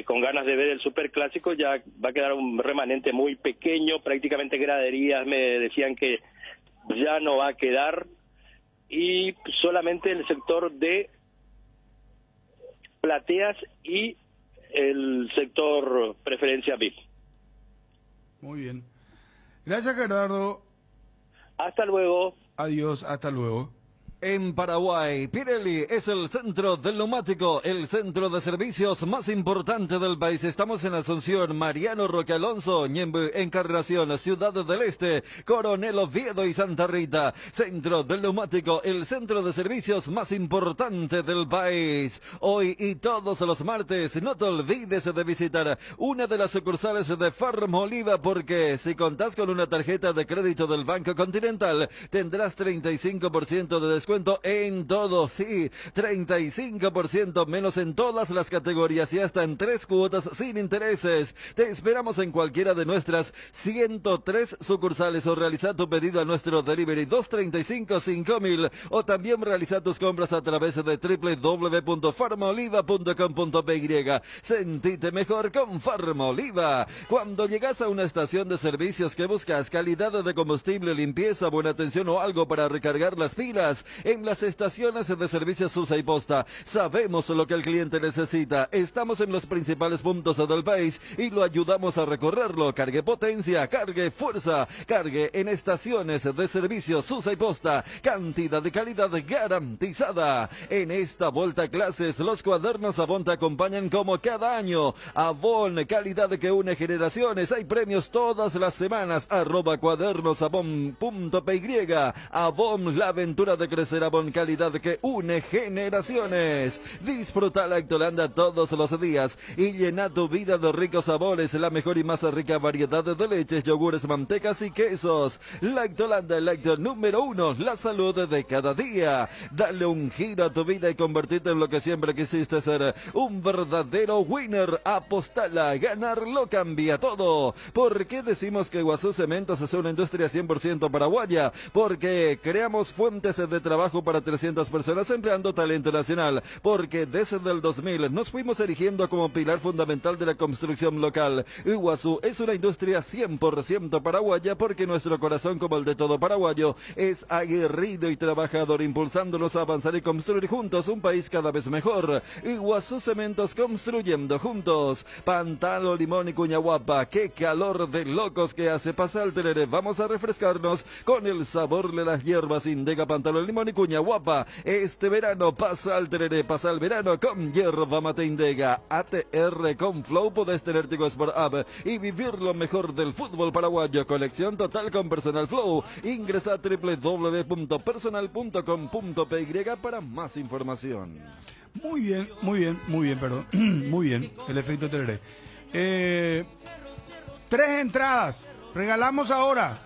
con ganas de ver el Superclásico, ya va a quedar un remanente muy pequeño, prácticamente graderías me decían que ya no va a quedar, y solamente el sector de plateas y el sector preferencia VIP. Muy bien. Gracias, Gerardo. Hasta luego. Adiós, hasta luego. En Paraguay, Pirelli es el centro del neumático, el centro de servicios más importante del país. Estamos en Asunción, Mariano Roque Alonso, Ñemby, Encarnación, Ciudad del Este, Coronel Oviedo y Santa Rita. Centro del neumático, el centro de servicios más importante del país. Hoy y todos los martes, no te olvides de visitar una de las sucursales de Farmoliva, porque si contás con una tarjeta de crédito del Banco Continental, tendrás 35% de descuento en todo, sí, 35% menos en todas las categorías y hasta en 3 cuotas sin intereses. Te esperamos en cualquiera de nuestras 103 sucursales o realiza tu pedido a nuestro delivery 235-5000 o también realiza tus compras a través de www.farmoliva.com.py. Sentite mejor con Farmoliva. Cuando llegas a una estación de servicios que buscas calidad de combustible, limpieza, buena atención o algo para recargar las pilas, en las estaciones de servicios Susa y Posta sabemos lo que el cliente necesita. Estamos en los principales puntos del país y lo ayudamos a recorrerlo. Cargue potencia, cargue fuerza, cargue en estaciones de servicios Susa y Posta. Cantidad de calidad garantizada. En esta vuelta a clases, los cuadernos Avon te acompañan como cada año. Avon, calidad que une generaciones. Hay premios todas las semanas. @cuadernosavon.py. Avon, la aventura de crecer. Avon, calidad que une generaciones. Disfruta la Lactolanda todos los días y llena tu vida de ricos sabores, la mejor y más rica variedad de leches, yogures, mantecas y quesos. Lactolanda, el lácteo número 1, la salud de cada día. Dale un giro a tu vida y convertirte en lo que siempre quisiste ser, un verdadero winner. Apostala, ganar lo cambia todo. ¿Por qué decimos que Iguazú Cementos es una industria 100% paraguaya? Porque creamos fuentes de trabajo para 300 personas empleando talento nacional, porque desde el 2000 nos fuimos erigiendo como pilar fundamental de la construcción local. Iguazú es una industria 100% paraguaya, porque nuestro corazón, como el de todo paraguayo, es aguerrido y trabajador, impulsándonos a avanzar y construir juntos un país cada vez mejor. Iguazú Cementos, construyendo juntos. Pantalo, Limón y Cuñahuapa, qué calor de locos que hace. Pasa al Tereré, vamos a refrescarnos con el sabor de las hierbas Indega, Pantalo, Limón y Cuñahuapa. Este verano pasa al Tereré, pasa el verano con hierba mate Indega. ATR con Flow, podés tener Tigo Sport App y vivir lo mejor del fútbol paraguayo. Colección total con Personal Flow. Ingresa a www.personal.com.py para más información. Muy bien, perdón. Muy bien, el efecto Tereré. 3 entradas, regalamos ahora.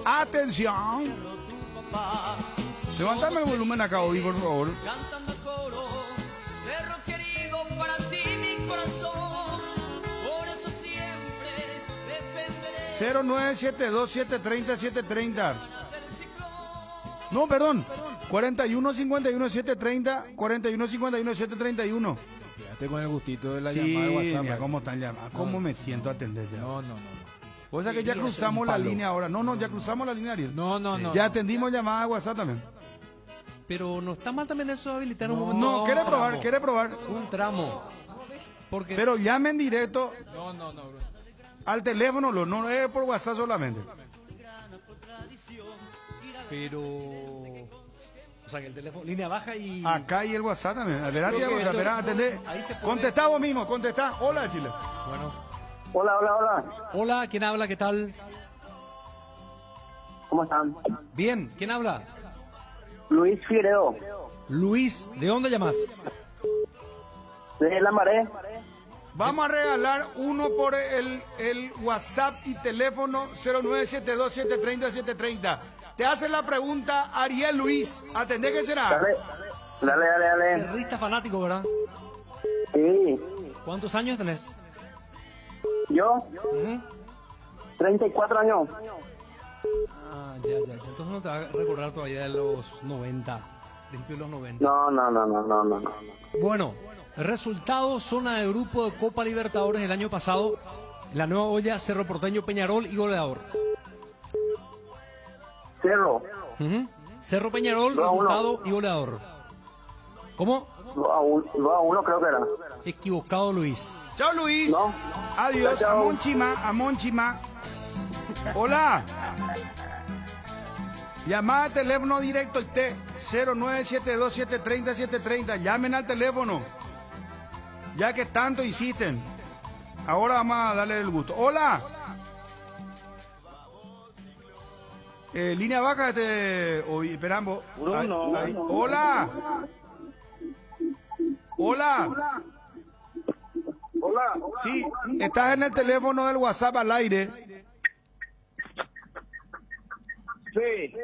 Atención. Levántame el volumen acá hoy, por favor. Cantando el coro, perro querido, para ti mi corazón. 0972-730-730. No, perdón. 4151-730, 4151-731. Quédate con el gustito de la Sí, llamada de WhatsApp. mira cómo están llamadas. ¿Cómo me siento a atender ya? No. O sea que ya cruzamos la línea ahora. No, ya cruzamos la línea, Ariel. No. Ya atendimos llamadas de WhatsApp también. Pero no está mal también eso de habilitar un No, momento. ¿quiere probar? Un tramo. Porque... Pero llame en directo No. al teléfono, no es por WhatsApp solamente. Pero... O sea, que el teléfono, línea baja y... Acá y el WhatsApp también. Verá, atendé. Ahí se puede... Contestá vos mismo, contestá. Hola, decirle. Bueno. Hola. Hola, ¿quién habla? ¿Qué tal? ¿Cómo están? Bien, ¿quién habla? Luis Figueredo. Luis, ¿de dónde llamas? De La Maré. Vamos a regalar uno por el WhatsApp y teléfono 0972-730-730. Te hace la pregunta Ariel Luis. ¿Atendé qué será? Dale. Cerrista fanático, ¿verdad? Sí. ¿Cuántos años tenés? ¿Yo? 34 años. Ah, ya. Entonces no te va a recordar todavía de los 90. Principio de los 90. No. Bueno, resultado, zona de grupo de Copa Libertadores del año pasado. La nueva olla, Cerro Porteño, Peñarol y goleador. Cerro. Cerro Peñarol, resultado y goleador. ¿Cómo? 2-1 creo que era. Equivocado, Luis. Chao, Luis. No. Adiós. Chao. A Monchima. Hola. Llamada al teléfono directo 0972-730-730. Llamen al teléfono. Ya que tanto insisten. Ahora vamos a darle el gusto. Hola. Línea baja hoy esperamos. Hola. Sí, estás en el teléfono del WhatsApp al aire. Sí.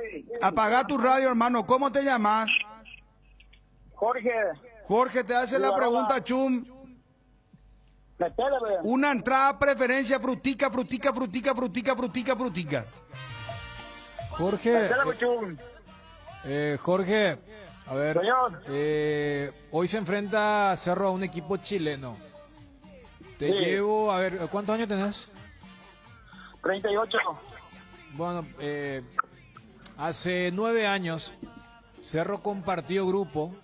Apaga tu radio, hermano. ¿Cómo te llamas? Jorge, te hace la pregunta, Chum. Una entrada preferencia frutica. Jorge, Jorge, a ver, hoy se enfrenta Cerro a un equipo chileno. Te llevo, a ver, ¿cuántos años tenés? 38. Bueno, hace 9 años Cerro compartió grupo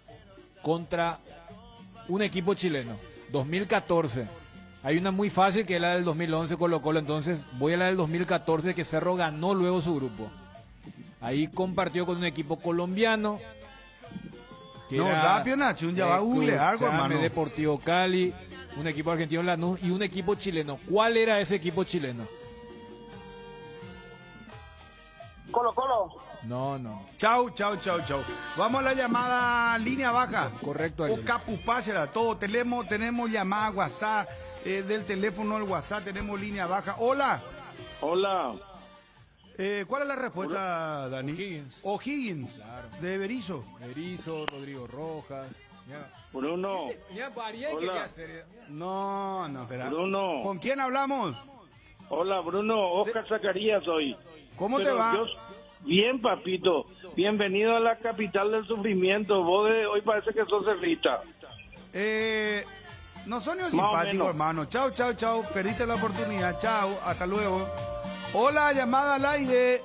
contra un equipo chileno, 2014. Hay una muy fácil que es la del 2011 Colo-Colo, entonces voy a la del 2014 que Cerro ganó luego su grupo. Ahí compartió con un equipo colombiano. No, rápido, Nacho, ya va a googlear algo, hermano. Deportivo Cali, un equipo argentino Lanús y un equipo chileno. ¿Cuál era ese equipo chileno? Colo. No. Chau. Vamos a la llamada línea baja. Correcto. O capupácela, todo. Tenemos llamada WhatsApp, del teléfono al WhatsApp, tenemos línea baja. Hola. ¿Cuál es la respuesta, Dani? O'Higgins. Claro. De Berizo, Rodrigo Rojas. Bruno. Hola. No, espera. Bruno. ¿Con quién hablamos? Hola, Bruno. Oscar Zacarías hoy. ¿Cómo te va? Bien, papito. Bienvenido a la capital del sufrimiento. Vos hoy parece que sos cerrista. No son ni simpáticos, hermano. Chao. Perdiste la oportunidad. Chao. Hasta luego. Hola, llamada al aire.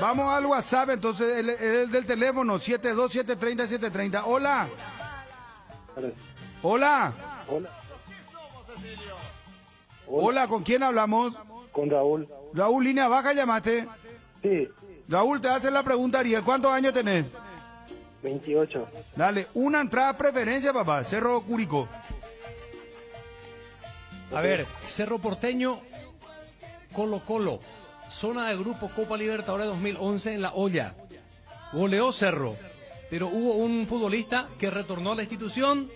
Vamos al WhatsApp, entonces, el del teléfono, 72730-730. Hola. Hola, ¿con quién hablamos? Con Raúl. Raúl, línea baja, llamaste. Sí. Raúl, te hace la pregunta, Ariel. ¿Cuántos años tenés? 28. Dale, una entrada preferencia, papá. Cerro Curicó. A ver, Cerro Porteño, Colo-Colo, zona de grupo Copa Libertadores 2011 en La Olla. Goleó Cerro, pero hubo un futbolista que retornó a la institución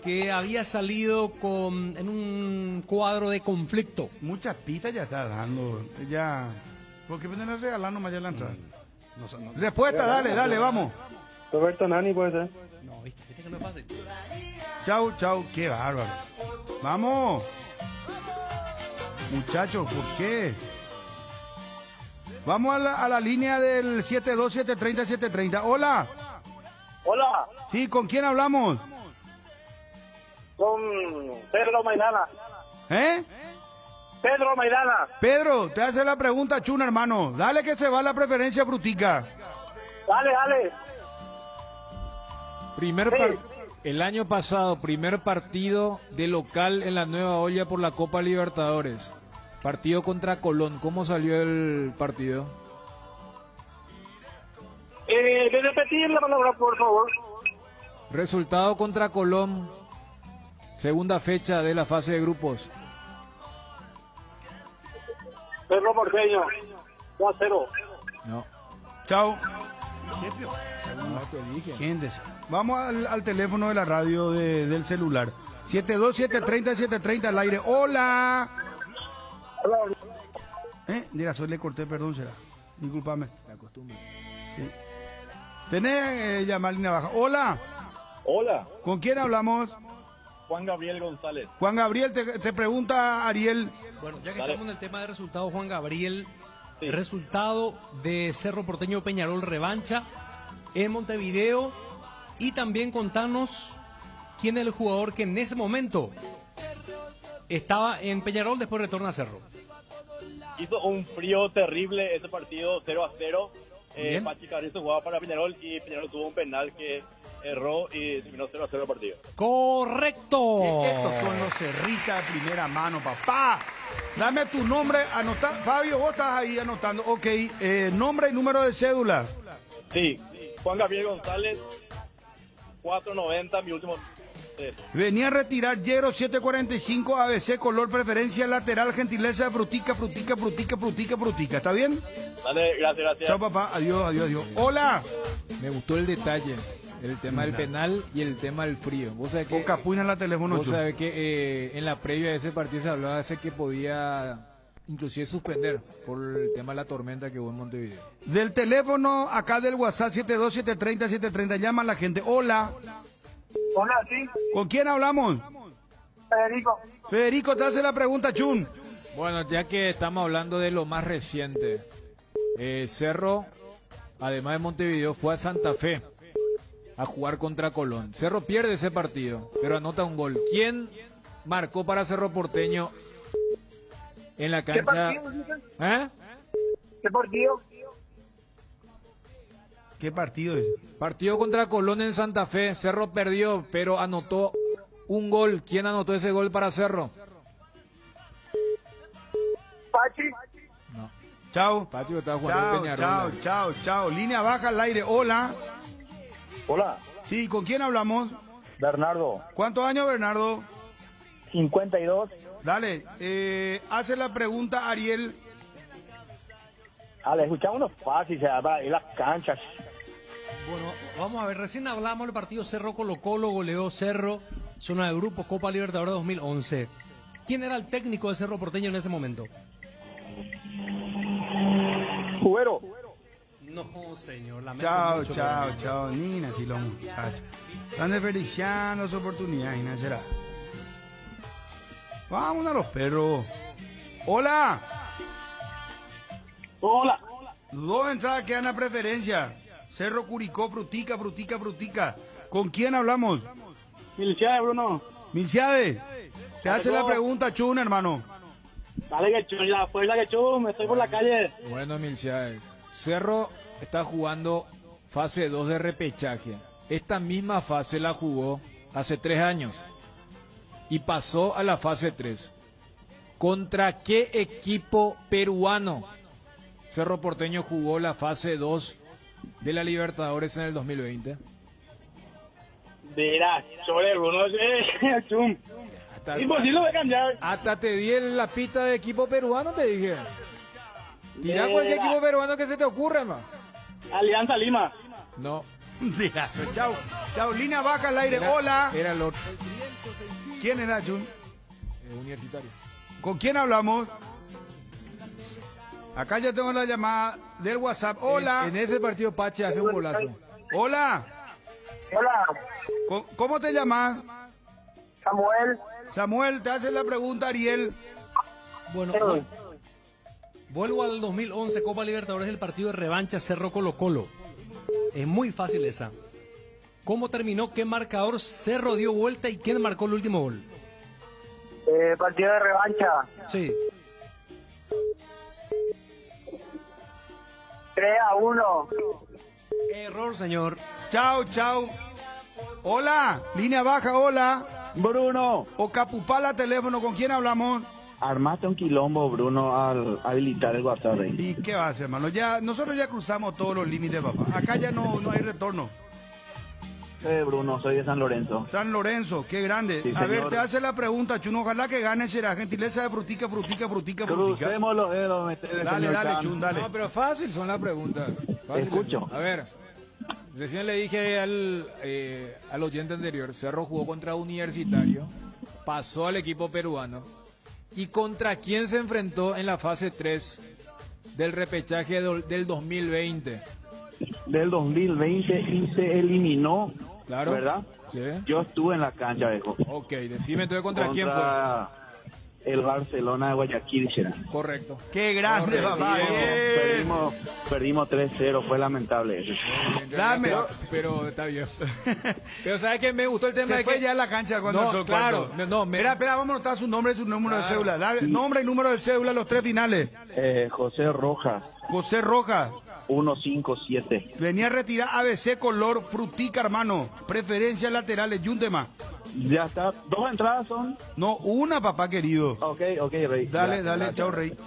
que había salido en un cuadro de conflicto. Muchas pistas ya está dando. Ya. ¿Por qué no regalar nomás ya la entrada? No. Respuesta, dale, vamos. Roberto Nani puede ser. No, viste que no es fácil. Chau, qué bárbaro. Vamos. Muchachos, ¿por qué? Vamos a la línea del 72-730-730. Hola. Hola. Sí, ¿con quién hablamos? Con Pedro Maidana. ¿Eh? Pedro Maidana. Pedro, te hace la pregunta Chuna, hermano. Dale que se va la preferencia frutica. Dale. El año pasado, primer partido de local en la Nueva Olla por la Copa Libertadores. Partido contra Colón. ¿Cómo salió el partido? ¿De repetir la palabra, por favor? Resultado contra Colón. Segunda fecha de la fase de grupos. Cerro Porteño. 2-0. No. Chao. Vamos al teléfono de la radio del celular. 72-730-730 al aire. Hola. Mira, soy le corté, perdón, será. Discúlpame. La costumbre. Sí. Tenés llamar línea baja. Hola. Hola. ¿Con quién hablamos? Juan Gabriel González. Juan Gabriel, te pregunta Ariel. Bueno, ya que estamos en el tema de resultados, Juan Gabriel, el resultado de Cerro Porteño Peñarol revancha en Montevideo, y también contanos quién es el jugador que en ese momento estaba en Peñarol, después retorna a Cerro. Hizo un frío terrible ese partido, 0-0. Bien. Pachi Carrizo jugaba para Peñarol y Peñarol tuvo un penal que erró y terminó 0-0 el partido. ¡Correcto! Estos son los cerritas de primera mano, papá. Dame tu nombre, anota. Fabio, vos estás ahí anotando. Ok, nombre y número de cédula. Sí, Juan Gabriel González, 490, mi último. Venía a retirar Yero 745 ABC, color preferencia lateral, gentileza, frutica. ¿Está bien? Dale, gracias. Chao, papá. Adiós. Hola. Me gustó el detalle. El tema del penal y el tema del frío. Vos sabés que, Capuina en la teléfono. Vos sabés que en la previa de ese partido se hablaba de que podía inclusive suspender por el tema de la tormenta que hubo en Montevideo. Del teléfono acá del WhatsApp 72-730-730 llama a la gente. Hola. Hola, sí. ¿Con quién hablamos? Federico. Federico, te hace la pregunta, Chun. Bueno, ya que estamos hablando de lo más reciente, Cerro, además de Montevideo, fue a Santa Fe a jugar contra Colón. Cerro pierde ese partido, pero anota un gol. ¿Quién marcó para Cerro Porteño en la cancha? ¿Qué partido? ¿Qué partido? ¿Qué partido es? Partido contra Colón en Santa Fe. Cerro perdió, pero anotó un gol. ¿Quién anotó ese gol para Cerro? Pachi. No. Chao. Pachi estaba jugando en Peñarol. Chao. Línea baja al aire. Hola. Hola. Sí, ¿con quién hablamos? Bernardo. ¿Cuántos años, Bernardo? 52. Dale, hace la pregunta Ariel. Le escuchamos unos fáciles, se llama en las canchas. Bueno, vamos a ver, recién hablamos del partido Cerro Colo-Colo, goleó Cerro, zona de grupos, Copa Libertadores 2011. ¿Quién era el técnico de Cerro Porteño en ese momento? Jubero. No, señor, Chao, Nina, si los muchachos están desperdiciando su oportunidad, Nina, será. Vamos a los perros. Hola. Dos entradas que dan a preferencia. Cerro Curicó, frutica. ¿Con quién hablamos? Milciade, Bruno. Milciade, te hace la pregunta Chun, hermano. Dale que Chun, la fuerza que Chun, me estoy por la calle. Bueno, Milciades, Cerro está jugando fase 2 de repechaje. Esta misma fase la jugó hace 3 años y pasó a la fase 3. ¿Contra qué equipo peruano Cerro Porteño jugó la fase 2 de la Libertadores en el 2020? Verás, sobre Bruno, Chum. Imposible de cambiar. Hasta te di la pista de equipo peruano, te dije. Tira cualquier equipo peruano que se te ocurra, ma. Alianza Lima. No. Chao, línea baja al aire. Hola. Era el otro. ¿Quién era, Chun? Universitario. ¿Con quién hablamos? Acá ya tengo la llamada del WhatsApp. Hola. En ese partido Pache hace un golazo. Hola. ¿Cómo te llamas? Samuel. Samuel, te hace la pregunta Ariel. Bueno, vuelvo al 2011 Copa Libertadores, el partido de revancha Cerro Colo-Colo. Es muy fácil esa. ¿Cómo terminó? ¿Qué marcador? Cerro dio vuelta y ¿quién marcó el último gol? Partido de revancha. Sí. 3-1. Error, señor. Chao, chao. Hola, línea baja, hola. Bruno. O Capupala teléfono, ¿con quién hablamos? Armaste un quilombo, Bruno, al habilitar el WhatsApp. ¿Y qué va a hacer, hermano? Nosotros ya cruzamos todos los límites, papá. Acá ya no hay retorno. Bruno, soy de San Lorenzo. San Lorenzo, qué grande. Sí, a ver, señor. te hace la pregunta, Chun. Ojalá que gane, será gentileza de frutica. Crucemos los dedos, Dale, Chun, dale. No, pero fácil son las preguntas. Fáciles. Escucho. A ver, recién le dije al oyente anterior, Cerro jugó contra Universitario, pasó al equipo peruano. ¿Y contra quién se enfrentó en la fase 3 del repechaje del 2020? Del 2020 y se eliminó, Claro. ¿verdad? Sí. Yo estuve en la cancha, viejo. Ok, decime entonces contra quién fue. El Barcelona de Guayaquil, será. Correcto. Qué grande, papá. Perdimos 3-0, fue lamentable eso. Dame. Pero está bien. Pero ¿sabes qué? Me gustó el tema Se de fue que... ya a la cancha cuando No, entró el claro. cuarto. No, Espera, vamos a anotar su nombre y su número de cédula. Dale, nombre y número de cédula, los 3 finales. José Rojas. José Rojas. 157. Venía a retirar ABC color frutica, hermano. Preferencias laterales, Yuntema. Ya está. 2 entradas son. No, una, papá querido. Ok, Rey. Dale, Gracias. chao, Rey.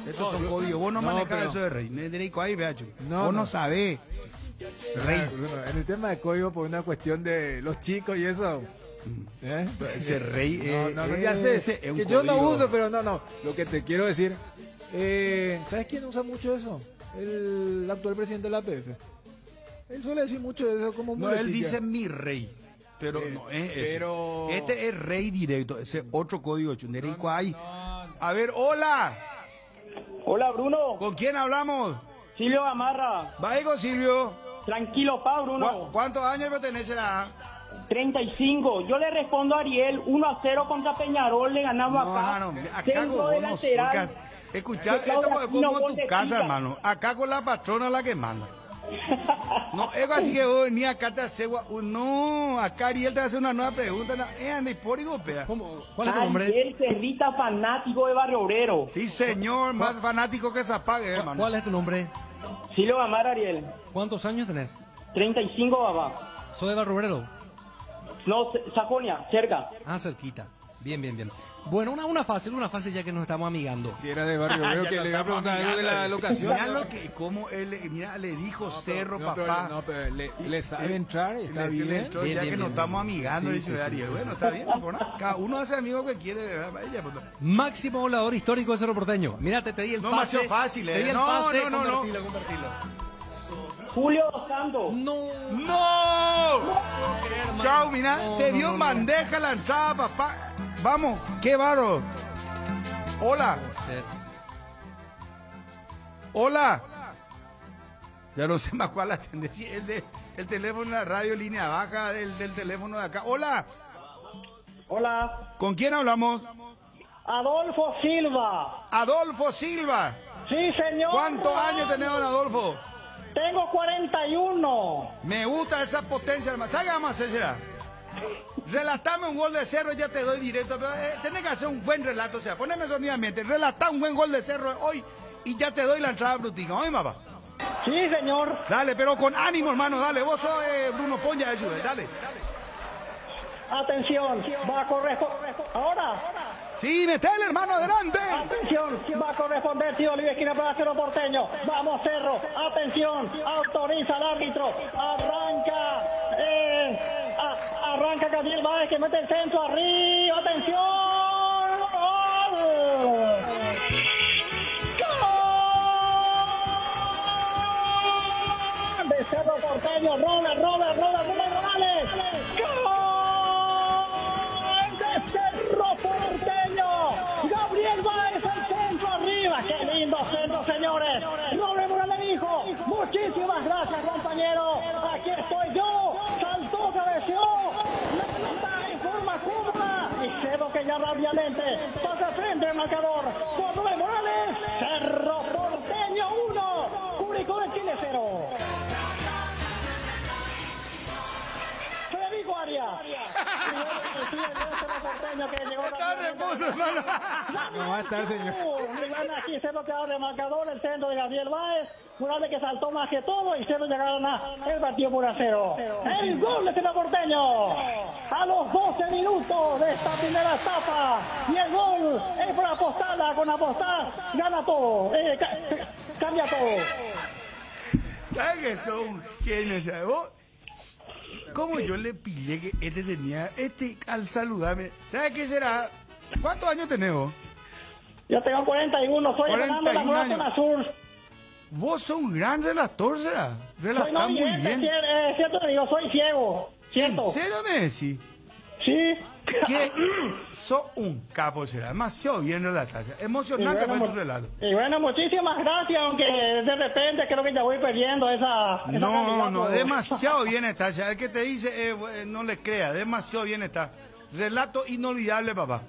Esos son códigos. Vos no manejás eso de Rey. Nederico ahí, vea, vos no sabés. Rey. En el tema de código, por una cuestión de los chicos y eso. Ese Rey. Ya sé. Que yo no uso, pero no. Lo que te quiero decir. ¿Sabes quién usa mucho eso? El actual presidente de la APF. Él suele decir mucho de eso como No, él dice mi rey. Pero no es ese. Pero... Este es rey directo. Ese otro código chunderico hay. A ver, hola. Hola, Bruno. ¿Con quién hablamos? Silvio Gamarra. Vaya, Silvio. Tranquilo, pa, Bruno. ¿Cuántos años pertenecerá? 35. Yo le respondo a Ariel, 1-0 contra Peñarol, le ganamos acá. Acá Centro de lateral. Escuchá, esto es como tu casa, hermano. Acá con la patrona la que manda. No, es así que vos ni acá te hace. No, acá Ariel te hace una nueva pregunta. Anda, hipórico, pea. ¿Cuál es tu nombre? Ariel Cerrita, fanático de Barrio Obrero. Sí, señor, más fanático que se apague, hermano. ¿Cuál es tu nombre? Silvio Gamarra, Ariel. ¿Cuántos años tenés? 35, papá. ¿Soy de Barrio Obrero? No, Sajonia, cerca. Cerquita. Bien. Bueno, una fácil ya que nos estamos amigando. Si era de Barrio Obrero, que le iba a preguntar algo de la locación. Mira lo que, como él, mira, le dijo Cerro, papá. Pero le sabe entrar, está bien. Ya que nos estamos amigando, dice Ariel. Bueno, está bien, cada uno hace amigo que quiere. Máximo volador histórico de Cerro Porteño. Mira, te di el pase. No, más fácil, Te di el pase, compartilo. Julio Santos. ¡No! Chao, mira, te dio en bandeja la entrada, papá. Vamos, qué baro. Hola. Hola. Ya no sé más cuál atender. Sí, el teléfono de la radio, línea baja del teléfono de acá. Hola. Hola. ¿Con quién hablamos? Adolfo Silva. Adolfo Silva. Sí, señor. ¿Cuántos años tenés, don Adolfo? Tengo 41. Me gusta esa potencia, hermano. ¿Sabes qué vamos a hacer, será? Relatame un gol de Cerro, ya te doy directo. Pero, tenés que hacer un buen relato, o sea, poneme sonidamente. Relatá un buen gol de Cerro hoy y ya te doy la entrada brutica. ¿Oye, papá? Sí, señor. Dale, pero con ánimo, hermano, dale. Vos sos Bruno Ponja, ayuda, dale. Atención, va a corresponder. Ahora. Sí, metele, hermano, adelante. Atención, va a corresponder Tío Oliva, esquina para Cerro Porteño. Vamos, Cerro. Atención, autoriza el árbitro. Arranca Gabriel Báez que mete el centro arriba. Atención. ¡Gol! De Cerro Porteño, Robert Morales. ¡Gol de Cerro Porteño! Gabriel Báez el centro arriba. ¡Qué lindo centro, señores! Robert Morales dijo, muchísimas gracias, compañero. Aquí estoy yo. Saltó, cabeció. La pelota en forma cómoda y se Caicedo que ya rápidamente pasa frente al marcador. Por Rubén Morales, Cerro Porteño 1, Curicó de Chile 0. Federico Arias. Está en reposo, hermano. No va a estar, señor. Aquí Cerro quedó de marcador, el centro de Gabriel Báez. Morales que saltó más que todo y Cerro llegaron el partido por 0. El gol de Cerro Porteño a los 12 minutos de esta primera etapa. Y el gol es por apostarla. Con apostar gana todo. Cambia todo. ¿Sabes que sos un genio? ¿Sabes vos? ¿Cómo yo le pillé que tenía, al saludarme? ¿Sabes qué será? ¿Cuántos años tenés vos? Yo tengo 41, soy ganando la nueva zona sur. Vos sos un gran relator, ¿será? Relatás Soy muy bien. Cierto, digo, soy ciego. ¿Cierto? ¿En serio me decís? Sí. Que sos un capo, será. Demasiado bien relatado. Emocionante fue tu relato. Y bueno, muchísimas gracias, aunque de repente creo que ya voy perdiendo esa No, demasiado bien está. El que te dice, no le crea, demasiado bien está. Relato inolvidable, papá.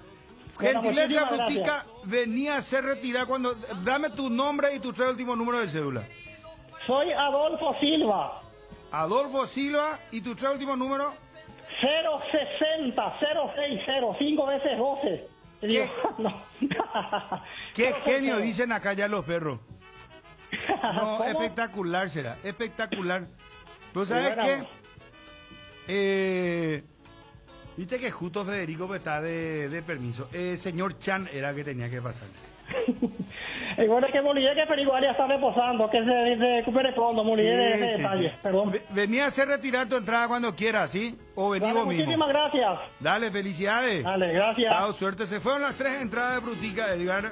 Bueno, Gentileza Frutica, venía a ser retirar cuando... Dame tu nombre y tu 3 últimos números de cédula. Soy Adolfo Silva. Adolfo Silva, ¿y tu 3 últimos números? 060 060 5 veces 12. ¿Qué? No. ¿Qué genio dicen acá ya los perros? No, ¿Cómo? espectacular será, espectacular. ¿Pero sabes qué? Viste que justo Federico pues, está de permiso. Señor Chan era que tenía que pasar. Y bueno, es que Molide que Federico Arias está reposando, que se recupere pronto, Molide de ese detalle, perdón. Venía a hacer retirar tu entrada cuando quieras, ¿sí? O vení vos mismo. Muchísimas gracias. Dale, felicidades. Dale, gracias. Chao, suerte. Se fueron las 3 entradas de Frutica, Edgar.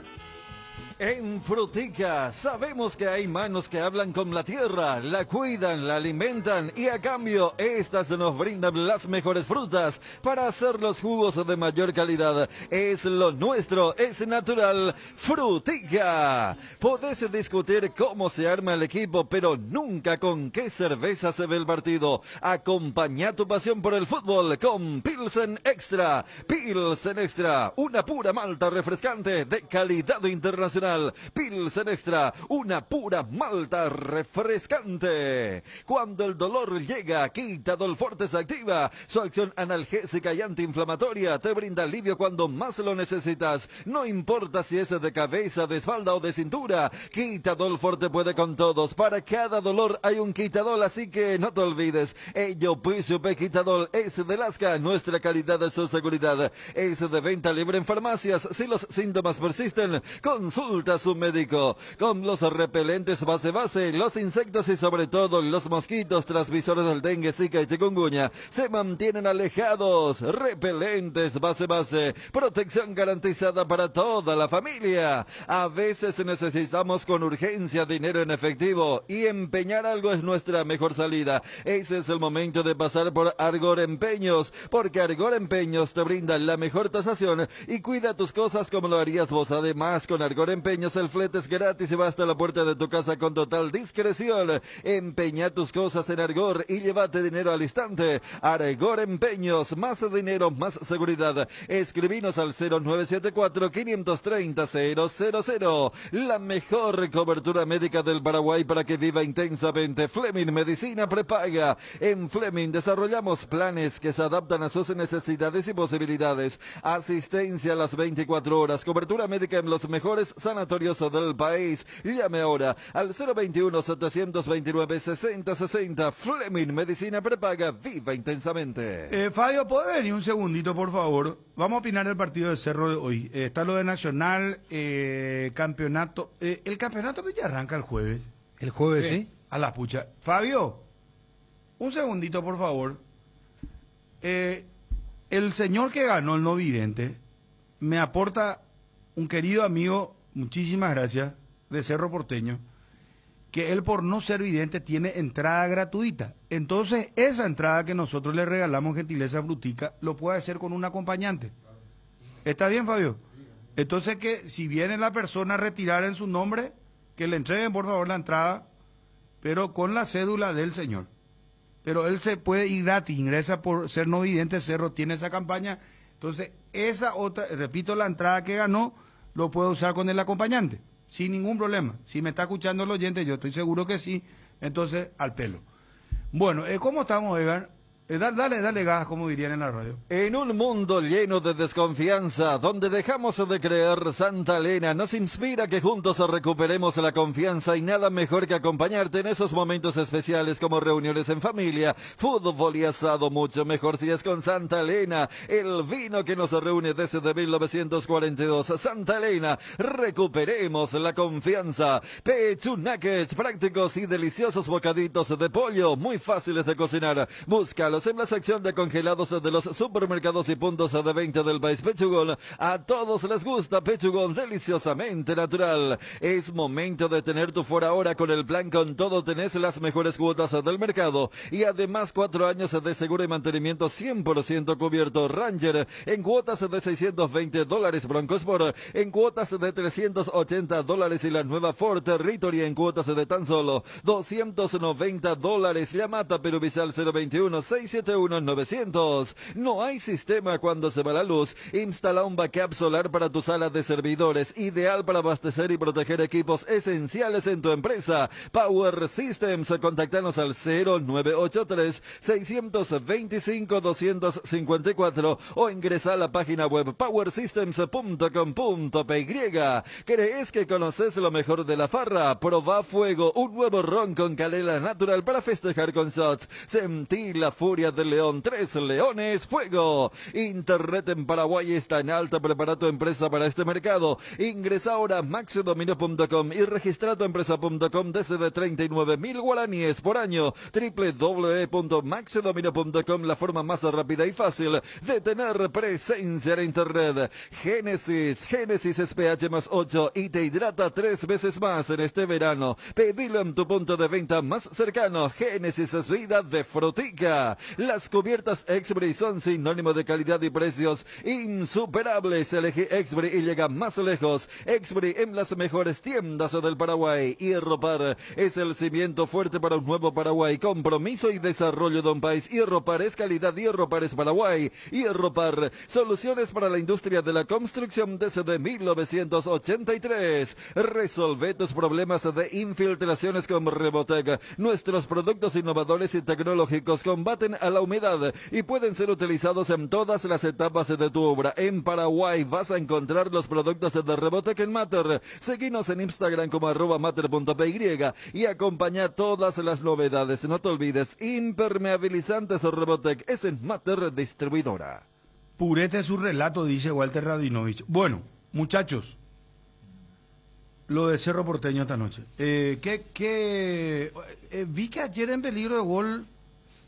En Frutica sabemos que hay manos que hablan con la tierra, la cuidan, la alimentan y a cambio estas nos brindan las mejores frutas para hacer los jugos de mayor calidad. Es lo nuestro, es natural. Frutica. Podés discutir cómo se arma el equipo, pero nunca con qué cerveza se ve el partido. Acompaña tu pasión por el fútbol con Pilsen Extra. Pilsen Extra, una pura malta refrescante de calidad internacional. Pilsen Extra, una pura malta refrescante. Cuando el dolor llega, Quitadol Forte se activa. Su acción analgésica y antiinflamatoria te brinda alivio cuando más lo necesitas. No importa si es de cabeza, de espalda o de cintura, Quitadol Forte puede con todos. Para cada dolor hay un Quitadol, así que no te olvides. Ello Puisupe Quitadol es de Lasca, nuestra calidad es su seguridad. Es de venta libre en farmacias. Si los síntomas persisten, consulta a su médico. Con los repelentes base, los insectos y sobre todo los mosquitos transmisores del dengue, zika y chikungunya se mantienen alejados. Repelentes base, protección garantizada para toda la familia. A veces necesitamos con urgencia dinero en efectivo y empeñar algo es nuestra mejor salida. Ese es el momento de pasar por Argor Empeños, porque Argor Empeños te brinda la mejor tasación y cuida tus cosas como lo harías vos. Además, con Argor Empeños el flete es gratis y va hasta la puerta de tu casa con total discreción. Empeña tus cosas en Argor y llévate dinero al instante. Argor Empeños, más dinero, más seguridad. Escribinos al 0974-530-000. La mejor cobertura médica del Paraguay para que viva intensamente. Fleming Medicina Prepaga. En Fleming desarrollamos planes que se adaptan a sus necesidades y posibilidades. Asistencia a las 24 horas. Cobertura médica en los mejores sanatorios del país. Llame ahora al 021-729-6060. Fleming Medicina Prepaga. Viva intensamente. Fabio, ¿puede venir un segundito, por favor? Vamos a opinar del partido de Cerro de hoy. Está lo de Nacional, campeonato. El campeonato que ya arranca el jueves. El jueves, sí. A la pucha. Fabio, un segundito, por favor. El señor que ganó, el no vidente, me aporta un querido amigo, muchísimas gracias, de Cerro Porteño, que él por no ser vidente tiene entrada gratuita. Entonces, esa entrada que nosotros le regalamos, gentileza Frutica, lo puede hacer con un acompañante. ¿Está bien, Fabio? Entonces, que si viene la persona a retirar en su nombre, que le entreguen, por favor, la entrada, pero con la cédula del señor. Pero él se puede ir gratis, ingresa por ser no vidente. Cerro tiene esa campaña Entonces, esa otra, repito, la entrada que ganó, lo puede usar con el acompañante, sin ningún problema. Si me está escuchando el oyente, yo estoy seguro que sí, entonces al pelo. Bueno, ¿cómo estamos, Edgar? Dale gas, como dirían en la radio. En un mundo lleno de desconfianza, donde dejamos de creer, Santa Elena nos inspira que juntos recuperemos la confianza y nada mejor que acompañarte en esos momentos especiales como reuniones en familia, fútbol y asado, mucho mejor si es con Santa Elena, el vino que nos reúne desde 1942. Santa Elena, recuperemos la confianza. Pechu Nuggets, prácticos y deliciosos bocaditos de pollo, muy fáciles de cocinar. Búscalos en la sección de congelados de los supermercados y puntos de venta del país. Pechugón, a todos les gusta Pechugón, deliciosamente natural. Es momento de tener tu fuera ahora con el plan Con Todo. Tenés las mejores cuotas del mercado y además 4 años de seguro y mantenimiento 100% cubierto. Ranger en cuotas de $620, Bronco Sport en cuotas de $380 y la nueva Ford Territory en cuotas de tan solo $290. Yamata Peruvizal 021 671-900. No hay sistema cuando se va la luz. Instala un backup solar para tu sala de servidores, ideal para abastecer y proteger equipos esenciales en tu empresa. Power Systems, contactanos al 0983-625-254 o ingresa a la página web powersystems.com.py. ¿Crees que conoces lo mejor de la farra? Proba Fuego, un nuevo ron con canela natural para festejar con shots. Sentí la furia del león, 3 leones, fuego. Internet en Paraguay está en alta. Prepara tu empresa para este mercado. Ingresa ahora a maxidomino.com y registra tu empresa.com desde 39.000 guaraníes por año. www.maxidomino.com, la forma más rápida y fácil de tener presencia en Internet. Génesis es pH más 8 y te hidrata 3 veces más en este verano. Pedilo en tu punto de venta más cercano. Génesis es vida de frutica. Las cubiertas Exbri son sinónimo de calidad y precios insuperables. Elegí Exbri y llega más lejos. Exbri en las mejores tiendas del Paraguay. Hierropar es el cimiento fuerte para un nuevo Paraguay. Compromiso y desarrollo de un país. Hierropar es calidad. Hierropar es Paraguay. Hierropar, soluciones para la industria de la construcción desde 1983. Resolve tus problemas de infiltraciones con Rebotec. Nuestros productos innovadores y tecnológicos combaten a la humedad y pueden ser utilizados en todas las etapas de tu obra. En Paraguay vas a encontrar los productos de Rebotec en Mater. Seguinos en Instagram como @mater.py y acompaña todas las novedades. No te olvides, impermeabilizantes Rebotec es en Mater Distribuidora. Purete su relato, dice Walter Radinovich. Bueno, muchachos, lo de Cerro Porteño esta noche. Vi que ayer en peligro de gol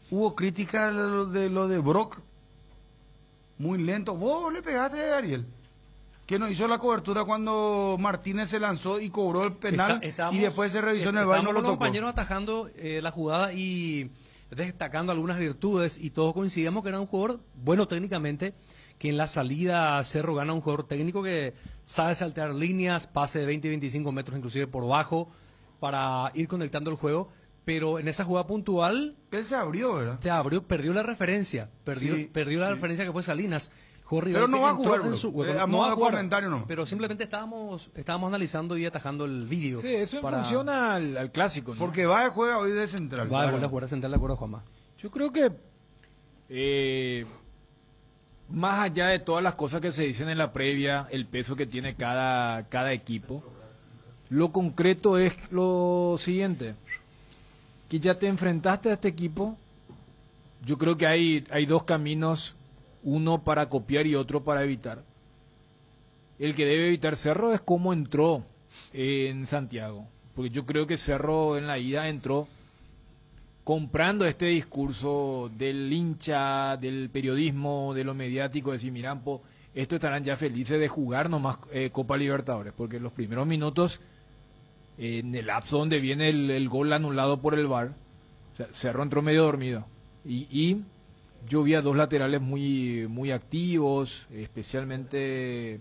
hubo crítica de lo de Brock. Muy lento. Vos le pegaste, Ariel, que no hizo la cobertura cuando Martínez se lanzó y cobró el penal y después se revisó en el VAR y no lo tocó. Los compañeros atajando la jugada y destacando algunas virtudes y todos coincidimos que era un jugador bueno técnicamente, que en la salida Cerro gana un jugador técnico que sabe saltear líneas, pase de 20 y 25 metros inclusive por bajo para ir conectando el juego. Pero en esa jugada puntual él se abrió, ¿verdad? Perdió la referencia, perdió la referencia que fue Salinas. Pero no va a jugar, a modo de comentario no. Pero simplemente estábamos analizando y atajando el vídeo. Sí, eso en función al clásico, ¿no? Porque va a jugar hoy de central. Va a jugar de central, de acuerdo, Juanma. Yo creo que más allá de todas las cosas que se dicen en la previa, el peso que tiene cada equipo, lo concreto es lo siguiente: que ya te enfrentaste a este equipo. Yo creo que hay dos caminos, uno para copiar y otro para evitar. El que debe evitar Cerro es cómo entró en Santiago, porque yo creo que Cerro en la ida entró comprando este discurso del hincha, del periodismo, de lo mediático, de decir, mirampo, estos estarán ya felices de jugar nomás Copa Libertadores, porque en los primeros minutos, en el lapso donde viene el gol anulado por el VAR, o sea, Cerro entró medio dormido y yo vi a dos laterales muy, muy activos, especialmente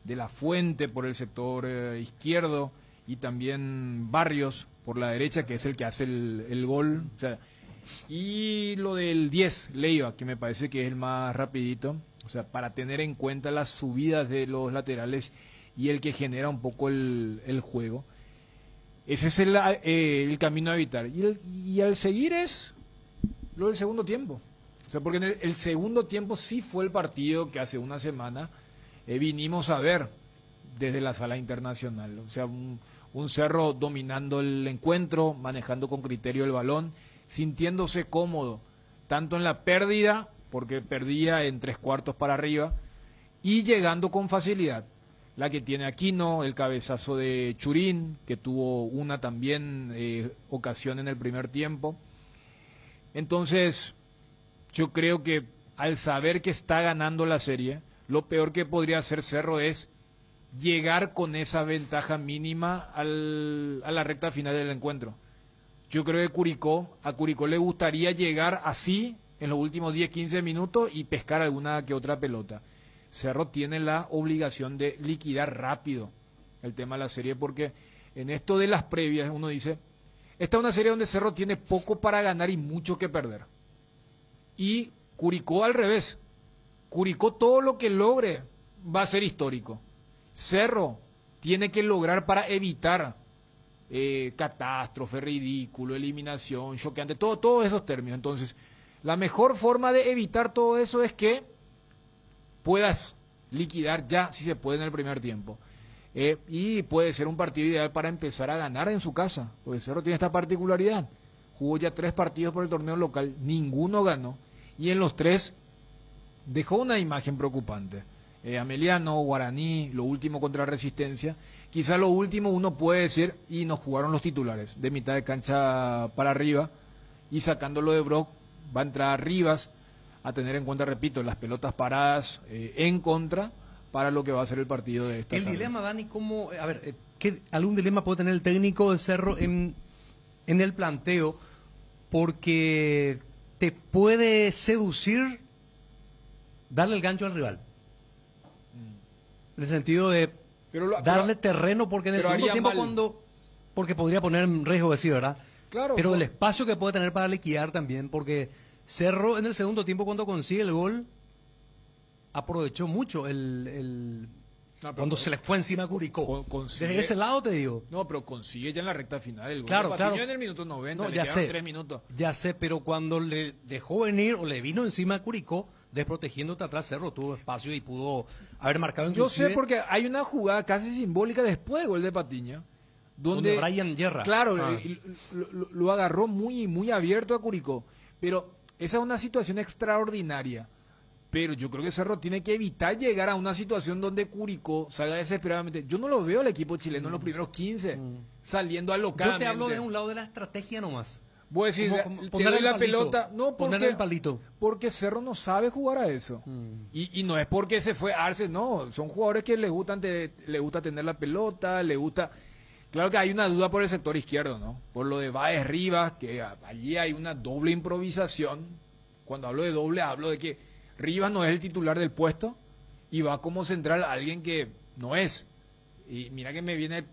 de la Fuente por el sector izquierdo y también Barrios por la derecha, que es el que hace el gol. O sea, y lo del 10, Leiva, que me parece que es el más rapidito, O sea, para tener en cuenta las subidas de los laterales y el que genera un poco el juego. Ese es el camino a evitar. Y al seguir es lo del segundo tiempo. O sea, porque en el segundo tiempo sí fue el partido que hace una semana vinimos a ver desde la sala internacional. O sea, un Cerro dominando el encuentro, manejando con criterio el balón, sintiéndose cómodo, tanto en la pérdida, porque perdía en 3/4 para arriba, y llegando con facilidad. La que tiene Aquino, el cabezazo de Churín, que tuvo una también ocasión en el primer tiempo. Entonces, yo creo que al saber que está ganando la serie, lo peor que podría hacer Cerro es llegar con esa ventaja mínima a la recta final del encuentro. Yo creo que a Curicó le gustaría llegar así en los últimos 10-15 minutos y pescar alguna que otra pelota. Cerro tiene la obligación de liquidar rápido el tema de la serie, porque en esto de las previas uno dice, esta es una serie donde Cerro tiene poco para ganar y mucho que perder. Y Curicó al revés. Curicó todo lo que logre va a ser histórico. Cerro tiene que lograr para evitar catástrofe, ridículo, eliminación, choqueante, todos esos términos. Entonces, la mejor forma de evitar todo eso es que puedas liquidar ya, si se puede, en el primer tiempo. Y puede ser un partido ideal para empezar a ganar en su casa, porque Cerro tiene esta particularidad. Jugó ya 3 partidos por el torneo local, ninguno ganó, y en los 3 dejó una imagen preocupante. Ameliano, Guaraní, lo último contra Resistencia. Quizá lo último uno puede decir, y nos jugaron los titulares, de mitad de cancha para arriba, y sacándolo de Brock, va a entrar Rivas, a tener en cuenta, repito, las pelotas paradas en contra para lo que va a ser el partido de esta tarde. El dilema, Dani, ¿cómo? A ver, ¿algún dilema puede tener el técnico de Cerro en el planteo? Porque te puede seducir darle el gancho al rival. En el sentido de darle terreno, porque en el segundo tiempo porque podría poner en riesgo, decir, ¿verdad? Claro. Pero el espacio que puede tener para liquidar también, porque Cerro en el segundo tiempo, cuando consigue el gol, aprovechó mucho cuando se le fue encima a Curicó. Desde ese lado te digo. No, pero consigue ya en la recta final el gol. Claro. En el minuto 90, le quedaron 3 minutos. Ya sé, pero cuando le dejó venir o le vino encima a Curicó, desprotegiéndote atrás, Cerro tuvo espacio y pudo haber marcado inclusive. Yo sé, porque hay una jugada casi simbólica después del gol de Patiño, donde Brian Yerra. Claro, lo agarró muy, muy abierto a Curicó. Pero esa es una situación extraordinaria. Pero yo creo que Cerro tiene que evitar llegar a una situación donde Curicó salga desesperadamente. Yo no lo veo al equipo chileno en los primeros 15 saliendo alocadamente. Yo te hablo de un lado de la estrategia nomás. Voy a decir, te doy la pelota. No, ponerle el palito. Porque Cerro no sabe jugar a eso. Y no es porque se fue Arce, no. Son jugadores que le gusta tener la pelota, le gusta. Claro que hay una duda por el sector izquierdo, ¿no? Por lo de Báez Rivas, que allí hay una doble improvisación. Cuando hablo de doble, hablo de que Rivas no es el titular del puesto y va como central alguien que no es. Y mira que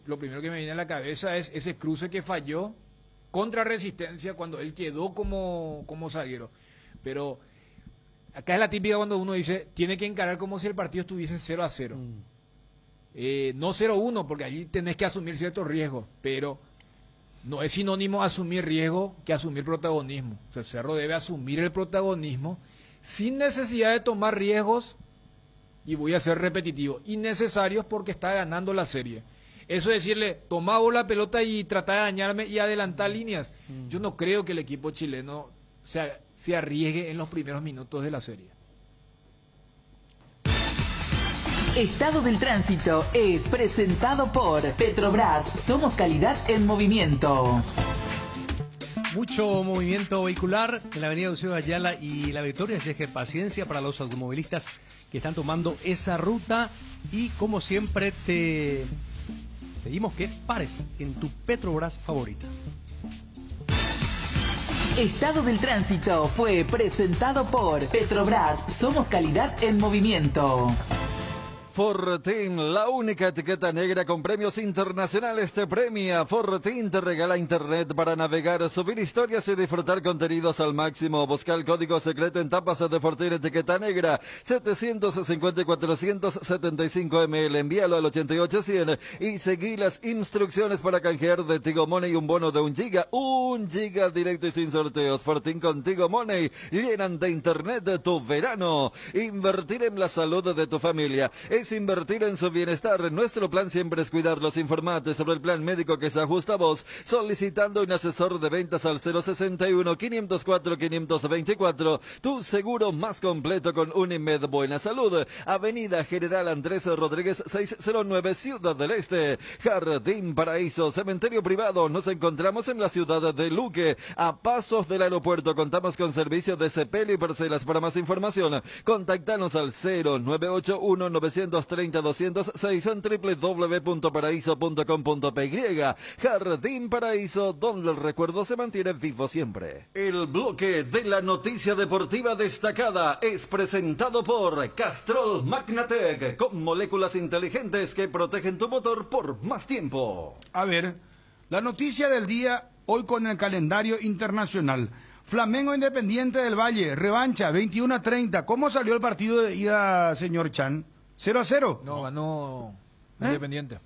lo primero que me viene a la cabeza es ese cruce que falló contra Resistencia cuando él quedó como zaguero. Pero acá es la típica cuando uno dice, tiene que encarar como si el partido estuviese 0-0. No 0-1, porque allí tenés que asumir ciertos riesgos, pero no es sinónimo asumir riesgo que asumir protagonismo. O sea, el Cerro debe asumir el protagonismo sin necesidad de tomar riesgos, y voy a ser repetitivo, innecesarios, porque está ganando la serie. Eso es decirle, toma vos la pelota y trata de dañarme y adelantar líneas. Yo no creo que el equipo chileno se arriesgue en los primeros minutos de la serie. Estado del Tránsito es presentado por Petrobras. Somos calidad en movimiento. Mucho movimiento vehicular en la avenida Eusebio Ayala y La Victoria, así es que paciencia para los automovilistas que están tomando esa ruta, y como siempre te pedimos que pares en tu Petrobras favorita. Estado del Tránsito fue presentado por Petrobras. Somos calidad en movimiento. Fortin, la única etiqueta negra con premios internacionales te premia. Fortin te regala internet para navegar, subir historias y disfrutar contenidos al máximo. Busca el código secreto en tapas de Fortin etiqueta negra 750-475 ml. Envíalo al 8800 y seguí las instrucciones para canjear de Tigo Money un bono de 1 giga directo y sin sorteos. Fortin con Tigo Money llenan de internet de tu verano. Invertir en la salud de tu familia es invertir en su bienestar. Nuestro plan siempre es cuidarlos. Informate sobre el plan médico que se ajusta a vos solicitando un asesor de ventas al 061-504-524. Tu seguro más completo con Unimed Buena Salud. Avenida General Andrés Rodríguez 609, Ciudad del Este. Jardín Paraíso, cementerio privado. Nos encontramos en la ciudad de Luque, a pasos del aeropuerto. Contamos con servicio de sepelio y parcelas. Para más información, contáctanos al 0981-930-206 en www.paraíso.com.py. Jardín Paraíso, donde el recuerdo se mantiene vivo siempre. El bloque de la noticia deportiva destacada es presentado por Castrol Magnatec, con moléculas inteligentes que protegen tu motor por más tiempo. A ver, la noticia del día hoy con el calendario internacional. Flamengo Independiente del Valle, revancha, 21-30. ¿Cómo salió el partido de ida, señor Chan? ¿0-0? No, ganó Independiente.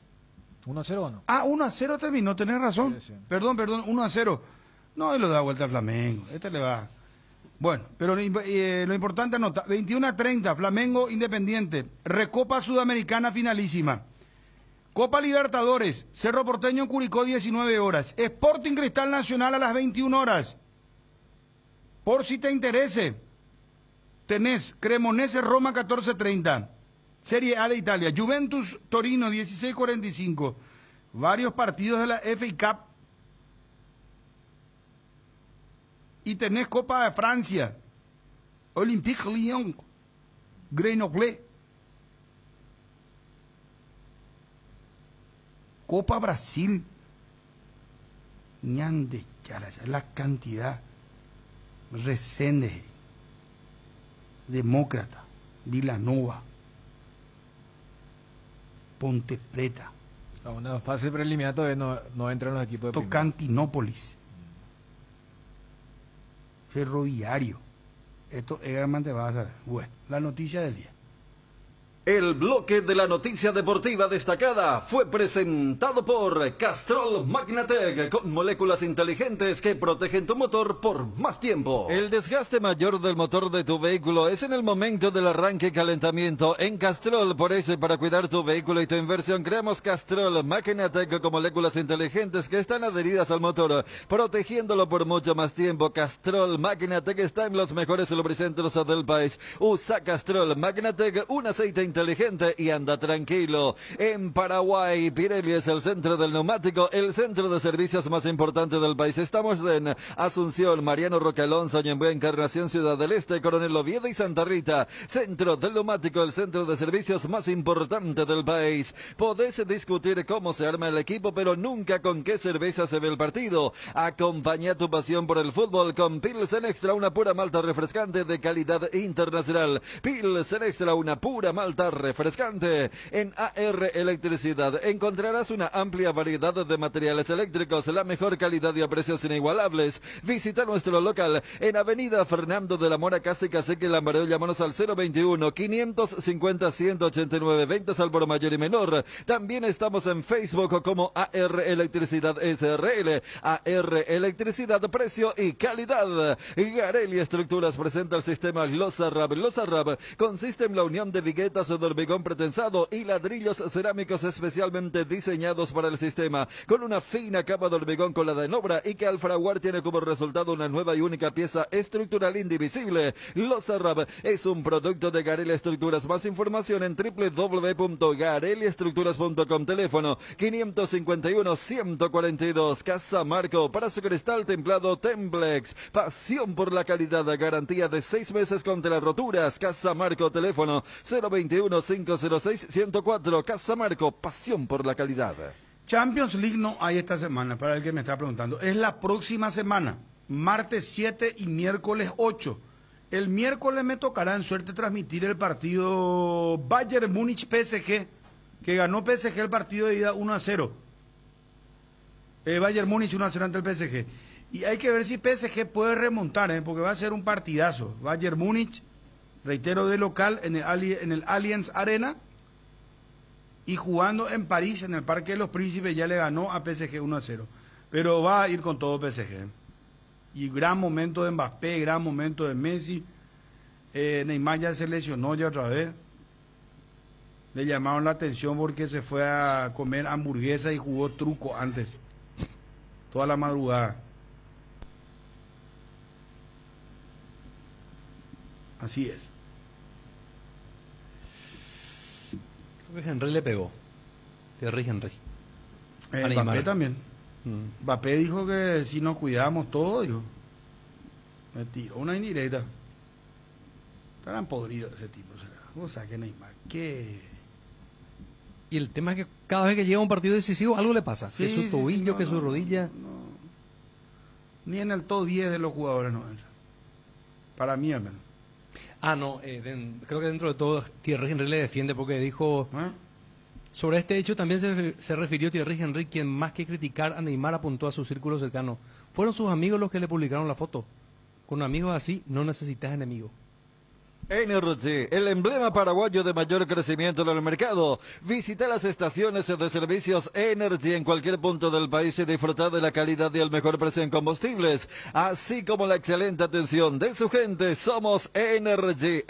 1-0 o no. Ah, 1-0 terminó, tenés razón. Sí. Perdón, 1-0. No, y lo da vuelta a Flamengo. Este le va. Bueno, pero lo importante anota, 21-30, Flamengo Independiente. Recopa Sudamericana finalísima. Copa Libertadores, Cerro Porteño Curicó 19 horas. Sporting Cristal Nacional a las 21 horas. Por si te interese, tenés Cremonese Roma 14:30, Serie A de Italia, Juventus Torino 16:45, varios partidos de la FA Cup, y tenés Copa de Francia, Olympique Lyon, Grenoble, Copa Brasil, ñande, la cantidad. Resende, Demócrata, Vilanova, Ponte Preta. A una fase preliminar todavía no entran los equipos de Tocantinópolis, Ferroviario. Esto Egerman te va a saber. Bueno, la noticia del día. El bloque de la noticia deportiva destacada fue presentado por Castrol Magnatec, con moléculas inteligentes que protegen tu motor por más tiempo. El desgaste mayor del motor de tu vehículo es en el momento del arranque y calentamiento. En Castrol, por eso y para cuidar tu vehículo y tu inversión, creamos Castrol Magnatec con moléculas inteligentes que están adheridas al motor, protegiéndolo por mucho más tiempo. Castrol Magnatec está en los mejores lubricentros del país. Usa Castrol Magnatec, un aceite inteligente y anda tranquilo. En Paraguay, Pirelli es el centro del neumático, el centro de servicios más importante del país. Estamos en Asunción, Mariano Roque Alonso, Ñembué, Encarnación, Ciudad del Este, Coronel Oviedo y Santa Rita. Centro del neumático, el centro de servicios más importante del país. Podés discutir cómo se arma el equipo, pero nunca con qué cerveza se ve el partido. Acompaña tu pasión por el fútbol con Pilsen Extra, una pura malta refrescante de calidad internacional. Pilsen Extra, una pura malta refrescante. En AR Electricidad encontrarás una amplia variedad de materiales eléctricos, la mejor calidad y a precios inigualables. Visita nuestro local en Avenida Fernando de la Mora, casi Cacique Lambareo. Llámanos al 021-550-189, ventas al por mayor y menor. También estamos en Facebook como AR Electricidad SRL. AR Electricidad, precio y calidad. Garelli Estructuras presenta el sistema Glosarrab. Glosarrab consiste en la unión de viguetas de hormigón pretensado y ladrillos cerámicos especialmente diseñados para el sistema, con una fina capa de hormigón colada en obra y que al fraguar tiene como resultado una nueva y única pieza estructural indivisible. Glosarrab es un producto de Garelli Estructuras. Más información en www.garelliestructuras.com. Teléfono 551-142. Casa Marco, para su cristal templado Templex. Pasión por la calidad, garantía de 6 meses contra roturas. Casa Marco, teléfono 021-506-104. Casa Marco, pasión por la calidad. Champions League no hay esta semana, para el que me está preguntando. Es la próxima semana, martes 7 y miércoles 8. El miércoles me tocará en suerte transmitir el partido Bayern Múnich-PSG, que ganó PSG el partido de ida 1-0. Bayern Múnich 1-0 ante el PSG. Y hay que ver si PSG puede remontar, porque va a ser un partidazo. Bayern Múnich, reitero, de local en el Allianz Arena, y jugando en París, en el Parque de los Príncipes, ya le ganó a PSG 1-0. Pero va a ir con todo PSG. Y gran momento de Mbappé, gran momento de Messi. Neymar ya se lesionó ya otra vez. Le llamaron la atención porque se fue a comer hamburguesa y jugó truco antes. Toda la madrugada. Así es. Creo que Henry le pegó. Thierry Henry. Mbappé también. Mbappé dijo que si nos cuidamos todos, dijo. Me tiró una indirecta. Estarán podridos ese tipo, será. O sea, que Neymar, ¿qué? Y el tema es que cada vez que llega a un partido decisivo, algo le pasa. Sí, que su tobillo, que su rodilla. Ni en el top 10 de los jugadores no entra. Para mí al menos. Creo que dentro de todo Thierry Henry le defiende porque dijo... Sobre este hecho también se refirió Thierry Henry, quien más que criticar a Neymar apuntó a su círculo cercano. Fueron sus amigos los que le publicaron la foto. Con amigos así no necesitas enemigos. Energy, el emblema paraguayo de mayor crecimiento en el mercado. Visita las estaciones de servicios Energy en cualquier punto del país y disfrutar de la calidad y el mejor precio en combustibles, así como la excelente atención de su gente. Somos Energy,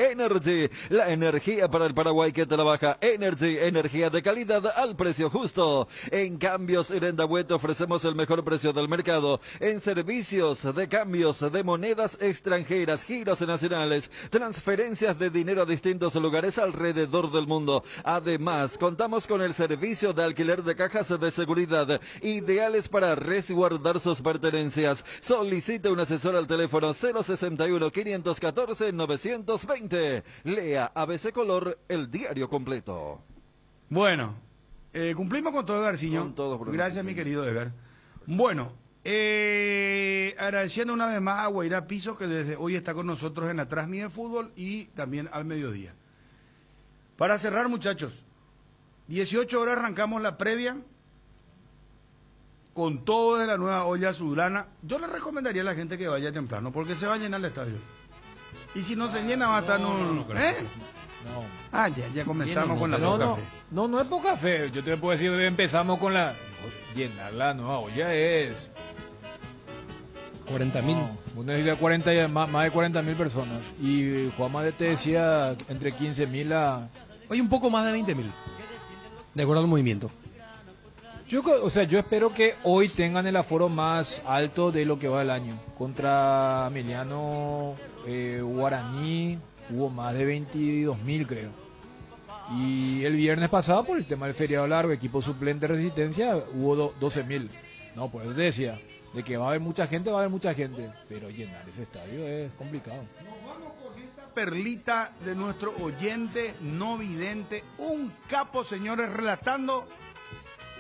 la energía para el Paraguay que trabaja. Energy, energía de calidad al precio justo. En Cambios Irendahuet ofrecemos el mejor precio del mercado en servicios de cambios de monedas extranjeras, giros nacionales, transferencias de dinero a distintos lugares alrededor del mundo. Además, contamos con el servicio de alquiler de cajas de seguridad, ideales para resguardar sus pertenencias. Solicite un asesor al teléfono 061-514-920. Lea ABC Color, el diario completo. Bueno, cumplimos con todo, Garciño. Con todo, gracias, mi querido Edgar. Bueno, agradeciendo una vez más a Guairá Piso, que desde hoy está con nosotros en Atrás Mí del Fútbol y también al mediodía. Para cerrar, muchachos, 18 horas arrancamos la previa con todo de la nueva olla azulgrana. Yo le recomendaría a la gente que vaya temprano, porque se va a llenar el estadio. Y si no se llena, va a estar ya comenzamos con la poca fe. No es poca fe. Yo te puedo decir, empezamos con la... Llenar la nueva olla es... 40.000. Uno decía 40, más de 40.000 personas. Y Juanma te decía entre 15.000 a... Hoy un poco más de 20.000. De acuerdo al movimiento. Yo espero que hoy tengan el aforo más alto de lo que va el año. Contra Emiliano Guaraní hubo más de 22.000, creo. Y el viernes pasado, por el tema del feriado largo, equipo suplente de Resistencia, hubo 12.000. No, por eso te decía, de que va a haber mucha gente, pero llenar ese estadio es complicado. Nos vamos con esta perlita de nuestro oyente no vidente, un capo, señores, relatando.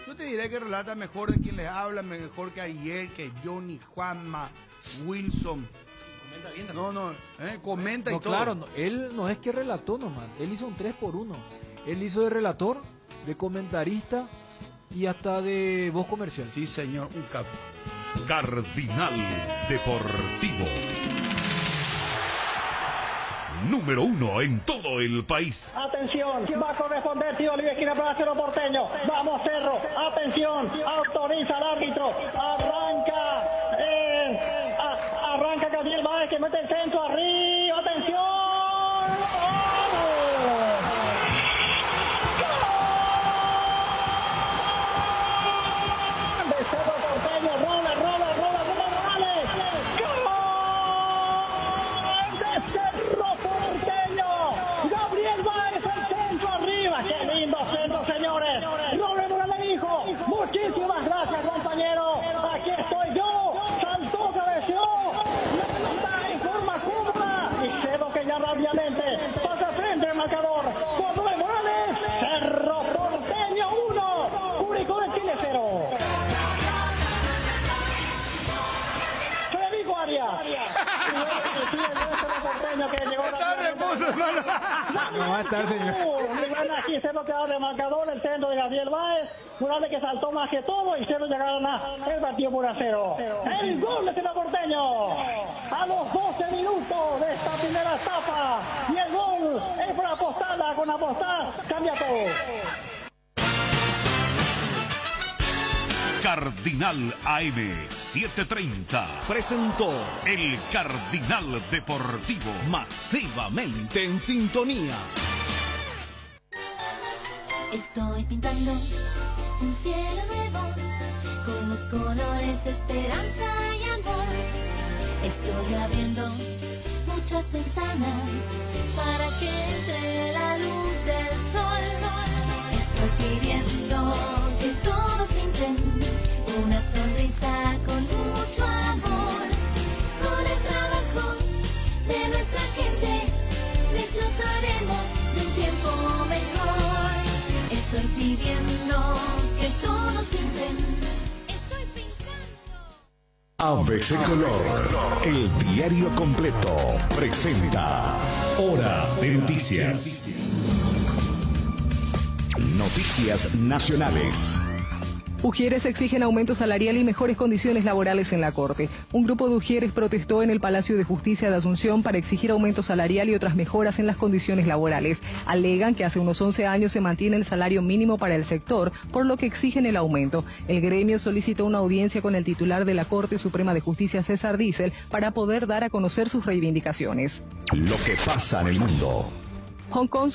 Yo te diré que relata mejor de quien les habla, mejor que Ariel, que Johnny, Juanma, Wilson. Comenta y todo. Claro, él no es que relató nomás, él hizo un 3x1. Él hizo de relator, de comentarista y hasta de voz comercial. Sí, señor, un capo. Cardinal Deportivo. Número 1 en todo el país. Atención, va a corresponder Tío Oliva, esquina para Cerro Porteño. Vamos, Cerro. Atención, autoriza al árbitro. Arranca Gabriel Báez, que mete el centro arriba. Atención. Muchísimas gracias, compañero. Aquí estoy yo. estar, señor. Muy buena aquí, centro que abre marcador, el centro de Gabriel Báez, Morales que saltó más que todo y Cerro llegaron a el partido por 0. El gol de Cerro Porteño a los 12 minutos de esta primera etapa y el gol es para apostarla, con apostar cambia todo. Cardinal AM 730 presentó el Cardinal Deportivo, masivamente en sintonía. Estoy pintando un cielo nuevo con los colores esperanza y amor. Estoy abriendo muchas ventanas para que entre la luz del sol. Estoy pidiendo que todos pinten una sonrisa con mucho amor. Con el trabajo de nuestra gente disfrutaremos de un tiempo mejor. Estoy pidiendo que todos pinten. Estoy pintando. ABC Color, el diario completo, presenta Hora de Noticias. Noticias nacionales. Ujieres exigen aumento salarial y mejores condiciones laborales en la Corte. Un grupo de Ujieres protestó en el Palacio de Justicia de Asunción para exigir aumento salarial y otras mejoras en las condiciones laborales. Alegan que hace unos 11 años se mantiene el salario mínimo para el sector, por lo que exigen el aumento. El gremio solicitó una audiencia con el titular de la Corte Suprema de Justicia, César Diesel, para poder dar a conocer sus reivindicaciones. Lo que pasa en el mundo. Hong Kong